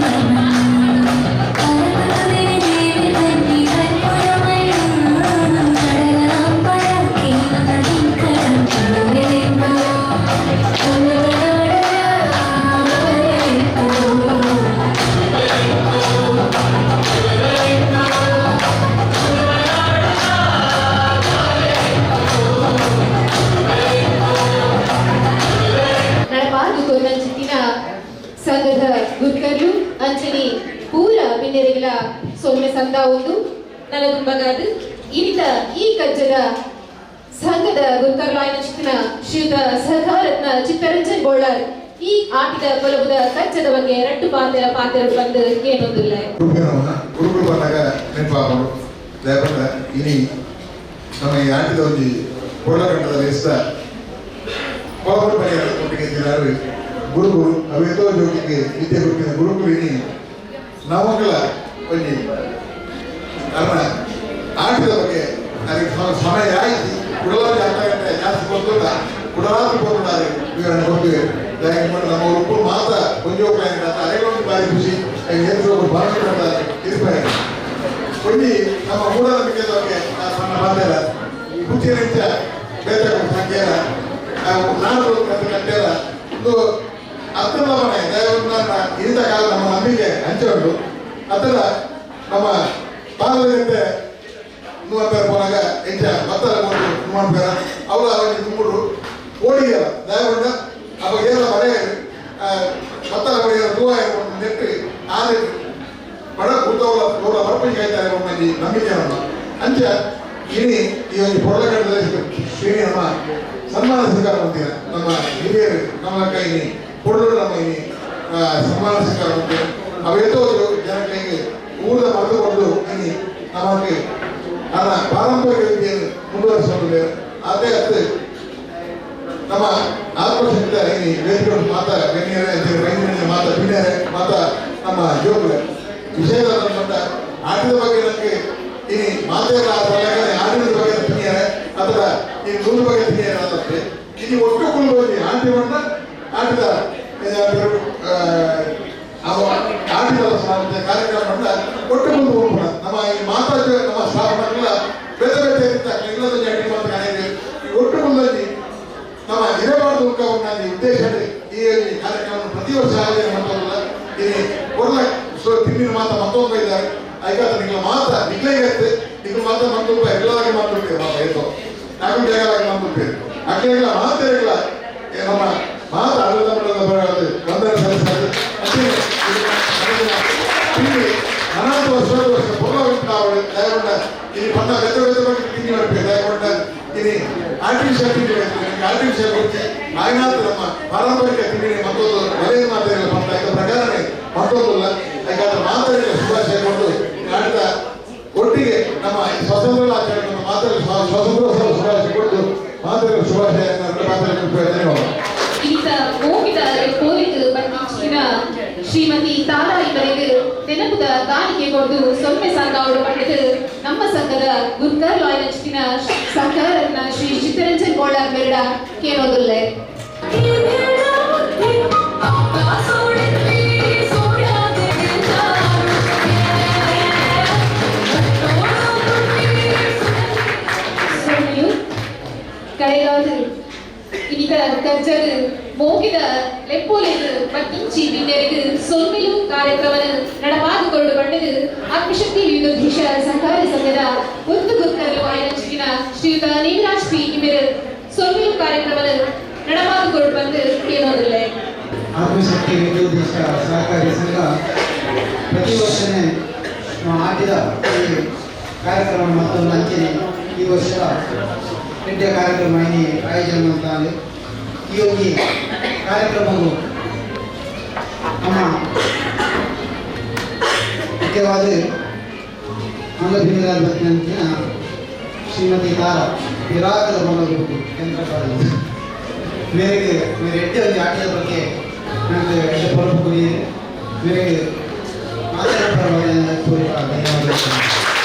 ಸಂಘದ ಗುರ್ಕರ್ಲು ಅಂಚನೆ ಪೂರ ಪಿನ್ನರಿಗಳ ಸೊನ್ನೆ ಸಂದ ಒಂದು ನನ್ನ ತುಂಬಗಾದು ಇಂಥ ಈ ಕಜ್ಜದ ಸಂಘದ ಗುರ್ಕರ್ಲಾಯನ ಚಿತ್ತಿನ ಶ್ರೀಯುತ ಸಹಕಾರತ್ನ ಚಿತ್ತರಂಜನ್ ಬೋಳರ್ ಈ ಆಟಿದ ಕೊಲಬದ ಕಜ್ಜದ ಬಗ್ಗೆ ಎರಡು ಪಾತ್ರ ಬಂದು ಏನೊಂದಿಲ್ಲ ಗುರುಗಳು ಬಂದಾಗ ನೆನಪಾಗಳು ದಯಪಟ್ಟ ಇನಿ ನಮ್ಮ ಈ ಆಟಿದ ಒಂದು ಕೊಳ್ಳಕಂಡದಲ್ಲಿ ಎಸ್ತ ಕೊಲಬದ ಪರಿಹಾರ ಕೊಟ್ಟಿಗೆ ಗುರುಗಳು ಅವೇತೋ ಜೋಗಿಗೆ ವಿದ್ಯೆ ಕೊಟ್ಟಿನ ಗುರುಗಳು ಇನಿ ನಮಗಳ ಒಂದು ಕಾರಣ ಆಟದ ಬಗ್ಗೆ ಅದಕ್ಕೆ ಸಮಯ ಆಯ್ತು ಕುಡಲಾದ ಆಗ್ತಾ ಜಾಸ್ತಿ ಕೊಡ್ತಲ್ಲ ಕುಡಲಾದ ಕೊಡ್ತಾರೆ ವಿವರಣೆ ಕೊಡ್ತೀವಿ ಯಾಕಂದ್ರೆ ನಮ್ಮ ಒಬ್ಬರು ಮಾತ್ರ ಕೊಂಜೋಪಾಯ ಅರೆಗೊಂದು ಬಾರಿ ಖುಷಿ ಭಾರತ ಇರ್ತಾರೆ ಕೊಂಡಿ ನಮ್ಮ ಮೂಢನಂಬಿಕೆ ಬಗ್ಗೆ ಸಣ್ಣ ಮಾತಾಡ ಕುಚಿನಿಂಚ ಬೇತ ಸಂಖ್ಯೆಯ ನಾನು ಕಟ್ಟೆಲ್ಲ ಒಂದು ಅರ್ಥದ ಮನೆ ದಯವನ್ನು ಇಂಥ ಕಾಲ ನಮ್ಮ ನಂಬಿಕೆ ಹಂಚಿಕೊಂಡು ಅದರ ನಮ್ಮ ಪಾದದಂತೆ ನೂರ போனாங்க என்ற மத்தல போட்டு நூறு பேர் அவள அவங்களுக்கு கும்பிடு ஓடிய தயவுண்ட அவ ஏற வரைய மத்தல வரைய ரூபாய் நெட்டு ஆறு பட கூட்டவள ஒரு வரப்பை கைத்தார பண்ணி நம்பிக்கை ಅಂಚ ಇನಿ ಈ ಒಂದು ಪೊಡಲಗಡದಲ್ಲಿ ಶ್ರೇಣಿ ನಮ್ಮ ಸನ್ಮಾನ ಸ್ವೀಕಾರ ಮಾಡ್ತೀರ ನಮ್ಮ ಹಿರಿಯರು ನಮ್ಮ ಕೈನಿ ಪೊಡಲು ನಮ್ಮ ಇನಿ ಸನ್ಮಾನ ಸ್ವೀಕಾರ ಮಾಡ್ತೀರ ಅವೇತೋ ಜನಕ್ಕೆ ಊರದ ಮರೆತುಕೊಂಡು ಇನಿ ನಮಗೆ ಆನ ಪಾರಂಪರಿಕ ವಿದ್ಯೆಯನ್ನು ಮುಂದುವರಿಸಿಕೊಂಡು ಅದೇ ಅರ್ಥ ನಮ್ಮ ಆತ್ಮಶಕ್ತಿ ಇನಿ ವೇದಿಕೆಗಳು ಮಾತಾ ಗಣ್ಯರೇ ಮಾತಾ ಪಿಣ್ಯರೇ ಮಾತಾ ನಮ್ಮ ಯೋಗರು ವಿಷಯದ ಆಟದ ಬಗ್ಗೆ ನನಗೆ ಇನಿ ಮಾತೆಲ್ಲ ಆಟದ ಬಗ್ಗೆ ಪಿಣ್ಯರೇ ಅಥವಾ ಈ ಮುಂದೆ ಬಗ್ಗೆ ಪಿಣ್ಯರೇ ಆದಷ್ಟೇ ಇದು ಒಟ್ಟುಕೊಂಡು ಹೋಗಿ ಆಟದ ಆಟದ ಆಟದ ಕಾರ್ಯಕ್ರಮ ಒಟ್ಟುಕೊಂಡು ಹೋಗೋಣ ನಮ್ಮ ಈ ಮಾತಾ ನಮ್ಮ ಸ್ಥಾಪನೆಲ್ಲ ಬೇರೆ ಬೇರೆ ಇರ್ತಾರೆ ಇಲ್ಲದ ಅಡಿ ಮಾತು ಈ ಒಟ್ಟುಕೊಂಡಲ್ಲಿ ನಮ್ಮ ಹಿರೇಬಾರ್ದು ಉಲ್ಕವನ್ನ ಉದ್ದೇಶ ಈ ಕಾರ್ಯಕ್ರಮ ಪ್ರತಿ ವರ್ಷ ಆಯೋಜನೆ ಮಾಡ್ತಾರಲ್ಲ ಇಲ್ಲಿ ಕೊರಲ ತಿಂಡಿನ ಮಾತ ಮತ್ತೊಂದು ಇದ್ದಾರೆ ಆಯ್ಕಾತ ನಿಂಗಳ ಮಾತ ನಿಗ್ಲೇಗತ್ತೆ ನಿಂಗಳ ಮಾತ ಮತ್ತೊಬ್ಬ ಎಲ್ಲರಾಗಿ ಮಾತುಡ್ತೇವೆ ಮಾತ ಎತ್ತೋ ನಾಲ್ಕು ಜಾಗರಾಗಿ ಮಾತುಡ್ತೇವೆ ಅಕ್ಕೆಲ್ಲ ಮಾತೇರಿಲ್ಲ ನಮ್ಮ ಮಾತ ಆಡಳಿತ ಮಂಡಲದ ವಂದನೆ ಸಲ್ಲಿಸ್ತಾರೆ ಅನಾಥ ವರ್ಷ ಪೂರ್ಣವಿಂಟಾವಳು ದಯಗೊಂಡ ಇಲ್ಲಿ ಪನ್ನ ಬೆತ್ತ ಬಗ್ಗೆ ತಿಂಡಿ ಮಾಡ್ಬೇಕು ದಯಗೊಂಡ ಇಲ್ಲಿ ಆರ್ಟಿಫಿಷಿಯಲ್ ತಿಂಡಿ ಆರ್ಟಿಫಿಷಿಯಲ್ ಬಗ್ಗೆ ಆಯ್ನಾಥ ನಮ್ಮ ಪಾರಂಪರಿಕ ತಿಂಡಿ ಮತ್ತೊಂದು ಒಲೆಯ ಮಾತಾಡಿಲ್ಲ ಬಂದ ಇದರ ಪ್ರಕಾರನೇ ಮತ್ತೊಂದಲ್ಲ ಯಾಕಂದ್ರೆ ಮಾತಾಡಿದ ಶುಭಾಶಯ ಕೊಟ್ಟು ಆಡಿದ ಒಟ್ಟಿಗೆ ನಮ್ಮ ಸ್ವಾತಂತ್ರ್ಯ ಆಚರಣೆ ಮಾತಾಡಿ ಸ್ವಾತಂತ್ರ್ಯೋತ್ಸವ ಶುಭಾಶಯ ಕೊಟ್ಟು ಮಾತಾಡಿದ ಶುಭಾಶಯ ಧನ್ಯವಾದ. ಈತ ಹೋಗಿದ ಕೋರಿದು ಬಂದಿನ ಶ್ರೀಮತಿ ತಾರಾ ಇವರಿಗೆ ನೆನಪುದ ಕಾಣಿಕೆ ಕೊಟ್ಟು ಸೊನ್ನೆ ಸಂಘ ಅವರು ಪಡೆದು ನಮ್ಮ ಸಂಘದ ಗುರ್ಕರ್ ಲಾಯ್ ನಚ್ಚಿನ ಸಂಘರನ್ನ ಶ್ರೀ ಚಿತ್ತರಂಜನ್ ಗೋಳಾರ್ ಬೇಡ ಕೇಳೋದಿಲ್ಲ. ಕಳೆಗಾದು ಇನ್ನಿತ ಕಜ್ಜದು ಮೋಗಿದ ಲೆಪ್ಪೋಲೆದು ಪಟ್ಟಿಂಚಿ ಬಿಂದೆರೆದು ಸೊನ್ಮಿಲು ಕಾರ್ಯಕ್ರಮ ನಡಪಾದುಕೊಂಡು ಬಂಡದು ಆತ್ಮಶಕ್ತಿ ವಿವಿಧೋದ್ದೇಶ ಸಹಕಾರ ಸಂಘದ ಒಂದು ಗುರುಕರಲು ಆಯೋಜಿಸಿದ ಶ್ರೀಯುತ ನೇಮಿರಾಜ್ ಪಿ ಇವರು ಸೊನ್ಮಿಲು ಕಾರ್ಯಕ್ರಮ ನಡಪಾದುಕೊಂಡು ಬಂದು ಕೇಳೋದಿಲ್ಲ. ಆತ್ಮಶಕ್ತಿ ವಿವಿಧೋದ್ದೇಶ ಸಹಕಾರಿ ಸಂಘ ಪ್ರತಿ ವರ್ಷನೇ ಆಟಿದ ಈ ಕಾರ್ಯಕ್ರಮ ಮತ್ತು ನಂಚಿನ ಈ ವರ್ಷ ರೆಡ್ಡಿಯ ಕಾರ್ಯಕ್ರಮ ಆಯೋಜನೆ ಮಾಡ್ತಾರೆ. ಈ ಕಾರ್ಯಕ್ರಮವು ನಮ್ಮ ಮುಖ್ಯವಾದ ಅಂಗಭಿನ್ನರಾದ ನಂತರ ಶ್ರೀಮತಿ ತಾರಾ ವಿರಾಗದ ಮನೋರು ಕೇಂದ್ರ ಮೇರೆಗೆ ರೆಡ್ಡಿ ಒಂದು ಆಟದ ಬಗ್ಗೆ ನನಗೆ ಎರಡು ಪರಪುರಿ ಮೇರೆಗೆ ಧನ್ಯವಾದಗಳು.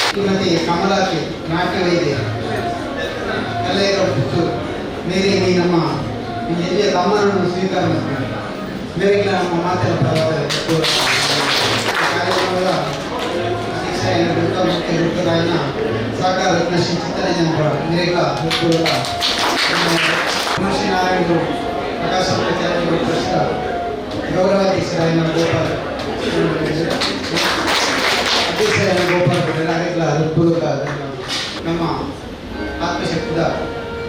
ಶ್ರೀಮತಿ ಕಮಲಾಕ್ಕೆ ನಾಟ್ಯ ವೈದ್ಯ ಕಲೆಯ ಪುತ್ತೂರು ಮೇರೆ ನೀ ನಮ್ಮ ಎಲ್ಲಿಯ ತಮ್ಮನನ್ನು ಸ್ವೀಕಾರ ಮಾಡ್ತಾರೆ ಮೇರೆಗೆ ನಮ್ಮ ಮಾತಿನ ಕಾರ್ಯಕ್ರಮದ ಅಧ್ಯಕ್ಷ ವೃತ್ತರಾಯನ ಸಹಕಾರ ರತ್ನ ಶ್ರೀ ಚಿತ್ತರಂಜನ್ ಮೇರೆಗಳ ಪುತ್ತೂರ ಶ್ರೀನಾರಾಯಣರು ಪ್ರಕಾಶ ಪ್ರಚಾರ ಟ್ರಸ್ಟ್ ಗೌರವಾಧ್ಯಕ್ಷರಾಯನ ಗೋಪಾಲ್ ಅಧ್ಯಕ್ಷರಾಯನ ಗೋಪಾಲ್ ನಾಗರಿಕರ ಹೃತ್ಪೂರ್ವಕ ನಮ್ಮ ಆತ್ಮಶಕ್ತಿದ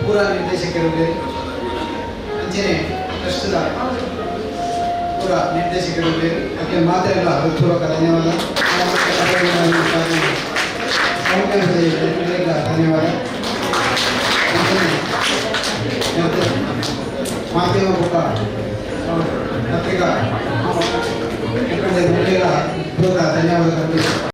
ಪೂರ ನಿರ್ದೇಶಕರು ಬೇರೆ ಅಂಚನೆ ಟ್ರಸ್ಟ್ದ ಪೂರ ನಿರ್ದೇಶಕರು ಬೇರೆ ಅದಕ್ಕೆ ಮಾತ್ರ ಎಲ್ಲ ಹೃತ್ಪೂರ್ವಕ ಧನ್ಯವಾದ. ಧನ್ಯವಾದ. ಮಾಧ್ಯಮ ಪುಟ ಪತ್ರಿಕಾ ಮುಖಂಡರ ಧನ್ಯವಾದಗಳು.